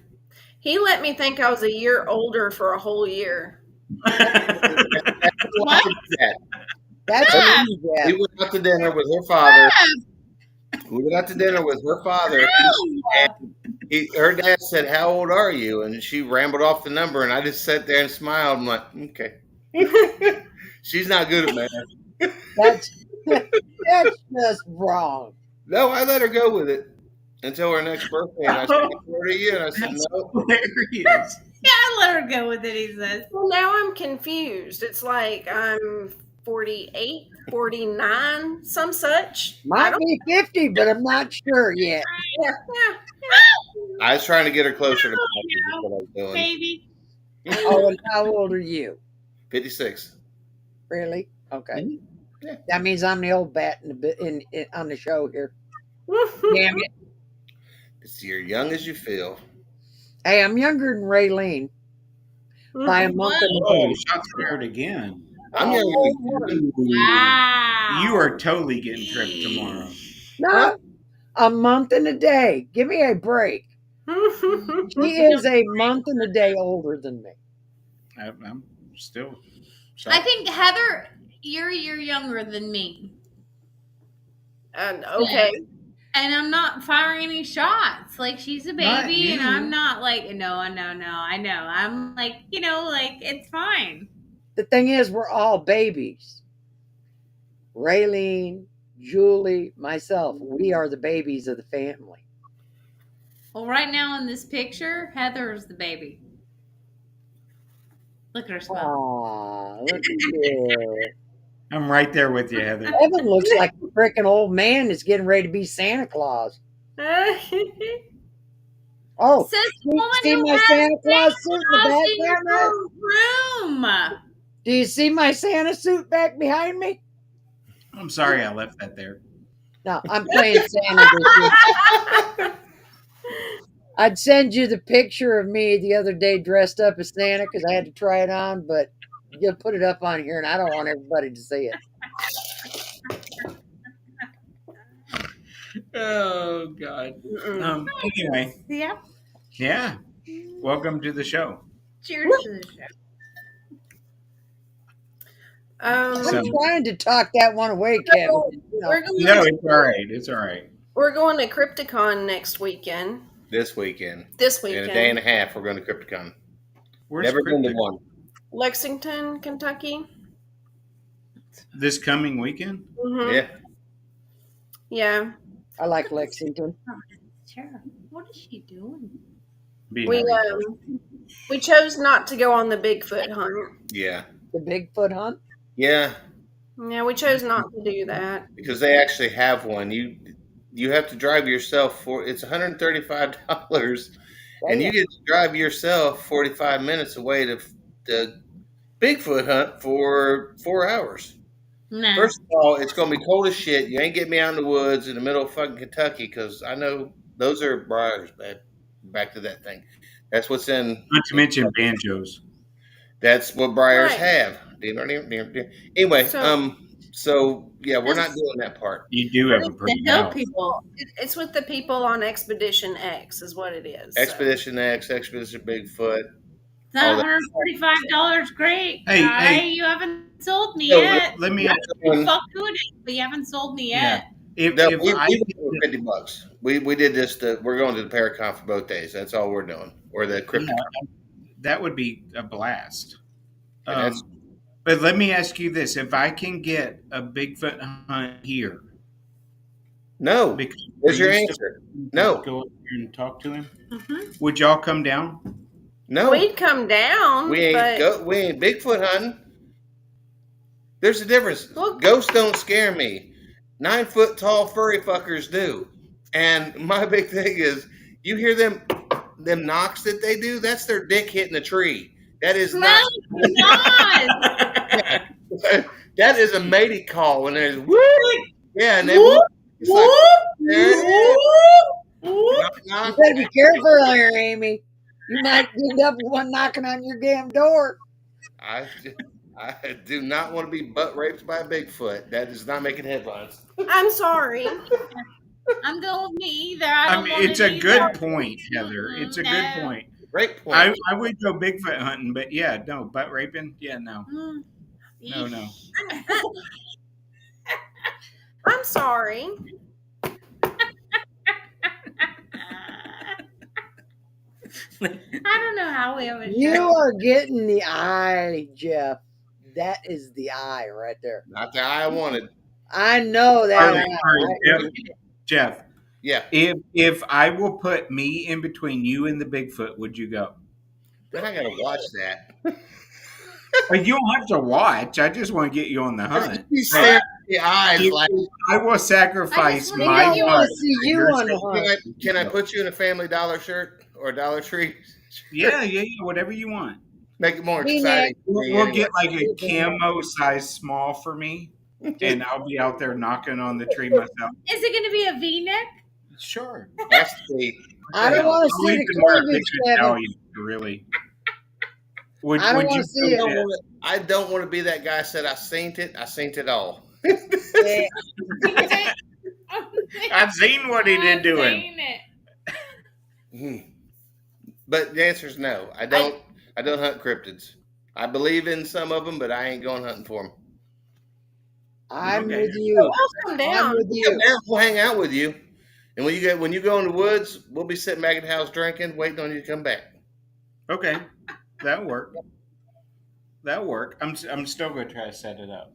Speaker 4: He let me think I was a year older for a whole year.
Speaker 2: What?
Speaker 1: That's
Speaker 2: Jeff!
Speaker 1: me,
Speaker 5: We
Speaker 1: Jeff.
Speaker 5: went out to dinner with her father. We went out to dinner with her father. Her dad said, "How old are you?" And she rambled off the number, and I just sat there and smiled. I'm like, okay. She's not good at math.
Speaker 1: That's that's just wrong.
Speaker 5: No, I let her go with it until her next birthday, and I said, "How old are you?" And I said,
Speaker 3: That's
Speaker 5: "No."
Speaker 3: hilarious.
Speaker 2: Yeah, I let her go with it, he says.
Speaker 4: Well, now I'm confused. It's like I'm 48, 49, some such. I
Speaker 1: Might
Speaker 4: don't.
Speaker 1: be 50, but I'm not sure yet.
Speaker 4: Yeah.
Speaker 5: I was trying to get her closer to
Speaker 2: Oh,
Speaker 5: math. Is what I was doing.
Speaker 2: Baby.
Speaker 1: Oh, and how old are you?
Speaker 5: 56.
Speaker 1: Really? Okay.
Speaker 5: Mhm. Yeah.
Speaker 1: That means I'm the old bat in on the show here. Damn it.
Speaker 5: It's you're young as you feel.
Speaker 1: Hey, I'm younger than Raylene by a month and a
Speaker 3: Oh,
Speaker 1: day.
Speaker 3: shots fired again.
Speaker 5: I'm younger than you.
Speaker 2: Wow.
Speaker 3: You are totally getting tripped tomorrow.
Speaker 1: No, a month and a day. Give me a break. She is a month and a day older than me.
Speaker 3: I'm still.
Speaker 2: I think, Heather, you're a year younger than me.
Speaker 4: And okay.
Speaker 2: And I'm not firing any shots. Like, she's a
Speaker 3: Not
Speaker 2: baby, and I'm
Speaker 3: you.
Speaker 2: not like, no, I know. I'm like, like, it's fine.
Speaker 1: The thing is, we're all babies. Raylene, Julie, myself, we are the babies of the family.
Speaker 2: Well, right now in this picture, Heather's the baby. Look at her smile.
Speaker 1: Aw, look at you.
Speaker 3: I'm right there with you, Heather.
Speaker 1: Evan looks like a freaking old man that's getting ready to be Santa Claus. Oh,
Speaker 2: Says the woman
Speaker 1: see
Speaker 2: who
Speaker 1: my
Speaker 2: has
Speaker 1: Santa Claus suit in the
Speaker 2: Claus in
Speaker 1: background there?
Speaker 2: your room.
Speaker 1: Do you see my Santa suit back behind me?
Speaker 3: I'm sorry I left that there.
Speaker 1: No, I'm playing Santa this year. I'd send you the picture of me the other day dressed up as Santa because I had to try it on, but you'll put it up on here and I don't want everybody to see it.
Speaker 3: Oh God. Anyway,
Speaker 2: Yeah.
Speaker 3: yeah. Welcome to the show.
Speaker 2: Cheers to the show.
Speaker 1: I'm
Speaker 3: So-
Speaker 1: trying to talk that one away, Kevin.
Speaker 4: We're going,
Speaker 3: No, it's all right. It's all right.
Speaker 4: we're going to Crypticon next weekend.
Speaker 5: This weekend.
Speaker 4: This
Speaker 5: In
Speaker 4: weekend.
Speaker 5: a day and a half, we're going to Crypticon.
Speaker 3: Where's
Speaker 5: Never been to
Speaker 3: Cryptic?
Speaker 5: one.
Speaker 4: Lexington, Kentucky.
Speaker 3: This coming weekend?
Speaker 4: Mm-hmm.
Speaker 5: Yeah.
Speaker 4: Yeah.
Speaker 1: I like Lexington.
Speaker 2: Sure. What is she doing?
Speaker 3: Be
Speaker 4: We
Speaker 3: nice.
Speaker 4: we chose not to go on the Bigfoot hunt.
Speaker 5: Yeah.
Speaker 1: The Bigfoot hunt?
Speaker 5: Yeah.
Speaker 4: Yeah, we chose not to do that.
Speaker 5: Because they actually have one. You have to drive yourself for it's $135 and you get to drive yourself 45 minutes away to the Bigfoot hunt for 4 hours.
Speaker 2: Nah.
Speaker 5: First of all, it's going to be cold as shit. You ain't getting me out in the woods in the middle of fucking Kentucky because I know those are briars, man. Back to that thing. That's what's
Speaker 3: Not to
Speaker 5: in
Speaker 3: mention banjos.
Speaker 5: that's what briars
Speaker 4: Right.
Speaker 5: have. Anyway,
Speaker 4: So
Speaker 5: so yeah, we're not
Speaker 4: this
Speaker 5: doing that part.
Speaker 3: You do
Speaker 4: but
Speaker 3: have a
Speaker 4: it's the
Speaker 3: pretty
Speaker 4: hill
Speaker 3: mouth.
Speaker 4: people. It's with the people on Expedition X, is what it is. So.
Speaker 5: Expedition X, Expedition Bigfoot, all
Speaker 2: That
Speaker 5: that.
Speaker 2: $145, great
Speaker 3: Hey,
Speaker 2: guy.
Speaker 3: hey,
Speaker 2: You haven't sold me
Speaker 5: No,
Speaker 2: yet.
Speaker 3: let me
Speaker 5: we're
Speaker 3: ask
Speaker 2: You're
Speaker 5: doing-
Speaker 2: fucking doing it, but you haven't sold me
Speaker 3: yeah.
Speaker 2: yet.
Speaker 5: no,
Speaker 3: If I
Speaker 5: we
Speaker 3: get
Speaker 5: did
Speaker 3: the,
Speaker 5: $50. We did this. We're going to the Paracon for both days. That's all we're doing, or the
Speaker 3: yeah,
Speaker 5: Crypticon,
Speaker 3: that would be a blast.
Speaker 5: and that's
Speaker 3: But let me ask you this: if I can get a Bigfoot hunt here,
Speaker 5: no.
Speaker 3: because I
Speaker 5: There's your
Speaker 3: used to
Speaker 5: answer. No,
Speaker 3: go up here and talk to him,
Speaker 2: Mm-hmm.
Speaker 3: would y'all come down?
Speaker 5: no.
Speaker 4: We'd come down,
Speaker 5: We ain't
Speaker 4: but
Speaker 5: go. We ain't Bigfoot hunting. There's a difference.
Speaker 4: Well-
Speaker 5: Ghosts don't scare me. 9 foot tall furry fuckers do. And my big thing is, you hear them knocks that they do. That's their dick hitting a tree. That is
Speaker 2: No,
Speaker 5: not.
Speaker 2: it's not.
Speaker 5: That is a matey call when there's whoop. Yeah, and they
Speaker 2: Whoop,
Speaker 5: it's like there it is.
Speaker 2: whoop.
Speaker 5: Knock,
Speaker 1: You
Speaker 5: knock.
Speaker 1: better be careful there, Amy. You might end up with one knocking on your damn door.
Speaker 5: I do not want to be butt raped by a Bigfoot. That is not making headlines.
Speaker 4: I'm sorry.
Speaker 2: I'm going with me either. I
Speaker 3: I
Speaker 2: don't
Speaker 3: mean,
Speaker 2: want
Speaker 3: it's
Speaker 2: it
Speaker 3: a good
Speaker 2: either.
Speaker 3: point, Heather. It's a good
Speaker 2: No.
Speaker 3: point.
Speaker 5: Great point.
Speaker 3: I would go Bigfoot hunting, but yeah, no, butt raping, yeah, no,
Speaker 2: Mm.
Speaker 3: no.
Speaker 4: I'm sorry.
Speaker 2: I don't know how we have a
Speaker 1: You
Speaker 2: show.
Speaker 1: are getting the eye, Jeff. That is the eye right there.
Speaker 5: Not the eye I wanted.
Speaker 1: I know
Speaker 3: All
Speaker 1: that.
Speaker 3: right, Jeff.
Speaker 5: Yeah.
Speaker 3: If I will put me in between you and the Bigfoot, would you go?
Speaker 5: Then I gotta watch that.
Speaker 3: But you don't have to watch. I just want to get you on the hunt.
Speaker 5: You stare at the eyes
Speaker 3: If-
Speaker 5: like,
Speaker 3: I will sacrifice
Speaker 2: wanna
Speaker 3: my
Speaker 2: get you
Speaker 1: want
Speaker 3: butt.
Speaker 1: to see you
Speaker 3: Yours
Speaker 1: on the
Speaker 3: is-
Speaker 1: hunt.
Speaker 5: can I put you in a Family Dollar shirt or a Dollar Tree?
Speaker 3: Yeah, whatever you want.
Speaker 5: Make it more
Speaker 1: V-neck.
Speaker 5: exciting.
Speaker 3: We'll get like a
Speaker 1: V-neck.
Speaker 3: camo size small for me, and I'll be out there knocking on the tree myself.
Speaker 2: Is it going to be a V-neck?
Speaker 3: Sure.
Speaker 5: Has to be.
Speaker 1: I don't want to
Speaker 3: I'll
Speaker 1: see
Speaker 3: even
Speaker 1: the
Speaker 3: wear a
Speaker 1: cleavage,
Speaker 3: big
Speaker 1: Kevin.
Speaker 3: medallion, really. Would
Speaker 1: I don't
Speaker 3: you
Speaker 1: wanna see
Speaker 3: go
Speaker 1: it.
Speaker 3: with
Speaker 5: I don't want to be that guy said I seen it. I seen it all.
Speaker 1: Yeah.
Speaker 3: I've seen what he did to him.
Speaker 2: Seen it.
Speaker 5: Hmm. But the answer is no. I don't hunt cryptids. I believe in some of them, but I ain't going hunting for them.
Speaker 1: I'm
Speaker 3: Okay.
Speaker 1: with you.
Speaker 4: We'll come
Speaker 1: I'm
Speaker 4: down.
Speaker 1: with you.
Speaker 5: We'll hang out with you. And when you go in the woods, we'll be sitting back at the house drinking, waiting on you to come back.
Speaker 3: Okay, that work. That work. I'm still going to try to set it up.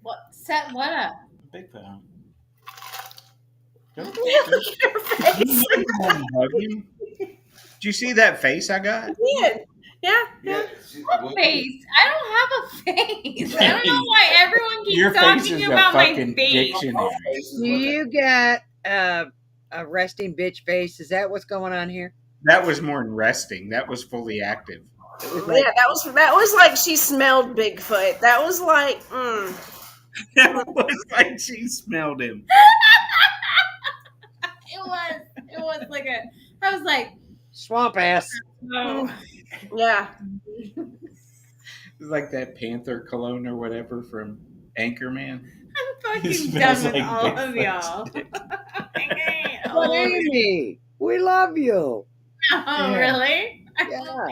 Speaker 2: What? Set what up?
Speaker 3: Bigfoot hunt.
Speaker 4: Look at your face.
Speaker 3: Did you see that face I got?
Speaker 4: Did. Yeah.
Speaker 2: What face? I don't have a face. I don't know why everyone keeps
Speaker 3: Your face
Speaker 2: talking
Speaker 3: is
Speaker 2: about
Speaker 3: a
Speaker 2: my
Speaker 3: fucking
Speaker 2: face.
Speaker 3: dictionary.
Speaker 1: Do you got a resting bitch face? Is that what's going on here?
Speaker 3: That was more than resting. That was fully active.
Speaker 1: It was like,
Speaker 4: Yeah, that was like she smelled Bigfoot. That was like,
Speaker 3: That was like she smelled him.
Speaker 2: It was like a. I was like,
Speaker 1: swamp ass.
Speaker 2: oh.
Speaker 4: yeah.
Speaker 3: It's like that Panther cologne or whatever from Anchorman.
Speaker 2: I'm
Speaker 3: It
Speaker 2: fucking
Speaker 3: smells
Speaker 2: done with
Speaker 3: like
Speaker 2: all of
Speaker 3: Bigfoot's
Speaker 2: y'all.
Speaker 3: dick.
Speaker 1: But Amy, we love you.
Speaker 2: Oh,
Speaker 3: Yeah.
Speaker 2: really?
Speaker 1: Yeah.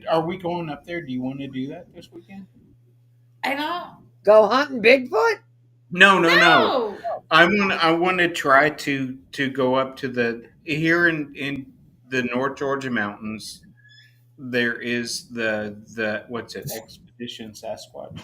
Speaker 3: Are we going up there? Do you want to do that this weekend?
Speaker 2: I don't.
Speaker 1: Go hunting Bigfoot?
Speaker 3: No. I want to try to go up to the here in the North Georgia mountains. There is the what's it, Expedition Sasquatch,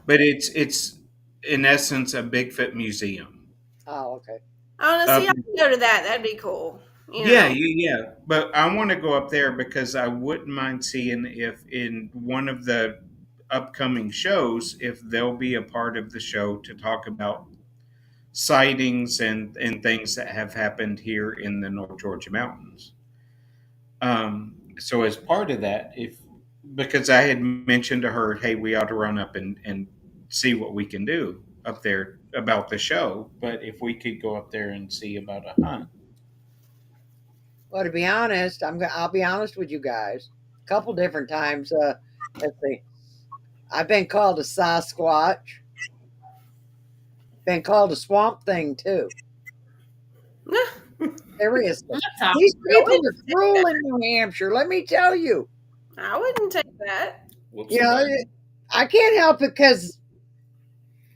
Speaker 3: but it's in essence a Bigfoot museum.
Speaker 1: Oh, okay.
Speaker 4: Honestly, I can go to that. That'd be cool. You know?
Speaker 3: Yeah. But I want to go up there because I wouldn't mind seeing if in one of the upcoming shows if they'll be a part of the show to talk about sightings and things that have happened here in the North Georgia mountains. So as part of that, because I had mentioned to her, hey, we ought to run up and see what we can do up there about the show. But if we could go up there and see about a hunt.
Speaker 1: Well, to be honest, I'll be honest with you guys. A couple different times. Let's see. I've been called a Sasquatch. Been called a swamp thing too. Seriously,
Speaker 2: That's
Speaker 1: these
Speaker 2: awesome.
Speaker 1: people are cruel in New Hampshire. Let me tell you.
Speaker 4: I wouldn't take that.
Speaker 5: Whoops,
Speaker 1: You know, I can't help it because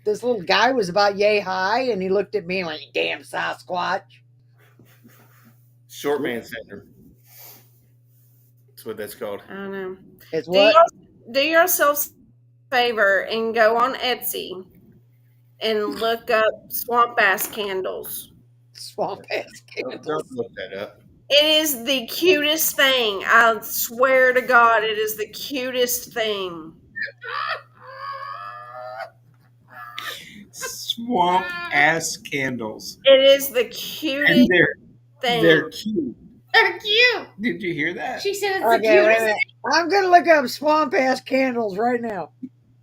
Speaker 1: this little guy was about yay high, and he looked at me and went, "You damn Sasquatch."
Speaker 5: short man syndrome. That's what that's called.
Speaker 4: I don't know.
Speaker 1: It's
Speaker 4: Do,
Speaker 1: what?
Speaker 4: do yourselves a favor and go on Etsy and look up swamp ass candles.
Speaker 1: Swamp ass
Speaker 5: Don't
Speaker 1: candles.
Speaker 5: look that up.
Speaker 4: It is the cutest thing. I swear to God, it is the cutest thing.
Speaker 3: Swamp ass candles.
Speaker 4: It is the
Speaker 3: And
Speaker 4: cutest thing.
Speaker 3: they're cute.
Speaker 2: They're cute.
Speaker 3: Did you hear that?
Speaker 2: She said it's the
Speaker 1: Okay, wait a
Speaker 2: cutest.
Speaker 1: minute. I'm gonna look up swamp ass candles right now.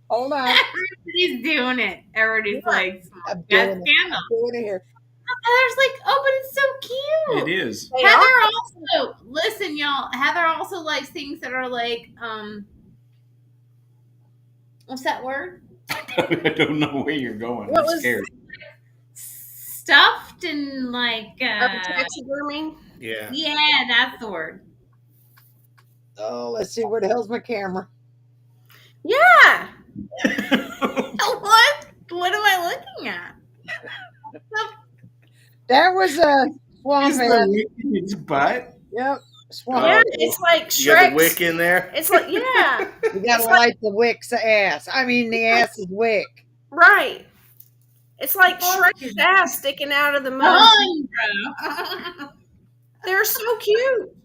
Speaker 1: Hold on,
Speaker 2: Everybody's doing it. Everybody's like,
Speaker 1: I'm
Speaker 2: that's
Speaker 1: doing it.
Speaker 2: candle.
Speaker 1: I'm doing it here.
Speaker 2: Heather's like, oh, but it's so cute.
Speaker 3: It is.
Speaker 4: They
Speaker 2: Heather
Speaker 4: are.
Speaker 2: also, listen, y'all. Heather also likes things that are like, what's that word?
Speaker 3: I don't know where you're going.
Speaker 4: What
Speaker 3: I'm
Speaker 4: was-
Speaker 3: scared.
Speaker 2: Stuffed and like,
Speaker 4: Taxidermy.
Speaker 5: Yeah.
Speaker 2: yeah, that's the word.
Speaker 1: Oh, let's see, where the hell's my camera?
Speaker 4: Yeah.
Speaker 2: What? What am I looking at?
Speaker 1: That was a swamp
Speaker 3: Is
Speaker 1: ass.
Speaker 3: the wick in its butt?
Speaker 1: Yep, swamp.
Speaker 4: Yeah,
Speaker 5: Oh,
Speaker 4: it's like
Speaker 5: You got the
Speaker 4: Shrek's.
Speaker 5: wick in there.
Speaker 4: It's like, yeah,
Speaker 1: You gotta light the wick's ass. I mean, the ass's wick.
Speaker 4: right. It's like Shrek's ass sticking out of the mud.
Speaker 2: Oh, bro.
Speaker 4: They're so cute.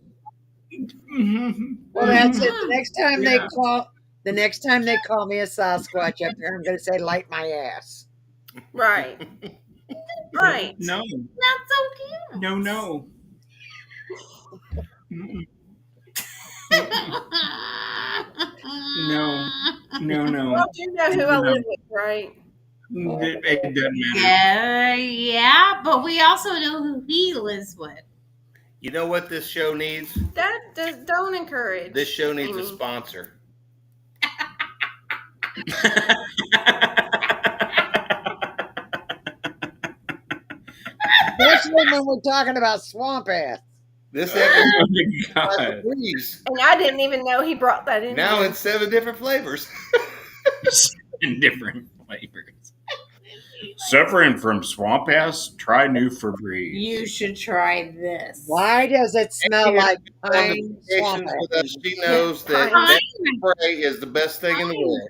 Speaker 1: Well, that's it. The next time
Speaker 3: Yeah.
Speaker 1: the next time they call me a Sasquatch up here, I'm gonna say, "Light my ass."
Speaker 4: Right. Right.
Speaker 3: No,
Speaker 2: That's so cute.
Speaker 3: no. Mm-mm. No.
Speaker 4: Well, you know who I live with, right?
Speaker 3: It doesn't matter.
Speaker 2: Yeah, but we also know who he lives with.
Speaker 5: You know what this show needs?
Speaker 4: Don't encourage.
Speaker 5: This show needs a
Speaker 4: Amy.
Speaker 5: sponsor.
Speaker 1: Especially when we're talking about swamp ass.
Speaker 5: This
Speaker 3: Oh
Speaker 5: episode,
Speaker 3: my God.
Speaker 5: please.
Speaker 4: And I didn't even know he brought that in.
Speaker 5: Now
Speaker 4: there.
Speaker 5: it's 7 different flavors.
Speaker 3: In different flavors. Suffering from swamp ass? Try new Febreze.
Speaker 2: You should try this.
Speaker 1: Why does it smell like
Speaker 5: On
Speaker 1: pine
Speaker 5: the
Speaker 1: swamp
Speaker 5: vacations with
Speaker 1: ass?
Speaker 5: us, she knows that
Speaker 2: Pine.
Speaker 5: that spray is the best thing in the world.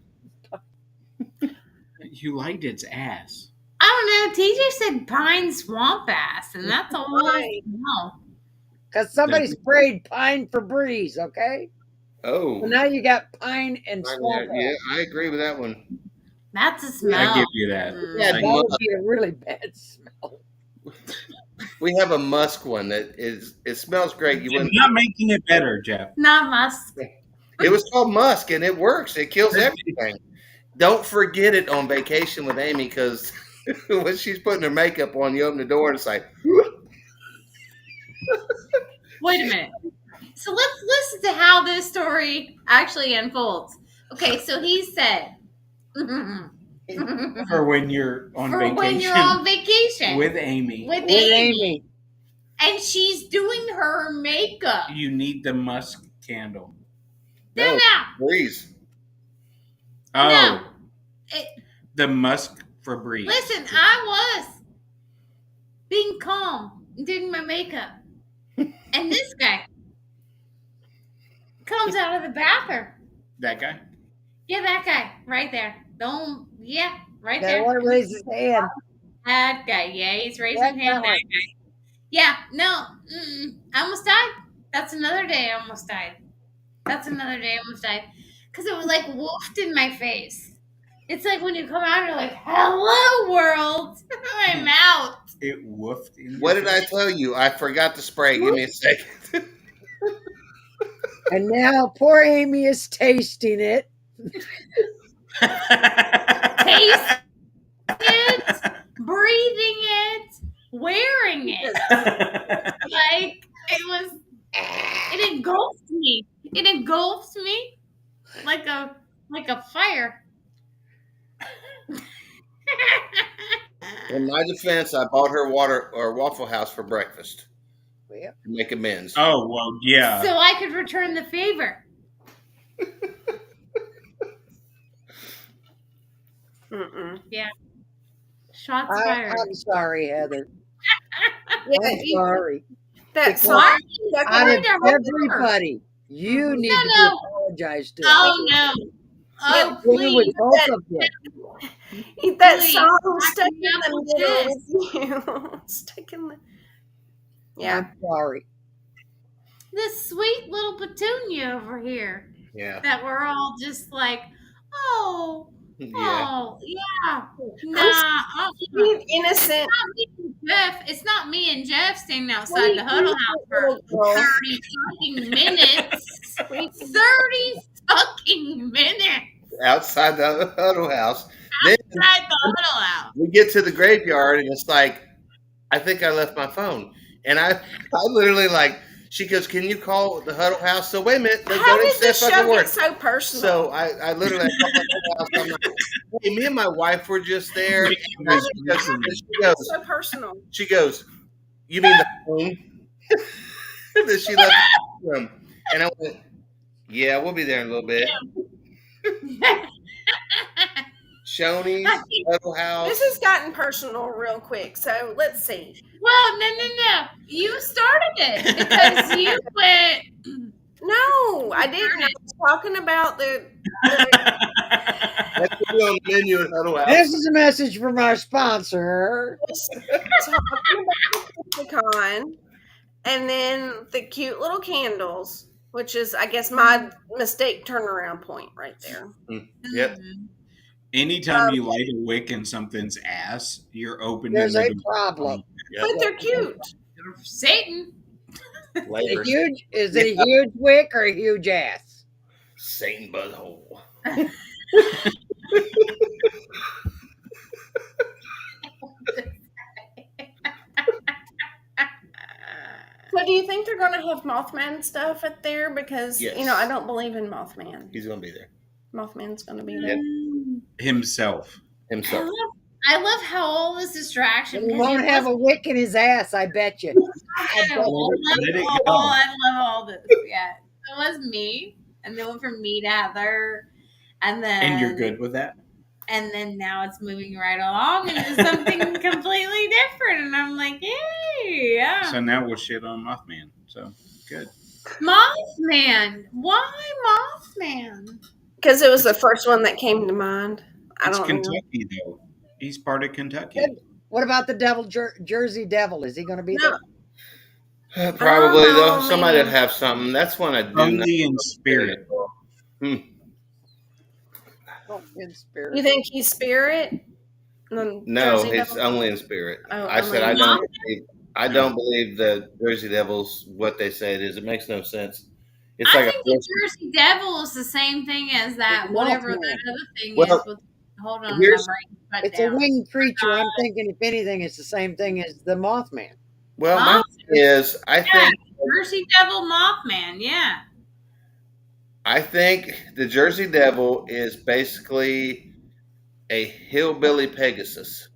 Speaker 3: You liked its ass.
Speaker 2: I don't know. TJ said pine swamp ass, and that's all I know.
Speaker 1: Because somebody sprayed pine Febreze, okay?
Speaker 5: Oh,
Speaker 1: So now you got pine and swamp
Speaker 5: yeah,
Speaker 1: ass.
Speaker 5: I agree with that one.
Speaker 2: That's a
Speaker 3: I
Speaker 2: smell.
Speaker 3: give you that.
Speaker 1: Yeah,
Speaker 3: Like,
Speaker 1: that would be a really bad smell.
Speaker 5: We have a musk one that is. It smells great. You
Speaker 3: You're
Speaker 5: wouldn't.
Speaker 3: not making it better, Jeff.
Speaker 2: Not musk.
Speaker 5: It was called musk, and it works. It kills everything. Don't forget it on vacation with Amy, because when she's putting her makeup on, you open the door and it's like,
Speaker 2: Wait a minute. So let's listen to how this story actually unfolds. Okay, so he said,
Speaker 3: For when you're on
Speaker 2: for
Speaker 3: vacation
Speaker 2: when you're on vacation
Speaker 3: with Amy,
Speaker 2: with
Speaker 1: With
Speaker 2: Amy,
Speaker 1: Amy.
Speaker 2: and she's doing her makeup.
Speaker 3: you need the musk candle.
Speaker 5: no,
Speaker 2: Now,
Speaker 5: breeze.
Speaker 3: Oh,
Speaker 2: No. It,
Speaker 3: the musk Febreze.
Speaker 2: listen, I was being calm and doing my makeup. And this guy comes out of the bathroom.
Speaker 3: That guy?
Speaker 2: Yeah, that guy right there. Right
Speaker 1: That
Speaker 2: there.
Speaker 1: one raised his hand.
Speaker 2: That guy. Yeah, he's raising
Speaker 1: That
Speaker 2: his hand.
Speaker 1: guy.
Speaker 2: That guy. Yeah, no. I almost died. That's another day I almost died. Because it was like woofed in my face. It's like when you come out, you're like, hello, world. My mouth.
Speaker 3: It woofed in
Speaker 5: What
Speaker 3: your
Speaker 5: did I
Speaker 3: face.
Speaker 5: tell you? I forgot to spray. Give me a second.
Speaker 1: And now poor Amy is tasting it.
Speaker 2: Taste it, breathing it, wearing it. Like it engulfed me. It engulfed me like a fire.
Speaker 5: In my defense, I bought her Waffle House for breakfast
Speaker 1: Well,
Speaker 5: to make amends.
Speaker 3: Oh, well, yeah.
Speaker 2: So I could return the favor. Yeah. Shots fired.
Speaker 1: I'm sorry, Heather.
Speaker 4: Yeah,
Speaker 1: I'm sorry.
Speaker 4: that
Speaker 1: Because
Speaker 4: song.
Speaker 1: out of
Speaker 2: Why?
Speaker 1: everybody, you
Speaker 4: Mhm.
Speaker 1: need to be
Speaker 2: No.
Speaker 1: apologized to.
Speaker 2: Oh no. Oh
Speaker 1: It was
Speaker 2: please.
Speaker 1: both of you.
Speaker 4: That
Speaker 2: Please,
Speaker 4: song
Speaker 2: I
Speaker 4: stuck
Speaker 2: can
Speaker 4: in the
Speaker 2: knuckle
Speaker 4: middle
Speaker 2: this.
Speaker 4: with you. Stuck in the. Yeah.
Speaker 1: I'm sorry.
Speaker 2: This sweet little petunia over here.
Speaker 5: Yeah.
Speaker 2: That we're all just like, oh,
Speaker 5: Yeah.
Speaker 2: oh, yeah.
Speaker 4: I'm
Speaker 2: Nah,
Speaker 4: sweet, innocent,
Speaker 2: me and Jeff. It's not me and Jeff standing outside the
Speaker 4: sweet,
Speaker 2: huddle
Speaker 4: innocent
Speaker 2: house for
Speaker 4: little girl.
Speaker 2: 30 fucking minutes.
Speaker 4: Sweet.
Speaker 2: 30 fucking minutes
Speaker 5: Outside the huddle house. Then
Speaker 2: outside the huddle house.
Speaker 5: we get to the graveyard, and it's like, I think I left my phone. And I literally like, she goes, can you call the huddle house? So wait a minute,
Speaker 4: How
Speaker 5: don't even
Speaker 4: did
Speaker 5: say a
Speaker 4: this
Speaker 5: fucking
Speaker 4: show
Speaker 5: word.
Speaker 4: get so personal?
Speaker 5: So I literally I called the huddle house. I'm like, hey, me and my wife were just there. And
Speaker 4: So personal.
Speaker 5: she goes, you mean the phone? That she left the room. And I went, yeah, we'll be there in a little bit. Shoney's, Huddle House.
Speaker 4: This has gotten personal real quick. So let's see.
Speaker 2: Well, no. You started it because you went.
Speaker 4: No, I didn't. I was talking about the
Speaker 5: That's what we on the menu at Huddle House.
Speaker 1: This is a message from our sponsor.
Speaker 4: talking about the Con, and then the cute little candles, which is, I guess, my mistake turnaround point right there.
Speaker 5: Yep.
Speaker 3: Anytime you light a wick in something's ass, you're opening
Speaker 1: There's
Speaker 3: the
Speaker 1: a
Speaker 3: door.
Speaker 1: problem.
Speaker 5: Yep.
Speaker 4: But they're cute.
Speaker 2: Satan.
Speaker 5: Labor.
Speaker 1: Is it a huge wick or a huge ass?
Speaker 5: Satan butthole.
Speaker 4: So do you think they're going to have Mothman stuff at there? Because,
Speaker 5: Yes.
Speaker 4: I don't believe in Mothman.
Speaker 5: He's gonna be there
Speaker 4: Mothman's going to be there.
Speaker 3: Himself.
Speaker 5: himself.
Speaker 2: I love how all this distraction.
Speaker 1: He won't have a wick in his ass, I bet you.
Speaker 2: I
Speaker 3: Let it go.
Speaker 2: love all this. Yeah, it was me, and then went from me to Heather, and then
Speaker 3: And you're good with that?
Speaker 2: And then now it's moving right along into something completely different, and I'm like, hey, yeah.
Speaker 3: So now we'll shit on Mothman. So good.
Speaker 2: Mothman. Why Mothman?
Speaker 4: Because it was the first one that came to mind. I
Speaker 3: It's
Speaker 4: don't know.
Speaker 3: Kentucky, though. He's part of Kentucky.
Speaker 1: What about the devil, Jersey Devil? Is he going to be
Speaker 4: No.
Speaker 1: there?
Speaker 5: Probably
Speaker 4: Oh,
Speaker 5: though. Somebody
Speaker 4: man.
Speaker 5: would have something. That's one I do not.
Speaker 3: Only in spirit.
Speaker 1: Oh, in spirit.
Speaker 4: You think he's spirit? The
Speaker 5: No,
Speaker 4: Jersey
Speaker 5: it's
Speaker 4: Devil?
Speaker 5: only in spirit.
Speaker 4: Oh,
Speaker 5: I said
Speaker 4: only in
Speaker 5: I don't believe the Jersey Devils what they say it is. It makes no sense. It's
Speaker 2: I
Speaker 5: like
Speaker 2: think the Jersey Devil is the same thing as that,
Speaker 1: It's
Speaker 2: whatever
Speaker 1: Mothman.
Speaker 2: that other thing
Speaker 5: Well,
Speaker 2: is. With, hold on, my
Speaker 5: here's-
Speaker 2: brain shut
Speaker 1: It's a
Speaker 2: down.
Speaker 1: winged creature. I'm thinking, if anything, it's the same thing as the Mothman.
Speaker 5: well, my thing is I think
Speaker 2: Jersey Devil Mothman, yeah.
Speaker 5: the Jersey Devil is basically a hillbilly Pegasus.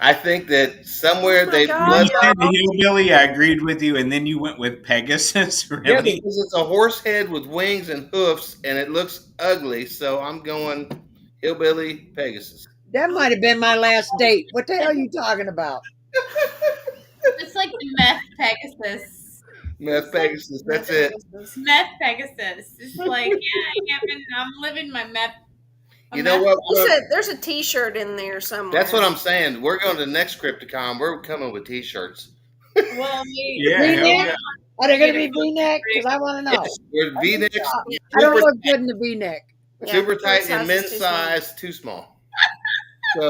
Speaker 5: I think that somewhere
Speaker 4: Oh my
Speaker 5: they
Speaker 4: God.
Speaker 3: You
Speaker 5: blood
Speaker 3: said the hillbilly, I agreed with you, and then you went with Pegasus?
Speaker 5: Yeah,
Speaker 3: Really?
Speaker 5: because it's a horse head with wings and hoofs, and it looks ugly. So I'm going hillbilly Pegasus.
Speaker 1: That might have been my last date. What the hell are you talking about?
Speaker 2: It's like the meth Pegasus.
Speaker 5: Meth Pegasus. That's it.
Speaker 2: Meth Pegasus. It's like, yeah, I'm living my meth.
Speaker 5: You know what?
Speaker 4: There's a T-shirt in there somewhere.
Speaker 5: That's what I'm saying. We're going to the next Crypticon. We're coming with T-shirts.
Speaker 2: Well,
Speaker 3: Yeah, hell
Speaker 1: V-neck?
Speaker 3: yeah.
Speaker 1: Are they going to be V-neck? Because I want to know.
Speaker 5: Yes, we're V-necks,
Speaker 1: I don't
Speaker 5: super,
Speaker 1: look good in the V-neck.
Speaker 4: Yeah,
Speaker 5: super tight,
Speaker 4: size
Speaker 5: and
Speaker 4: is
Speaker 5: men's
Speaker 4: too small.
Speaker 5: size too small. So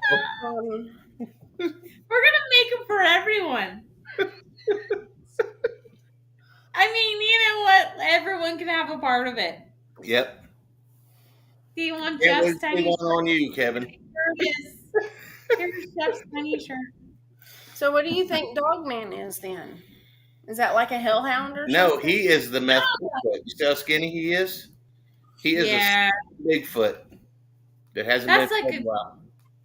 Speaker 2: We're gonna make them for everyone. I mean, you know what? have a part of it.
Speaker 5: Yep.
Speaker 2: Do you want
Speaker 5: Can't wait
Speaker 2: Jeff's
Speaker 5: to see
Speaker 2: tiny
Speaker 5: one
Speaker 2: shirt?
Speaker 5: on you, Kevin.
Speaker 2: Here it is. Here's Jeff's tiny shirt.
Speaker 4: So, what do you think Dogman is then? Is that like a hellhound or
Speaker 5: No,
Speaker 4: something?
Speaker 5: he is the meth Bigfoot. You see how skinny he is? He is a
Speaker 2: Yeah,
Speaker 5: Bigfoot that hasn't been
Speaker 2: that's like
Speaker 5: fed in a while.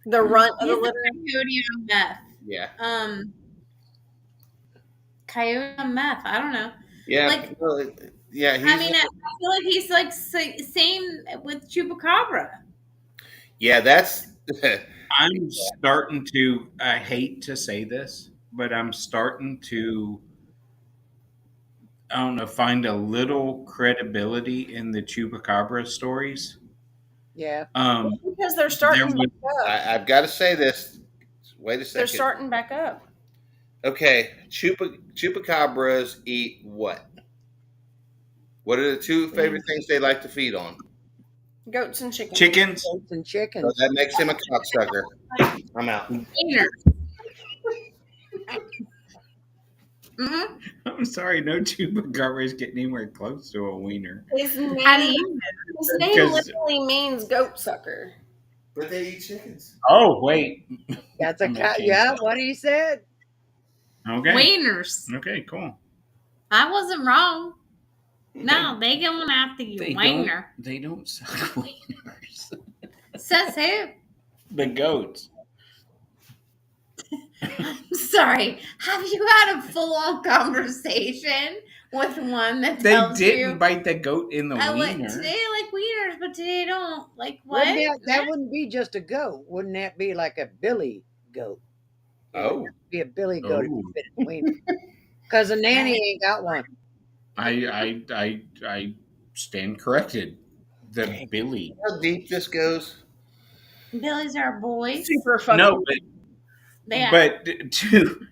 Speaker 4: The runt of
Speaker 2: he's
Speaker 4: the
Speaker 2: the
Speaker 4: litter?
Speaker 2: coyote on meth.
Speaker 5: Yeah.
Speaker 2: Coyote on meth. I don't know.
Speaker 5: Yeah.
Speaker 2: Like,
Speaker 5: Well, yeah,
Speaker 2: I mean, I feel like he's like same with chupacabra.
Speaker 5: yeah, that's
Speaker 3: I'm starting to, I hate to say this, but I'm starting to, I don't know, find a little credibility in the chupacabra stories.
Speaker 1: Yeah.
Speaker 4: Because they're
Speaker 3: There
Speaker 4: starting
Speaker 3: was,
Speaker 4: back up.
Speaker 5: I've got to say this. Wait a
Speaker 4: They're
Speaker 5: second.
Speaker 4: starting back up.
Speaker 5: Okay, chupacabras eat what? What are the two favorite things they like to feed on?
Speaker 4: Goats and chickens.
Speaker 3: chickens.
Speaker 1: Goats and
Speaker 5: So
Speaker 1: chickens.
Speaker 5: that makes him a cocksucker. I'm out.
Speaker 2: Wiener. Mm-hmm.
Speaker 3: I'm sorry, no chupacabra is getting anywhere close to a wiener.
Speaker 4: His name,
Speaker 2: How do you?
Speaker 4: his name
Speaker 3: Because-
Speaker 4: literally means goat sucker.
Speaker 5: But they eat chickens.
Speaker 3: Oh, wait.
Speaker 1: That's a
Speaker 3: I'm gonna
Speaker 1: cat.
Speaker 3: change
Speaker 1: Yeah,
Speaker 3: that.
Speaker 1: what he said.
Speaker 3: Okay.
Speaker 2: Wieners.
Speaker 3: Okay, cool.
Speaker 2: I wasn't wrong. No, they going after you, wiener.
Speaker 3: They don't suck wieners.
Speaker 2: Says who?
Speaker 3: The goats.
Speaker 2: I'm sorry. Have you had a full-on conversation with one that
Speaker 3: They
Speaker 2: tells
Speaker 3: didn't
Speaker 2: you
Speaker 3: bite the goat in the wiener.
Speaker 2: today I like wieners, but today I don't? Like what?
Speaker 1: That wouldn't be just a goat. Wouldn't that be like a billy goat? It would
Speaker 5: Oh.
Speaker 1: be a billy goat if
Speaker 3: Oh.
Speaker 1: you fit in wiener. Because a nanny ain't got one.
Speaker 3: I stand corrected. The Billy.
Speaker 5: How deep this goes?
Speaker 2: Billies are boys.
Speaker 4: Super fucking.
Speaker 3: No,
Speaker 2: Yeah.
Speaker 3: but to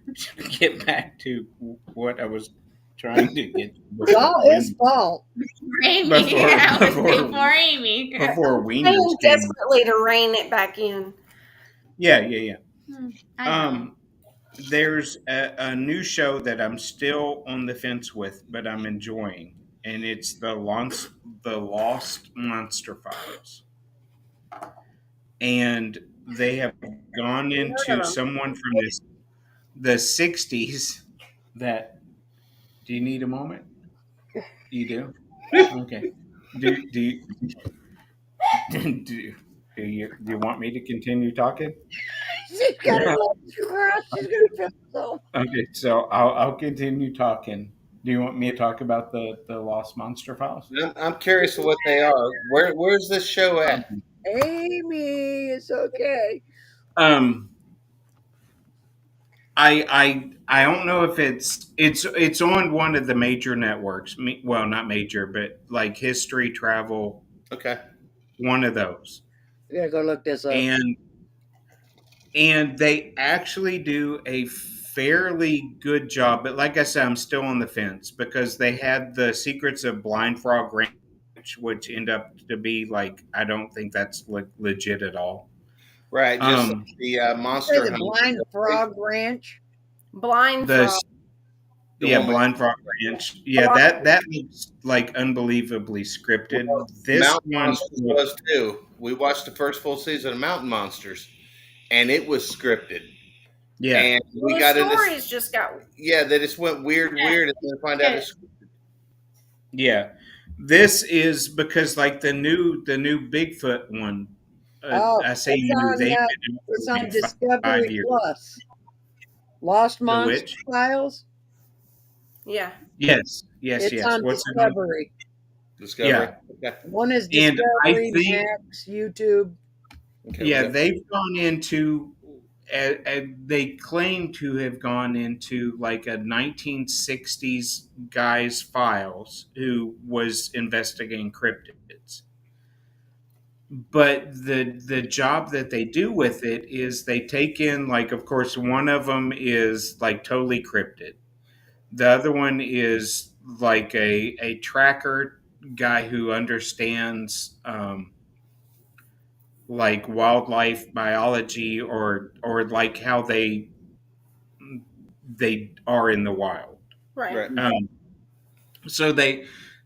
Speaker 3: get back to what I was trying to get
Speaker 1: It's all his fault.
Speaker 2: Amy.
Speaker 3: Before-
Speaker 2: Yeah, it was
Speaker 3: before-
Speaker 2: before Amy.
Speaker 3: before
Speaker 4: Trying
Speaker 3: wieners came.
Speaker 4: desperately to rein it back in.
Speaker 3: Yeah.
Speaker 2: I know.
Speaker 3: There's a new show that I'm still on the fence with, but I'm enjoying, and it's the Lost Monster Files. And they have gone into someone from the 60s that. Do you need a moment? You do? Okay. Do you want me to continue talking?
Speaker 1: She's got her legs crossed. She's going to film.
Speaker 3: Okay, so I'll continue talking. Do you want me to talk about the Lost Monster Files?
Speaker 5: I'm curious of what they are. Where's this show at?
Speaker 1: Amy, it's okay.
Speaker 3: I don't know if it's on one of the major networks. Well, not major, but like History, Travel,
Speaker 5: Okay.
Speaker 3: one of those.
Speaker 1: We gotta go look this up.
Speaker 3: And they actually do a fairly good job. But like I said, I'm still on the fence because they had the Secrets of Blind Frog Ranch, which end up to be like, I don't think that's legit at all.
Speaker 5: Right. Just like the Monster
Speaker 1: the
Speaker 5: Hunt.
Speaker 1: Blind Frog Ranch.
Speaker 4: Blind frog.
Speaker 3: Blind Frog Ranch. Yeah, that looks like unbelievably scripted.
Speaker 5: Well,
Speaker 3: This
Speaker 5: Mountain
Speaker 3: one
Speaker 5: Monsters was too. We watched the first full season of Mountain Monsters, and it was scripted.
Speaker 3: yeah.
Speaker 5: And we
Speaker 4: The
Speaker 5: got into
Speaker 4: stories just got.
Speaker 5: yeah, they just went weird, and then find out it's
Speaker 3: Yeah, this is because like the new Bigfoot one. I say
Speaker 1: it's
Speaker 3: new.
Speaker 1: on,
Speaker 3: They've been
Speaker 1: it's
Speaker 3: doing
Speaker 1: on
Speaker 3: it for 5
Speaker 1: Discovery
Speaker 3: years.
Speaker 1: Plus. Lost Monster
Speaker 3: which?
Speaker 1: Files.
Speaker 4: Yeah.
Speaker 3: Yes.
Speaker 1: It's on
Speaker 3: What's the name?
Speaker 1: Discovery.
Speaker 5: Discovery. Okay.
Speaker 1: One is
Speaker 3: And I
Speaker 1: Discovery,
Speaker 3: think-
Speaker 1: Max, YouTube.
Speaker 5: Okay,
Speaker 3: Yeah,
Speaker 5: we got-
Speaker 3: they've gone into. They claim to have gone into like a 1960s guy's files who was investigating cryptids. But the job that they do with it is they take in, like, of course, one of them is like totally cryptid. The other one is like a tracker guy who understands like wildlife biology or like how they are in the wild.
Speaker 4: Right.
Speaker 5: Right.
Speaker 3: So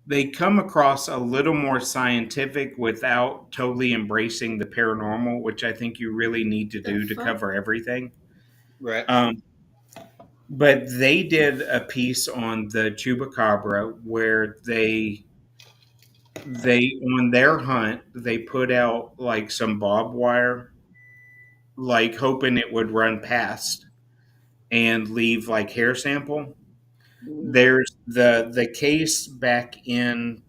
Speaker 3: they come across a little more scientific without totally embracing the paranormal, which I think you really need to
Speaker 2: The
Speaker 3: do to
Speaker 2: fuck?
Speaker 3: cover everything.
Speaker 5: Right.
Speaker 3: Um, but they did a piece on the chupacabra where they on their hunt they put out like some barbed wire, like hoping it would run past and leave like hair sample.
Speaker 1: Mhm.
Speaker 3: There's the case back in,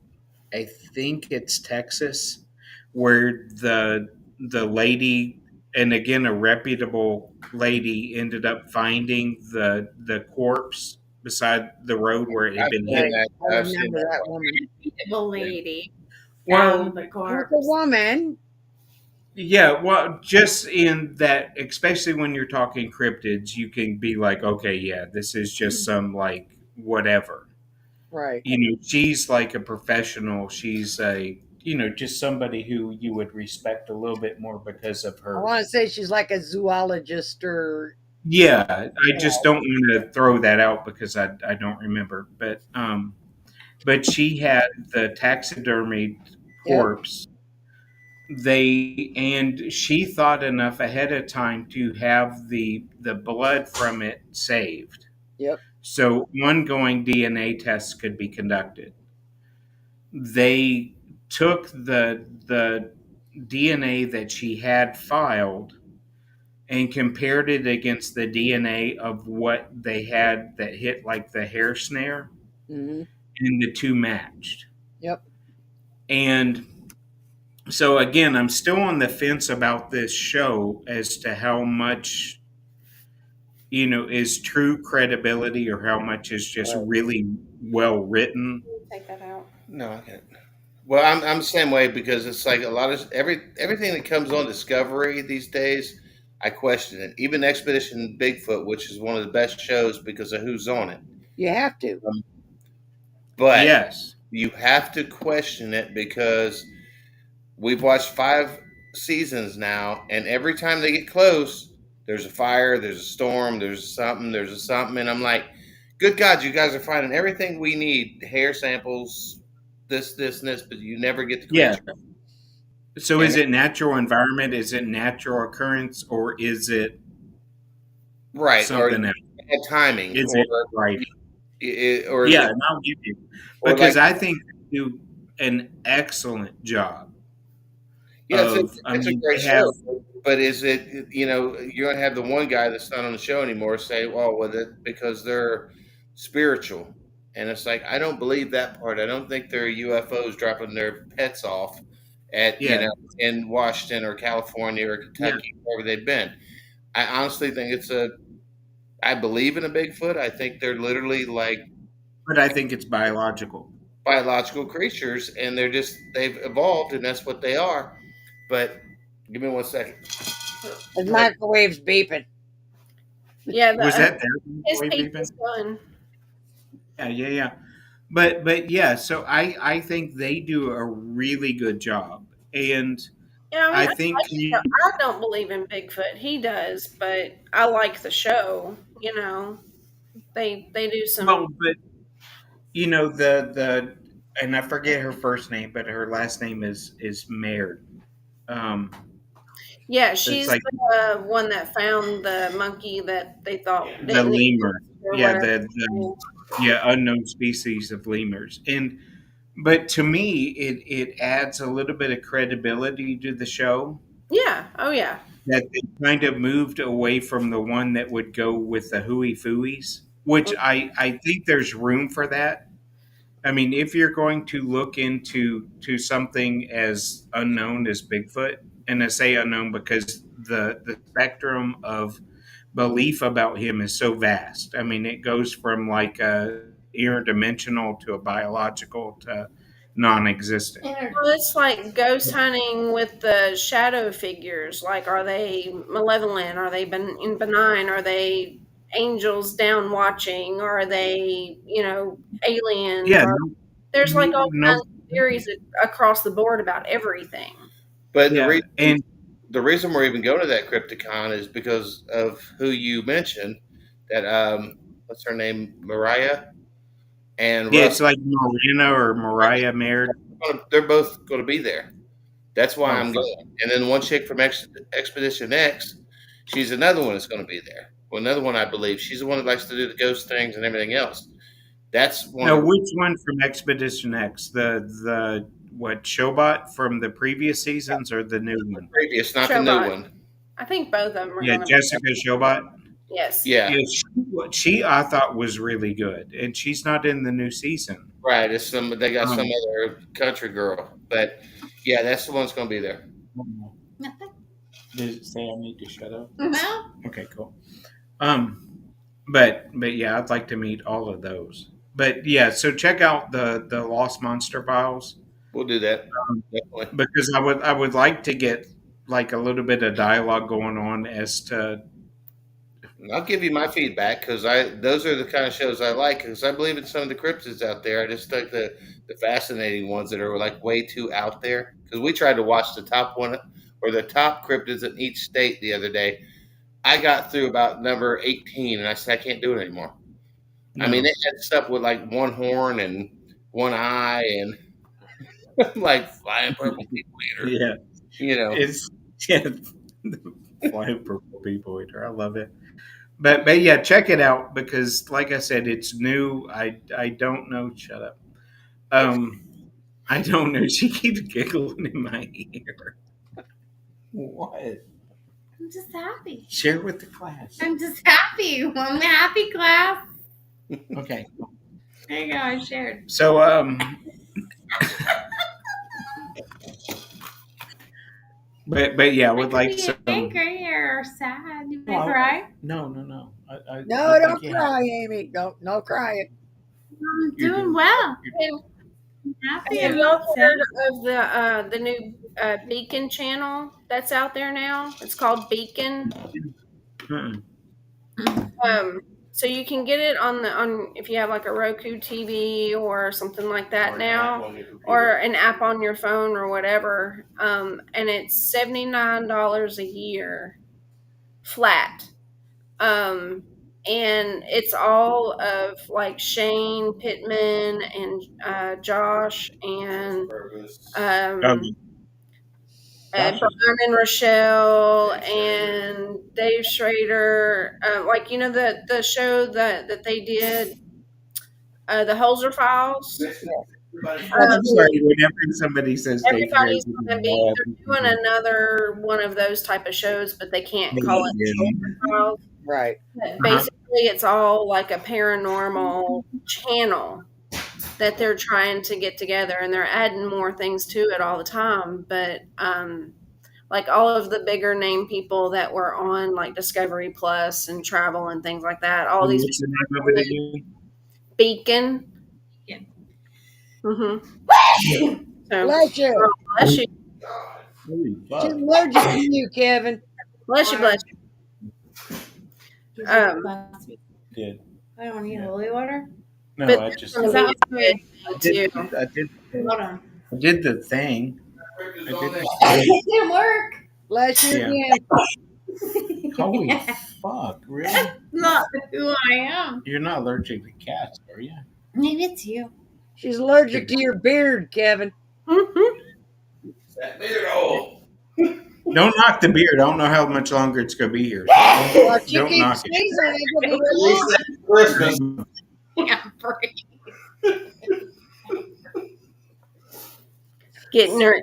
Speaker 3: I think it's Texas, where the lady, and again a reputable lady, ended up finding the corpse beside the road where it had
Speaker 5: I've
Speaker 3: been
Speaker 5: seen
Speaker 3: hit.
Speaker 1: Right.
Speaker 5: that.
Speaker 1: I
Speaker 5: I've seen
Speaker 1: remember
Speaker 5: that
Speaker 1: that
Speaker 5: one.
Speaker 1: woman.
Speaker 2: The lady
Speaker 3: Well,
Speaker 2: found the
Speaker 1: It was a
Speaker 2: corpse.
Speaker 1: woman.
Speaker 3: yeah, well, just in that, especially when you're talking cryptids, you can be like, okay, yeah, this is just some like whatever.
Speaker 1: Right.
Speaker 3: She's like a professional. She's just somebody who you would respect a little bit more because of
Speaker 1: I
Speaker 3: her.
Speaker 1: want to say she's like a zoologist or,
Speaker 3: Yeah, I
Speaker 1: you
Speaker 3: just
Speaker 1: know,
Speaker 3: don't want to throw that out because I don't remember. But she had the taxidermied
Speaker 1: yep,
Speaker 3: corpse. And she thought enough ahead of time to have the blood from it saved,
Speaker 1: yep.
Speaker 3: so ongoing DNA tests could be conducted. They took the DNA that she had filed and compared it against the DNA of what they had that hit like the hair snare,
Speaker 1: Hmm.
Speaker 3: and the two matched.
Speaker 1: Yep.
Speaker 3: And so again, I'm still on the fence about this show as to how much is true credibility or how much is just
Speaker 1: Right.
Speaker 3: really well written.
Speaker 4: Take that out.
Speaker 5: No, I can't. Well, I'm the same way because it's like a lot of everything that comes on Discovery these days. I question it. Even Expedition Bigfoot, which is one of the best shows because of who's on it.
Speaker 1: You have to.
Speaker 5: Um, but
Speaker 3: Yes.
Speaker 5: you have to question it because we've watched 5 seasons now, and every time they get close, there's a fire, there's a storm, there's a something, and I'm like, good God, you guys are finding everything we need, hair samples, this, and this, but you never get the
Speaker 3: Yeah.
Speaker 5: creature.
Speaker 3: So is
Speaker 5: And
Speaker 3: it natural environment? Is it natural occurrence, or is it
Speaker 5: right, or
Speaker 3: something else?
Speaker 5: bad timing,
Speaker 3: Is it right?
Speaker 5: or is
Speaker 3: Yeah,
Speaker 5: it,
Speaker 3: and I'll give you,
Speaker 5: or like,
Speaker 3: because I think they do an excellent job
Speaker 5: yeah,
Speaker 3: of. I
Speaker 5: it's a
Speaker 3: mean,
Speaker 5: great
Speaker 3: they have.
Speaker 5: show, but is it, you're gonna have the one guy that's not on the show anymore say, well, with it because they're spiritual, and it's like I don't believe that part. I don't think they're UFOs dropping their pets off at
Speaker 3: Yeah,
Speaker 5: in Washington or California or
Speaker 3: yeah,
Speaker 5: Kentucky, wherever they've been. I honestly think it's a. I believe in a Bigfoot. I think they're literally like
Speaker 3: but I think it's biological.
Speaker 5: biological creatures, and they've evolved, and that's what they are. But give me 1 second.
Speaker 1: The
Speaker 5: Go ahead.
Speaker 1: microwave's beeping.
Speaker 4: Yeah,
Speaker 3: Was that there?
Speaker 4: his
Speaker 3: Wave
Speaker 4: pizza's
Speaker 3: beeping?
Speaker 4: done.
Speaker 3: Yeah, yeah, yeah. But yeah, so I think they do a really good job, and
Speaker 4: Yeah, I mean,
Speaker 3: I think
Speaker 4: I don't believe in Bigfoot. He does, but I like the show. They do some.
Speaker 3: well, but the and I forget her first name, but her last name is Mayer. Um,
Speaker 4: Yeah,
Speaker 3: it's
Speaker 4: she's
Speaker 3: like
Speaker 4: the one that found the monkey that they thought
Speaker 3: the
Speaker 4: didn't
Speaker 3: lemur.
Speaker 4: exist or
Speaker 3: Yeah,
Speaker 4: whatever.
Speaker 3: the yeah unknown species of lemurs, and but to me, it adds a little bit of credibility to the show
Speaker 4: Yeah. Oh yeah.
Speaker 3: that they kind of moved away from the one that would go with the hooey fooeys, which I think there's room for that. I mean, if you're going to look into to something as unknown as Bigfoot, and I say unknown because the spectrum of belief about him is so vast. I mean, it goes from like a interdimensional to a biological to non-existent.
Speaker 4: Well, it's like ghost hunting with the shadow figures. Like, are they malevolent? Are they benign? Are they angels down watching? Are they, aliens?
Speaker 3: Yeah, no,
Speaker 4: There's like all
Speaker 3: no,
Speaker 4: kinds of theories across the board about everything.
Speaker 5: But
Speaker 3: yeah, and
Speaker 5: the reason we're even going to that Crypticon is because of who you mentioned. That what's her name, Mariah, and
Speaker 3: Yeah,
Speaker 5: Russ.
Speaker 3: it's like Marina or Mariah Mayer.
Speaker 5: They're both going to be there. That's why
Speaker 3: Oh,
Speaker 5: I'm
Speaker 3: fuck.
Speaker 5: going. And then one chick from Expedition X, she's another one that's going to be there. Well, another one I believe. She's the one that likes to do the ghost things and everything else. That's one
Speaker 3: No,
Speaker 5: of
Speaker 3: which one from Expedition X? The what Showbot from the previous seasons or the new
Speaker 5: the
Speaker 3: one?
Speaker 5: previous, not the new
Speaker 4: Showbot.
Speaker 5: one.
Speaker 4: I think both of them are
Speaker 3: Yeah,
Speaker 4: going to be.
Speaker 3: Jessica Showbot.
Speaker 4: Yes.
Speaker 5: Yeah,
Speaker 3: Yeah, she I thought was really good, and she's not in the new season.
Speaker 5: right. It's some. They got some
Speaker 3: Um,
Speaker 5: other country girl, but yeah, that's the one that's going to be there.
Speaker 2: Nothing.
Speaker 3: Does it say I need to shut up?
Speaker 2: No.
Speaker 3: Okay, cool. Um, but yeah, I'd like to meet all of those. But yeah, so check out the Lost Monster Files
Speaker 5: We'll do that
Speaker 3: um,
Speaker 5: definitely.
Speaker 3: because I would like to get like a little bit of dialogue going on as to
Speaker 5: And I'll give you my feedback because those are the kind of shows I like because I believe in some of the cryptids out there. I just like the fascinating ones that are like way too out there. Because we tried to watch the top one or the top cryptids in each state the other day. I got through about number 18 and I said I can't do it anymore. I mean,
Speaker 3: no.
Speaker 5: they had stuff with like one horn and one eye and like flying purple people eater.
Speaker 3: Yeah,
Speaker 5: You know,
Speaker 3: it's yeah, the flying purple people eater. I love it. But yeah, check it out because like I said, it's new. I don't know. Shut up. Um, I don't know. She keeps giggling in my ear. What?
Speaker 2: I'm just happy.
Speaker 3: Share with the class.
Speaker 2: I'm just happy. I'm happy, class.
Speaker 3: Okay.
Speaker 2: There you go. I shared.
Speaker 3: So but yeah, I would like
Speaker 2: be
Speaker 3: some.
Speaker 2: angry or sad. You may
Speaker 3: Well,
Speaker 2: cry.
Speaker 3: No.
Speaker 1: No,
Speaker 3: I
Speaker 1: don't
Speaker 3: think you
Speaker 1: cry, Amy. Don't no crying.
Speaker 2: I'm
Speaker 3: You're
Speaker 2: doing
Speaker 3: doing-
Speaker 2: well.
Speaker 4: And
Speaker 2: I'm happy.
Speaker 4: have
Speaker 2: I'm
Speaker 4: y'all
Speaker 2: not sad.
Speaker 4: heard of the new Beacon channel that's out there now? It's called Beacon.
Speaker 3: Mm-mm.
Speaker 4: So you can get it on if you have like a Roku TV or something like that now, or an app on your phone or whatever. And it's $79 a year flat. And it's all of like Shane Pittman and Josh and
Speaker 3: Um,
Speaker 4: Brian and Rochelle and Dave Schrader, like the show that they did, the Holzer Files.
Speaker 3: I'm sorry. Whenever somebody says Dave
Speaker 4: Everybody's
Speaker 3: Ramsey,
Speaker 4: going to be. They're doing another one of those type of shows, but they can't call it Holzer Files.
Speaker 1: Right.
Speaker 4: Basically, it's all like a paranormal channel that they're trying to get together, and they're adding more things to it all the time. But like all of the bigger name people that were on like Discovery Plus and Travel and things like that, all these
Speaker 3: What's the name of it again?
Speaker 4: Beacon.
Speaker 2: Yeah.
Speaker 4: Mm-hmm. So,
Speaker 1: Bless you.
Speaker 4: bless you,
Speaker 3: Holy fuck.
Speaker 1: She's allergic to you, Kevin.
Speaker 4: bless you, bless you.
Speaker 3: Did.
Speaker 2: I don't need holy water.
Speaker 3: No,
Speaker 4: But
Speaker 3: I just
Speaker 2: Is that
Speaker 4: good
Speaker 3: did,
Speaker 4: too.
Speaker 2: Hold on.
Speaker 3: I did the thing. I did the
Speaker 2: It didn't work.
Speaker 1: Bless you
Speaker 3: Yeah.
Speaker 1: again.
Speaker 3: Holy fuck, really?
Speaker 2: Not who I am.
Speaker 3: You're not allergic to cats, are you?
Speaker 2: Maybe it's you.
Speaker 1: She's allergic to your beard, Kevin.
Speaker 4: Mm-hmm.
Speaker 5: that beard hole.
Speaker 3: Don't knock the beard. I don't know how much longer it's going to be here.
Speaker 1: Well, if you
Speaker 3: Don't
Speaker 1: keep
Speaker 3: knock it.
Speaker 1: sneezing, it's gonna be real long.
Speaker 5: Christmas.
Speaker 2: Yeah, break.
Speaker 4: Getting her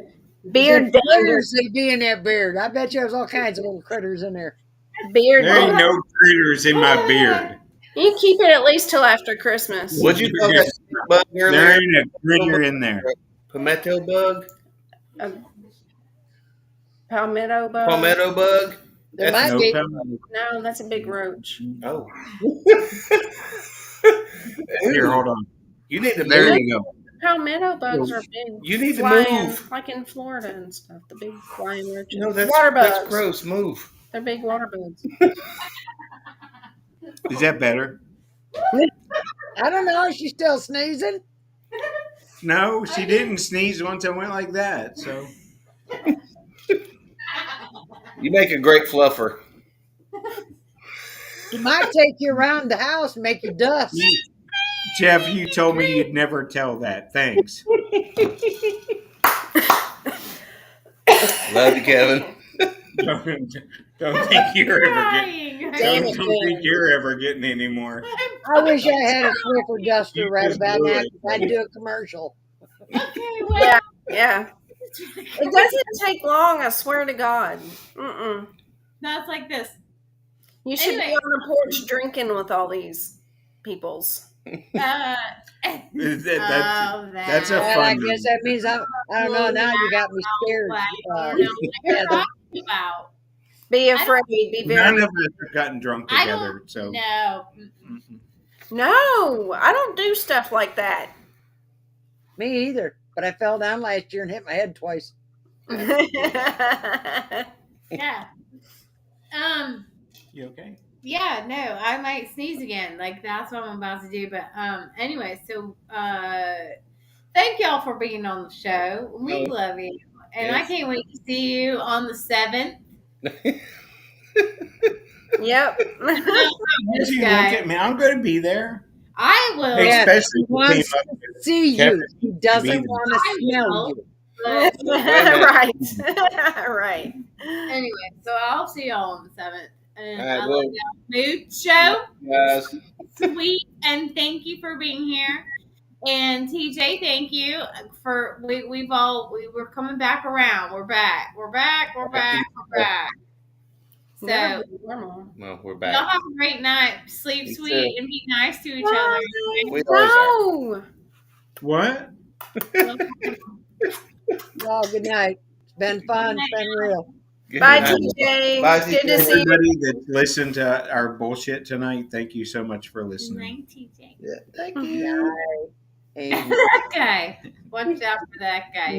Speaker 4: beard
Speaker 1: There's
Speaker 4: dander.
Speaker 1: critters that be in that beard. I bet you there's all kinds of little critters in there.
Speaker 4: Beard
Speaker 3: There ain't
Speaker 4: dander.
Speaker 3: no critters in my beard.
Speaker 4: You can keep it at least till after Christmas.
Speaker 5: What'd you call that bug
Speaker 3: There
Speaker 5: earlier?
Speaker 3: ain't a critter in there.
Speaker 5: Pimento bug?
Speaker 4: A palmetto bug.
Speaker 5: Palmetto bug?
Speaker 1: There
Speaker 5: That's
Speaker 1: might
Speaker 3: No
Speaker 1: be.
Speaker 3: palmetto.
Speaker 4: No, that's a big roach.
Speaker 5: Oh.
Speaker 3: Here, hold on.
Speaker 5: You need to
Speaker 3: There
Speaker 5: move.
Speaker 3: you go.
Speaker 4: Palmetto bugs are big.
Speaker 5: You need to
Speaker 4: flying,
Speaker 5: move.
Speaker 4: like in Florida and stuff. The big flying roaches.
Speaker 5: No, that's
Speaker 4: water bugs.
Speaker 5: that's gross. Move.
Speaker 4: They're big water bugs.
Speaker 3: Is that better?
Speaker 1: I don't know. Is she still sneezing?
Speaker 3: No, she didn't sneeze once I went like that. So
Speaker 5: You make a great fluffer.
Speaker 1: She might take you around the house and make you dust.
Speaker 3: Jeff, you told me you'd never tell that. Thanks.
Speaker 5: Love you, Kevin.
Speaker 3: Don't think you're ever getting.
Speaker 2: Crying.
Speaker 1: Damn
Speaker 3: Don't
Speaker 1: it,
Speaker 3: think
Speaker 1: Ben.
Speaker 3: you're ever getting any more.
Speaker 1: I wish I had a Swiffer duster
Speaker 3: You
Speaker 1: right
Speaker 3: just
Speaker 1: about
Speaker 3: blew
Speaker 1: now.
Speaker 3: it.
Speaker 1: 'Cause I'd do a commercial.
Speaker 2: Okay, well,
Speaker 4: Yeah, yeah. It doesn't take long, I swear to God. Mm-mm.
Speaker 2: that's like this.
Speaker 4: You should be
Speaker 2: Anyway.
Speaker 4: on the porch drinking with all these peoples.
Speaker 3: That's a
Speaker 1: Well,
Speaker 3: fun
Speaker 1: I guess that means I don't know. Now you got me scared.
Speaker 2: I don't know what you're
Speaker 1: Heather.
Speaker 2: talking about.
Speaker 4: Be
Speaker 2: I don't-
Speaker 4: afraid. Be
Speaker 3: None
Speaker 4: very.
Speaker 3: of us have gotten drunk
Speaker 2: I
Speaker 3: together,
Speaker 2: don't
Speaker 3: so
Speaker 2: know.
Speaker 3: mm-mm.
Speaker 4: No, I don't do stuff like that.
Speaker 1: Me either. But I fell down last year and hit my head twice.
Speaker 2: Yeah.
Speaker 3: You okay?
Speaker 2: Yeah, no, I might sneeze again. Like that's what I'm about to do. But anyway, so thank y'all for being on the show. We love you. And I
Speaker 5: Yes.
Speaker 2: can't wait to see you on the 7th.
Speaker 4: Yep.
Speaker 3: Would
Speaker 2: This
Speaker 3: you
Speaker 2: guy.
Speaker 3: look at me? I'm going to be there.
Speaker 2: I will.
Speaker 1: Yeah,
Speaker 3: Especially
Speaker 1: he wants
Speaker 3: if
Speaker 1: to see
Speaker 3: Kevin,
Speaker 1: you. He doesn't
Speaker 3: me.
Speaker 1: want to
Speaker 2: I
Speaker 1: smell
Speaker 2: will.
Speaker 1: you.
Speaker 2: But
Speaker 4: Right. Right.
Speaker 2: anyway, so I'll see y'all on the 7th. And
Speaker 5: All right,
Speaker 2: I
Speaker 5: well-
Speaker 2: love y'all. Mood show.
Speaker 5: Guys,
Speaker 2: Sweet. And thank you for being here. And TJ, thank you for we're coming back around. We're back. We're back. We're back. We're back. So
Speaker 4: Never be normal.
Speaker 5: well, we're
Speaker 2: y'all
Speaker 5: back.
Speaker 2: have a great night. Sleep
Speaker 5: You
Speaker 2: sweet
Speaker 5: too.
Speaker 2: and be nice to each other.
Speaker 5: We always are.
Speaker 4: No.
Speaker 3: What?
Speaker 1: Well, good night. It's been fun. It's been real.
Speaker 5: Good
Speaker 4: Bye,
Speaker 5: night.
Speaker 4: TJ.
Speaker 5: Bye,
Speaker 4: Good to
Speaker 5: TJ.
Speaker 4: see you.
Speaker 3: Everybody that listened to our bullshit tonight, thank you so much for
Speaker 2: Good
Speaker 3: listening.
Speaker 2: night, TJ.
Speaker 5: Yeah, thank you.
Speaker 1: And
Speaker 2: That guy. Watch out for that guy.
Speaker 1: night.